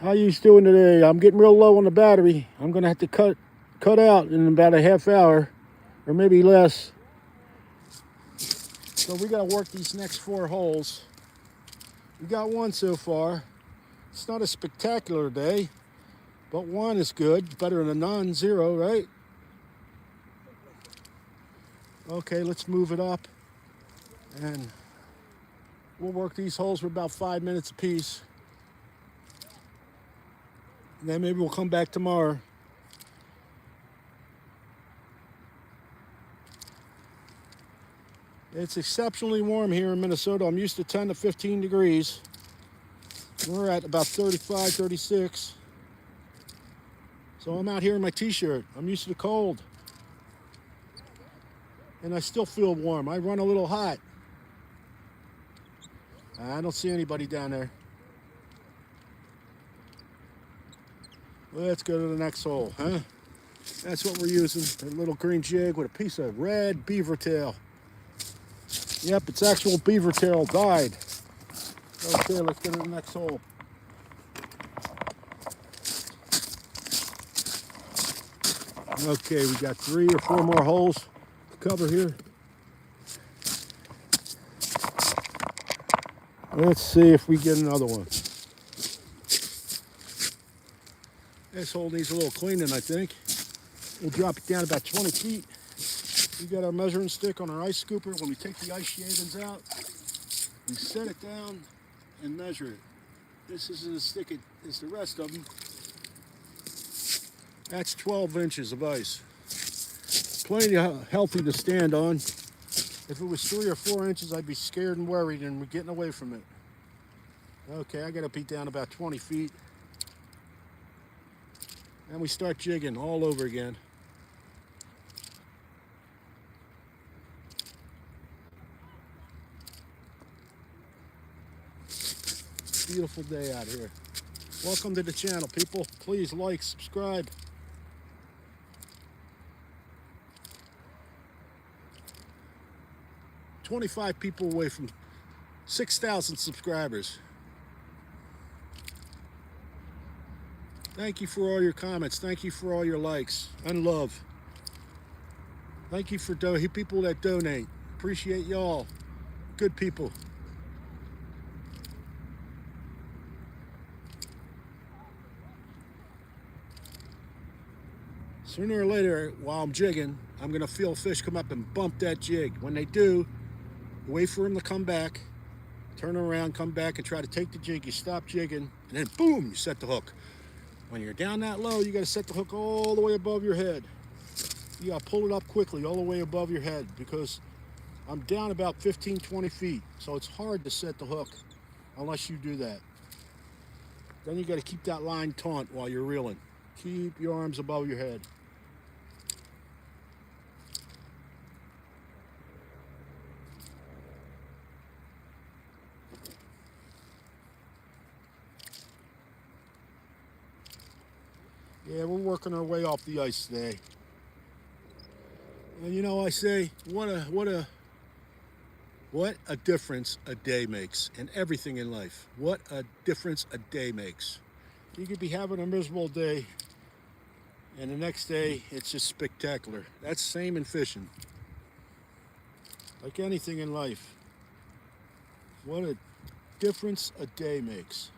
How you doing today? I'm getting real low on the battery. I'm gonna have to cut out in about a half hour, or maybe less. So we gotta work these next 4 holes. We got one so far. It's not a spectacular day, but one is good. Better than none, 0, right? Okay, let's move it up. And we'll work these holes for about 5 minutes apiece. And then maybe we'll come back tomorrow. It's exceptionally warm here in Minnesota. I'm used to 10 to 15 degrees. We're at about 35, 36. So I'm out here in my t-shirt. I'm used to the cold. And I still feel warm. I run a little hot. I don't see anybody down there. Let's go to the next hole, huh? That's what we're using. A little green jig with a piece of red beaver tail. Yep, it's actual beaver tail dyed. Okay, let's go to the next hole. Okay, we got 3 or 4 more holes to cover here. Let's see if we get another one. This hole needs a little cleaning, I think. We'll drop it down about 20 feet. We got our measuring stick on our ice scooper. When we take the ice shavings out, we set it down and measure it. This isn't as thick as the rest of them. That's 12 inches of ice. Plenty healthy to stand on. If it was 3 or 4 inches, I'd be scared and worried, and we're getting away from it. Okay, I gotta be down about 20 feet. And we start jigging all over again. Beautiful day out here. Welcome to the channel, people. Please like, subscribe. $25 people away from 6,000 subscribers. Thank you for all your comments. Thank you for all your likes and love. Thank you for people that donate. Appreciate y'all. Good people. Sooner or later, while I'm jigging, I'm gonna feel fish come up and bump that jig. When they do, wait for them to come back, turn around, come back and try to take the jig. You stop jigging, and then boom, you set the hook. When you're down that low, you gotta set the hook all the way above your head. You gotta pull it up quickly all the way above your head, because I'm down about 15, 20 feet. So it's hard to set the hook unless you do that. Then you got to keep that line taut while you're reeling. Keep your arms above your head. Yeah, we're working our way off the ice today. And you know, I say, what a difference a day makes in everything in life. What a difference a day makes. You could be having a miserable day, and the next day it's just spectacular. That's the same in fishing. Like anything in life. What a difference a day makes.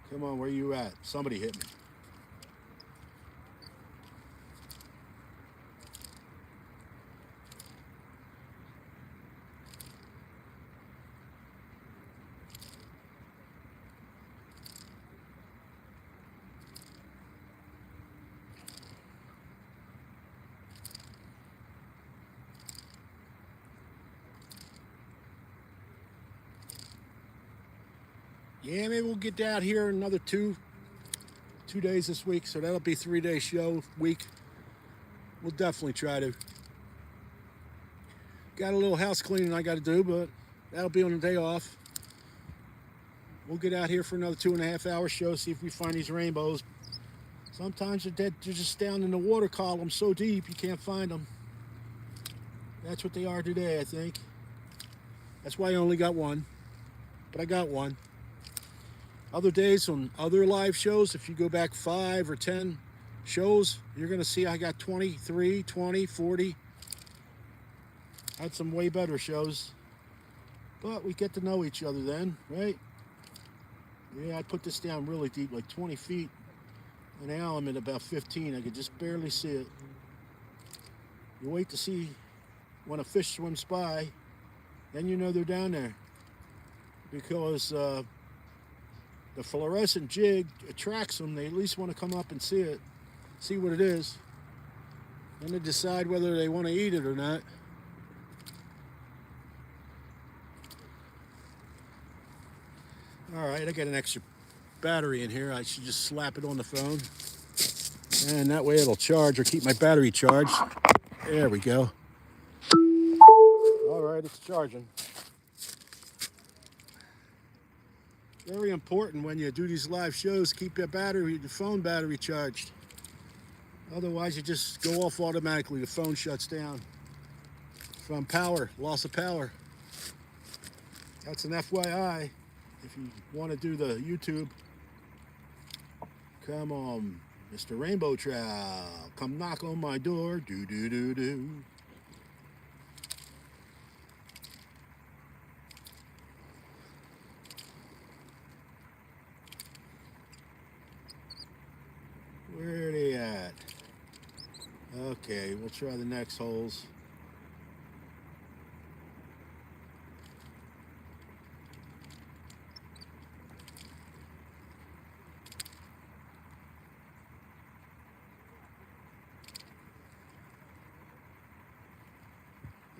Come on, where you at? Somebody hit me. Yeah, maybe we'll get down here another two days this week, so that'll be 3-day show week. We'll definitely try to. Got a little house cleaning I got to do, but that'll be on the day off. We'll get out here for another 2.5-hour show, see if we find these rainbows. Sometimes they're dead, they're just down in the water column so deep you can't find them. That's what they are today, I think. That's why I only got one, but I got one. Other days on other live shows, if you go back 5 or 10 shows, you're going to see I got 23, 20, 40. I had some way better shows. But we get to know each other then, right? Yeah, I put this down really deep, like 20 feet. And now I'm at about 15. I could just barely see it. You wait to see when a fish swims by, then you know they're down there. Because the fluorescent jig attracts them. They at least want to come up and see it, see what it is. Then they decide whether they want to eat it or not. All right, I got an extra battery in here. I should just slap it on the phone. And that way it'll charge or keep my battery charged. There we go. All right, it's charging. Very important when you do these live shows, keep your phone battery charged. Otherwise, you just go off automatically. The phone shuts down from power, loss of power. That's an FYI. If you want to do the YouTube, come on, Mr. Rainbow Trout, come knock on my door, do. Where are they at? Okay, we'll try the next holes.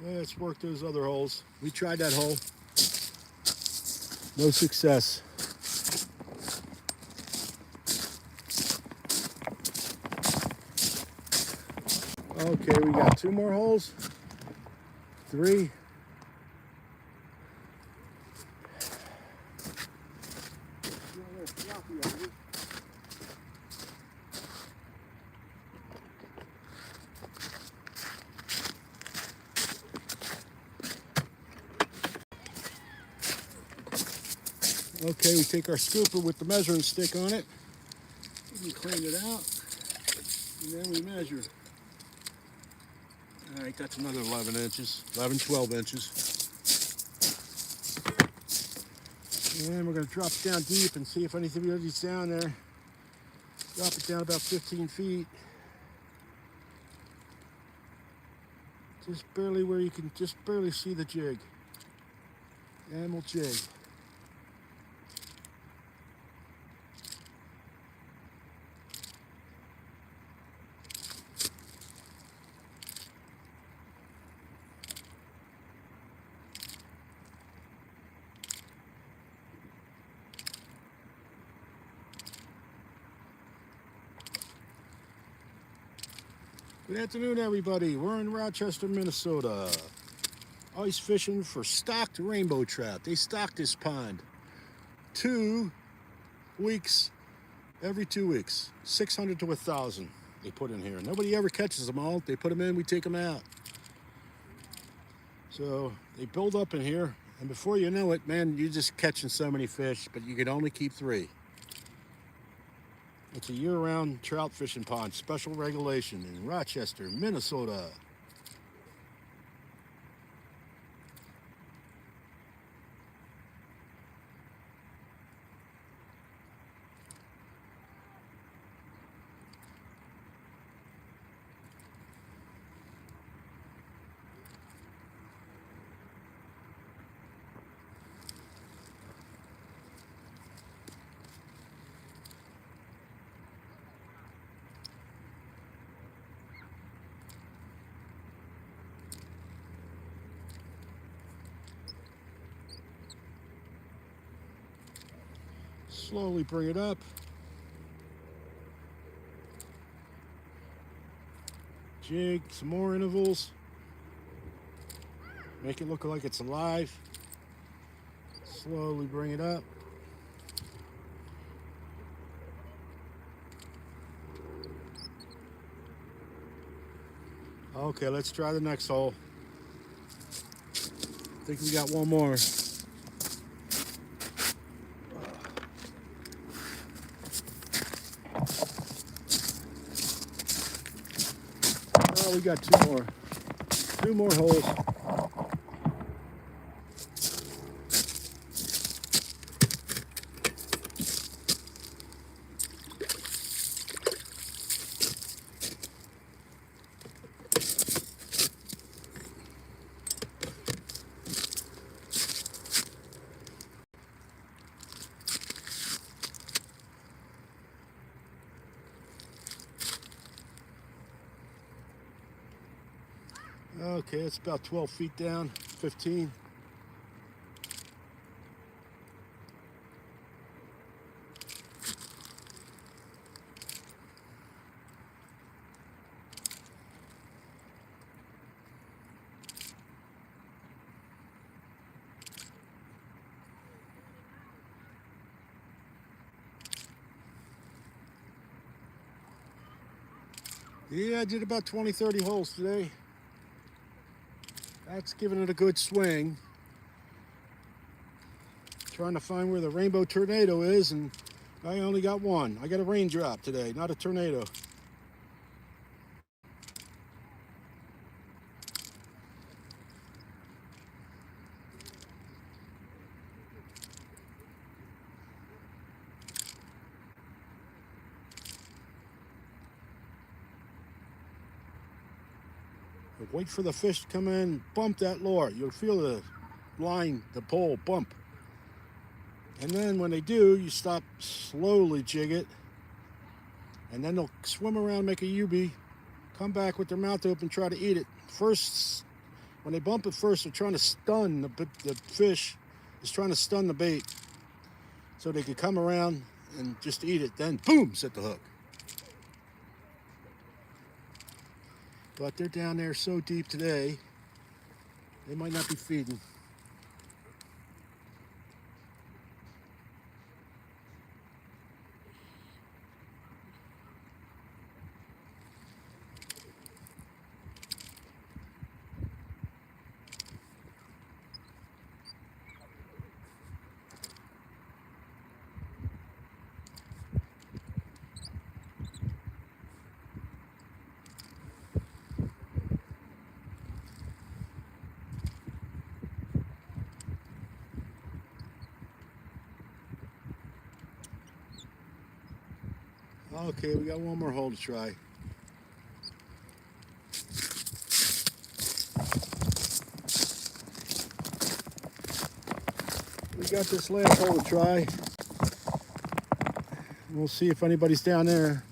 Let's work those other holes. We tried that hole. No success. Okay, we got 2 more holes. 3. Okay, we take our scooper with the measuring stick on it. We can clean it out, and then we measure. All right, that's another 11 inches, 11, 12 inches. And we're gonna drop it down deep and see if anything is down there. Drop it down about 15 feet. Just barely where you can just barely see the jig. And we'll jig. Good afternoon, everybody. We're in Rochester, Minnesota. Ice fishing for stocked rainbow trout. They stock this pond 2 weeks, every 2 weeks. 600 to 1,000 they put in here. Nobody ever catches them all. They put them in, we take them out. So they build up in here, and before you know it, man, you're just catching so many fish, but you can only keep 3. It's a year-round trout fishing pond, special regulation in Rochester, Minnesota. Slowly bring it up. Jig, some more intervals. Make it look like it's alive. Slowly bring it up. Okay, let's try the next hole. I think we got one more. Oh, we got 2 more. 2 more holes. Okay, it's about 12 feet down, 15. Yeah, I did about 20, 30 holes today. That's giving it a good swing. Trying to find where the rainbow tornado is, and I only got one. I got a raindrop today, not a tornado. Wait for the fish to come in, bump that lure. You'll feel the line, the pole bump. And then when they do, you stop, slowly jig it, and then they'll swim around, make a U-B, come back with their mouth open, try to eat it. First, when they bump it first, they're trying to stun the fish is trying to stun the bait so they could come around and just eat it. Then, boom, set the hook. But they're down there so deep today, they might not be feeding. Okay, we got one more hole to try. We got this last hole to try. We'll see if anybody's down there.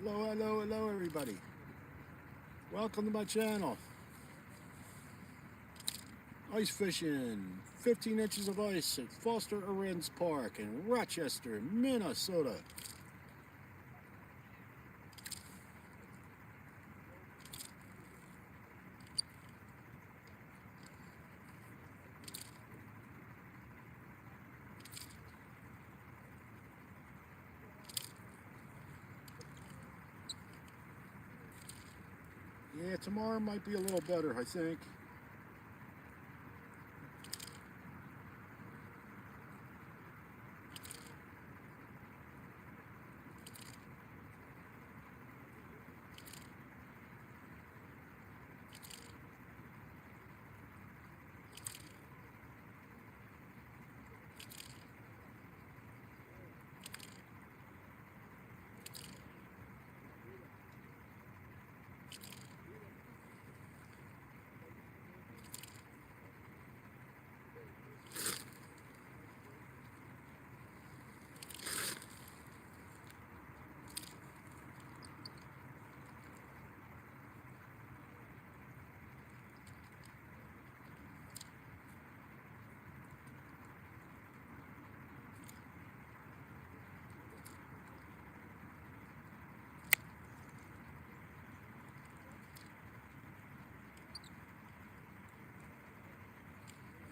Hello, hello, hello, everybody. Welcome to my channel. Ice fishing, 15 inches of ice at Foster Arends Park in Rochester, Minnesota. Yeah, tomorrow might be a little better, I think.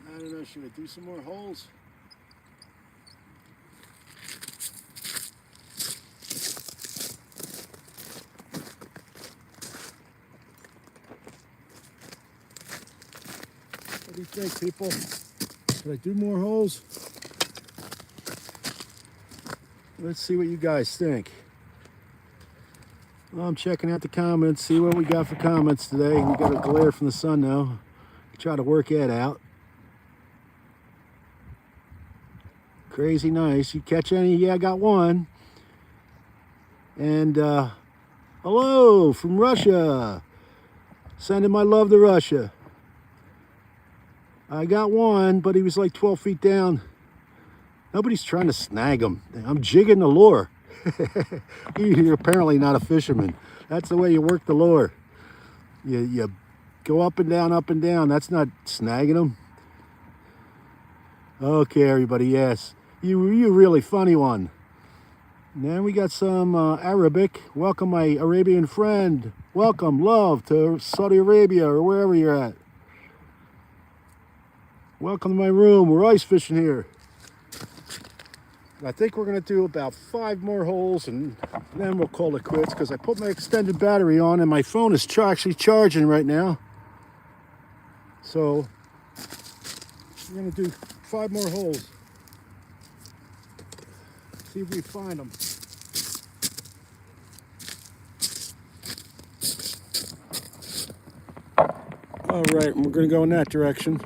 I don't know, should I do some more holes? What do you think, people? Should I do more holes? Let's see what you guys think. Well, I'm checking out the comments, see what we got for comments today. We got a glare from the sun now. Try to work that out. Crazy nice. You catch any? Yeah, I got one. And hello from Russia. Sending my love to Russia. I got one, but he was like 12 feet down. Nobody's trying to snag him. I'm jigging the lure. You're apparently not a fisherman. That's the way you work the lure. You go up and down, up and down. That's not snagging them. Okay, everybody, yes. You really funny one. And then we got some Arabic. Welcome, my Arabian friend. Welcome, love, to Saudi Arabia or wherever you're at. Welcome to my room. We're ice fishing here. I think we're going to do about 5 more holes and then we'll call it quits because I put my extended battery on and my phone is actually charging right now. So we're going to do 5 more holes. See if we find them. All right, and we're going to go in that direction.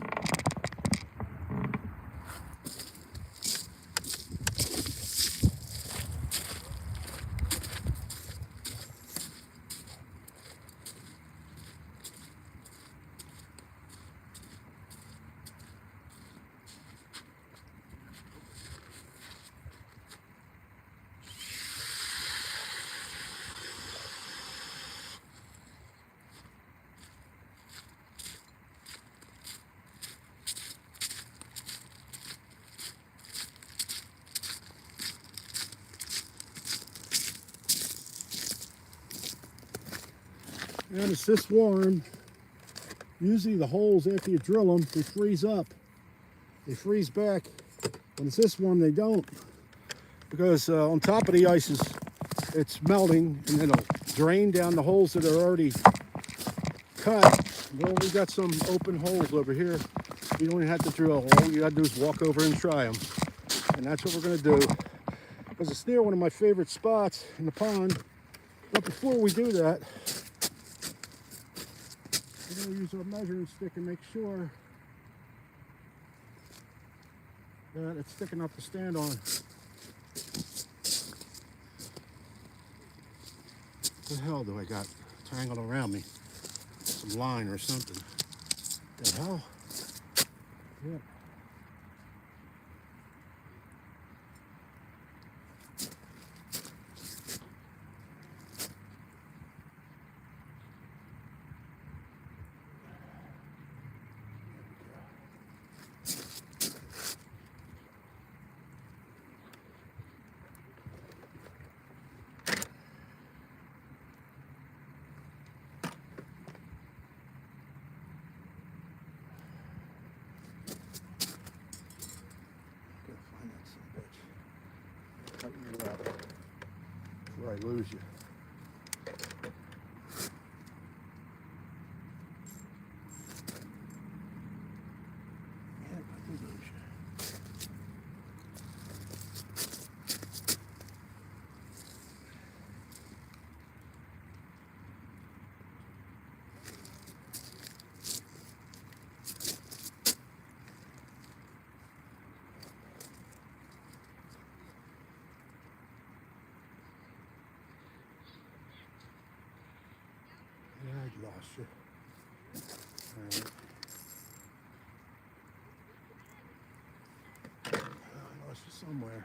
And it's this warm. Usually the holes, after you drill them, they freeze up. They freeze back. When it's this warm, they don't. Because on top of the ice it's melting and it'll drain down the holes that are already cut. Well, we got some open holes over here. You don't even have to drill a hole. You got to do is walk over and try them. And that's what we're going to do. Because it's near one of my favorite spots in the pond. But before we do that, we're going to use our measuring stick and make sure that it's thick enough to stand on. What the hell do I got tangled around me? Some line or something. The hell? Yeah. I lose you. Yeah, I lost you. All right. I lost you somewhere.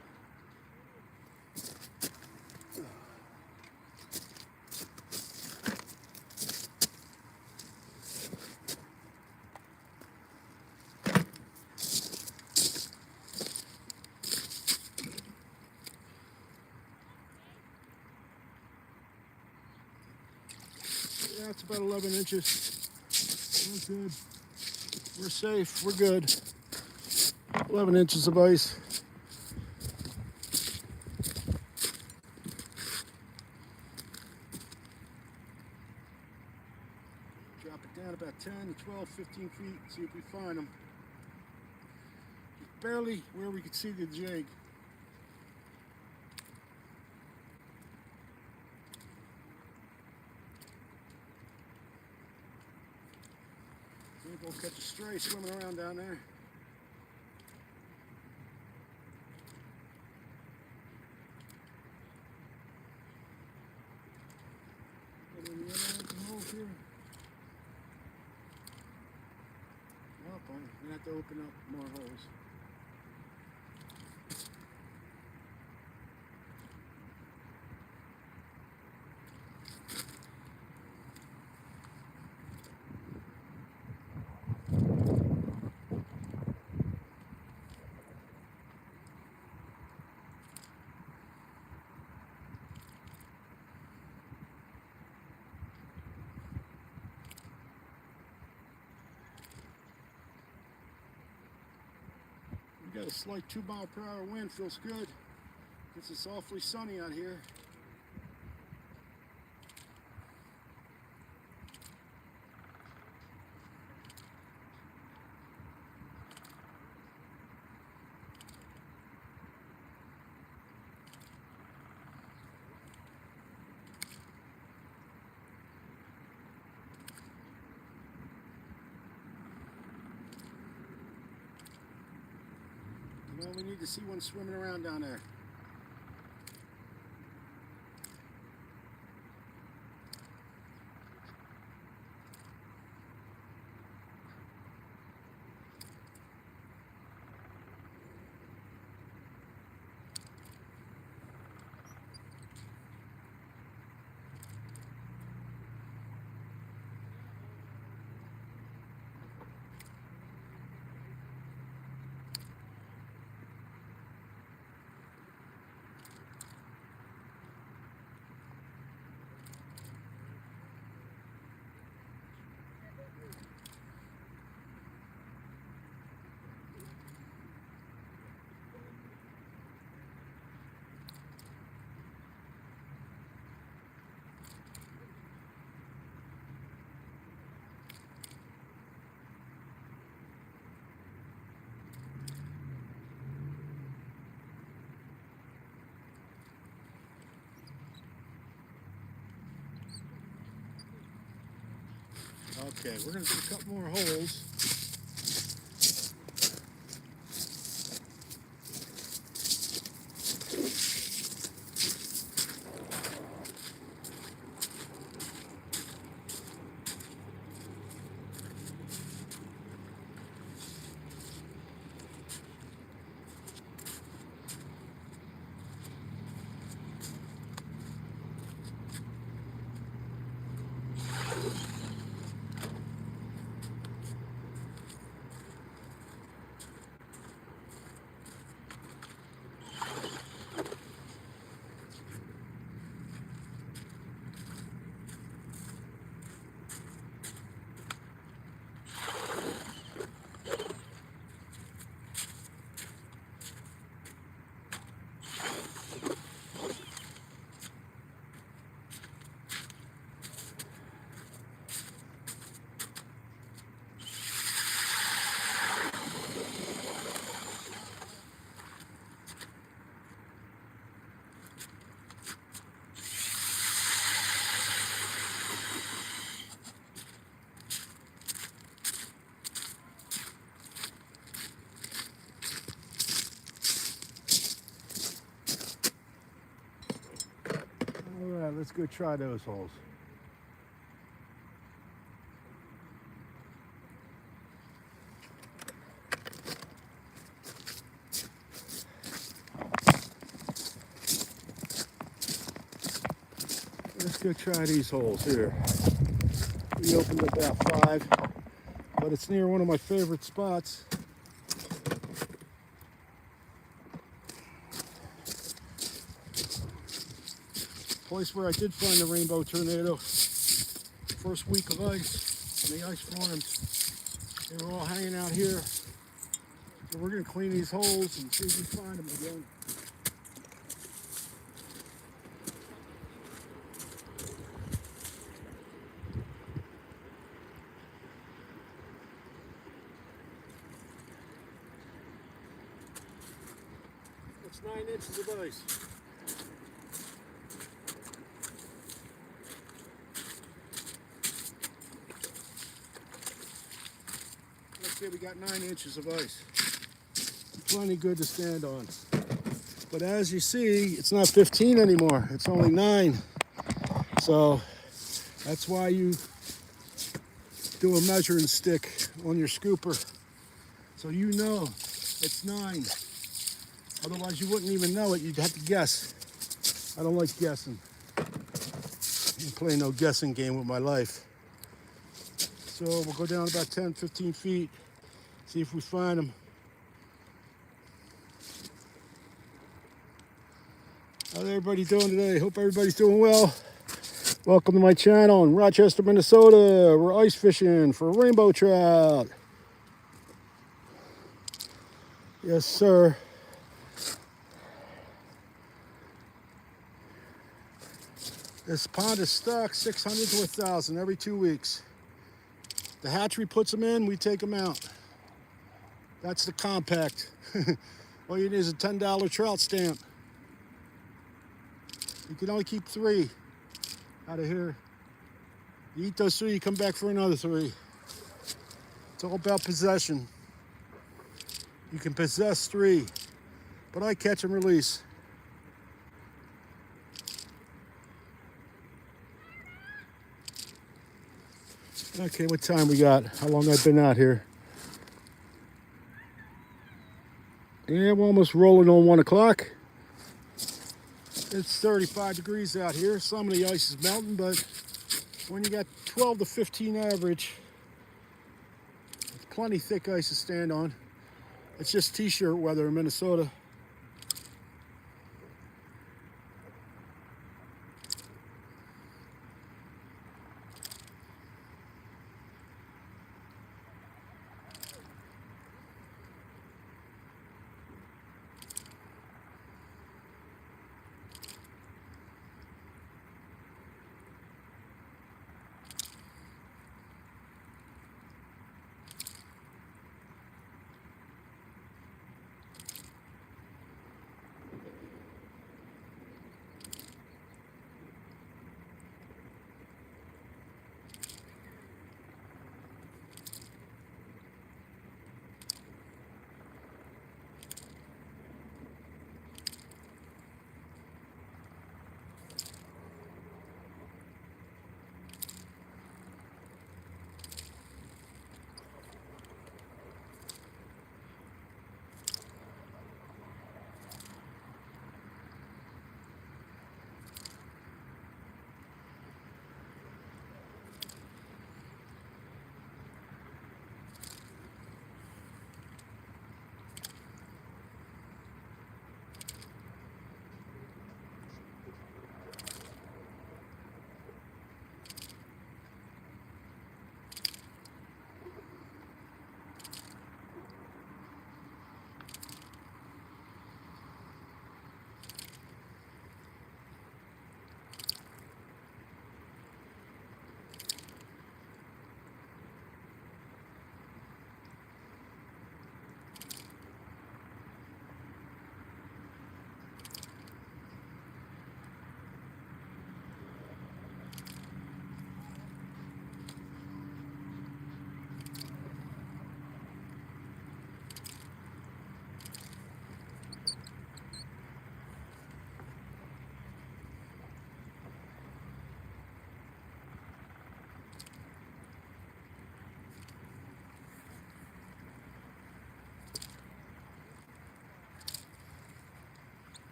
Yeah, it's about 11 inches. We're good. We're safe. We're good. 11 inches of ice. Drop it down about 10 to 12, 15 feet. See if we find them. Just barely where we could see the jig. Maybe we'll catch a stray swimming around down there. Get in the other hole here. Nope, I'm gonna have to open up more holes. We got a slight 2-mile-per-hour wind, feels good. It's awfully sunny out here. We need to see one swimming around down there. Okay, we're going to do a couple more holes. Let's go try those holes. Let's go try these holes here. We opened about 5, but it's near one of my favorite spots. Place where I did find the rainbow tornado. First week of ice, and the ice formed. They were all hanging out here. So we're gonna clean these holes and see if we find them again. That's 9 inches of ice. Okay, we got 9 inches of ice. Plenty good to stand on. But as you see, it's not 15 anymore. It's only 9. So that's why you do a measuring stick on your scooper. So you know it's 9. Otherwise you wouldn't even know it. You'd have to guess. I don't like guessing. I ain't playing no guessing game with my life. So we'll go down about 10, 15 feet. See if we find them. How's everybody doing today? Hope everybody's doing well. Welcome to my channel in Rochester, Minnesota. We're ice fishing for rainbow trout. Yes, sir. This pond is stocked 600 to 1,000 every 2 weeks. The hatchery puts them in, we take them out. That's the compact. All you need is a $10 trout stamp. You can only keep 3 out of here. You eat those 3, you come back for another 3. It's all about possession. You can possess 3, but I catch and release. Okay, what time we got? How long I've been out here? Yeah, we're almost rolling on 1 o'clock. It's 35 degrees out here. Some of the ice is melting, but when you got 12 to 15 average, it's plenty thick ice to stand on. It's just t-shirt weather in Minnesota.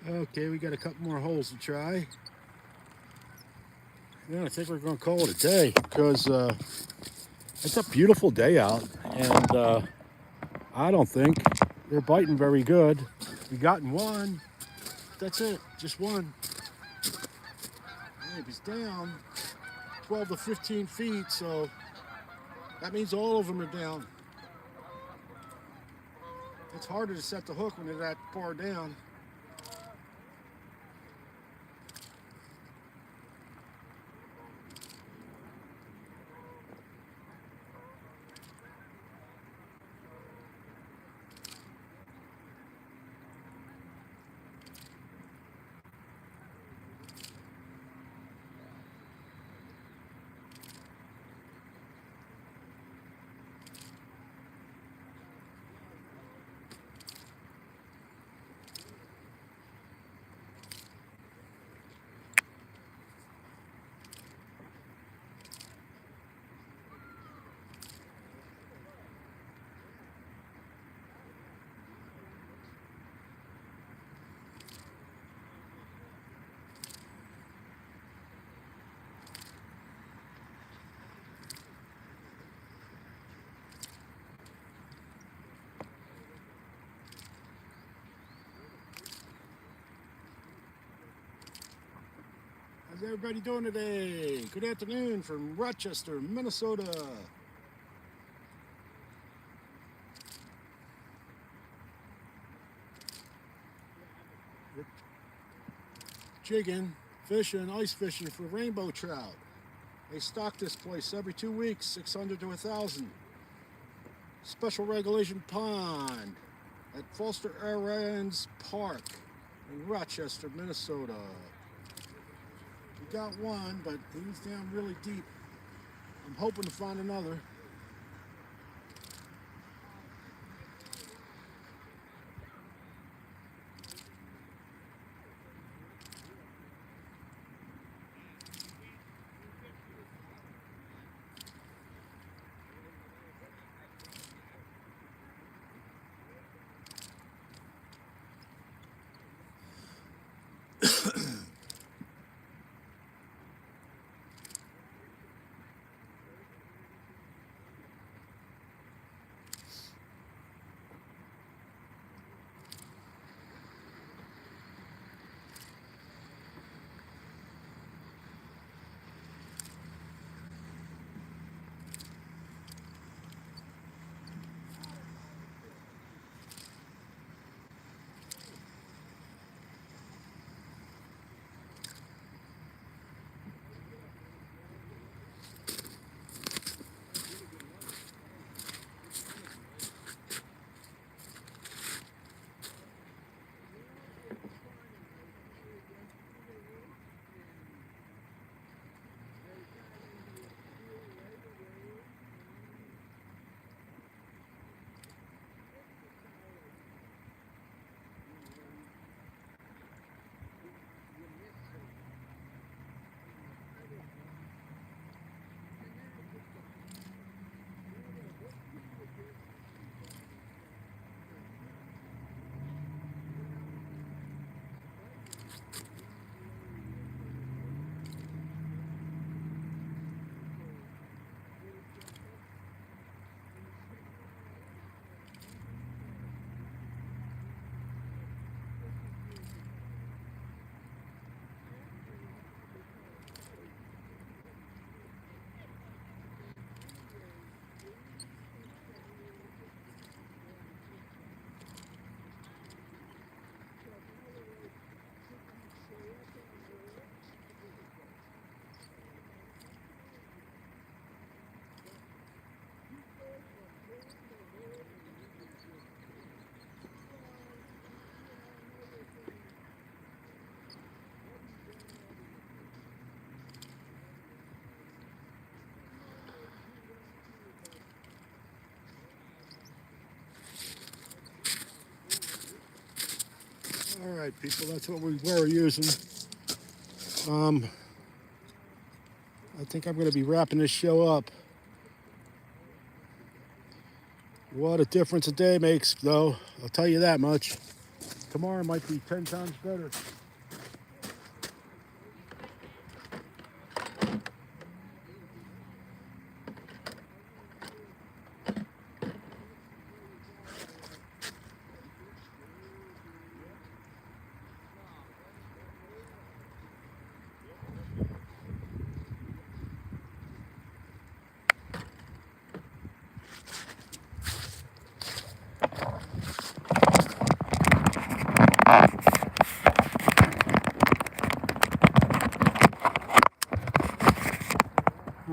Okay, we got a couple more holes to try. Yeah, I think we're going to call it a day because it's a beautiful day out, and I don't think they're biting very good. We gotten one. That's it, just one. Yeah, he's down 12 to 15 feet, so that means all of them are down. It's harder to set the hook when they're that far down. How's everybody doing today? Good afternoon from Rochester, Minnesota. We're jigging, fishing, ice fishing for rainbow trout. They stock this place every 2 weeks, 600 to 1,000. Special regulation pond at Foster Airlands Park in Rochester, Minnesota. We got one, but he's down really deep. I'm hoping to find another. All right, people, that's what we were using. I think I'm going to be wrapping this show up. What a difference a day makes, though. I'll tell you that much. tomorrow might be 10 times better.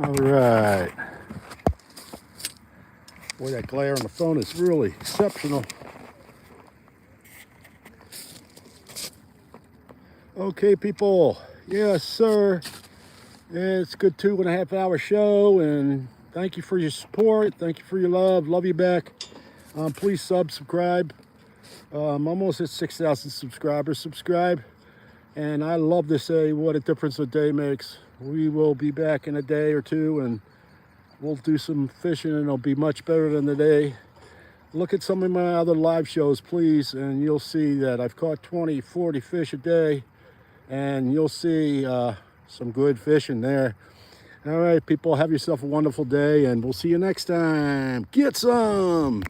All right. Boy, that glare on the phone is really exceptional. Okay, people. Yes, sir. It's a good 2.5 hour show, and thank you for your support. Thank you for your love. Love you back. Please subscribe. I'm almost at 6,000 subscribers. Subscribe. And I love to say what a difference a day makes. We will be back in a day or two, and we'll do some fishing, and it'll be much better than the day. Look at some of my other live shows, please, and you'll see that I've caught 20, 40 fish a day, and you'll see some good fishing there. All right, people, have yourself a wonderful day, and we'll see you next time. Get some!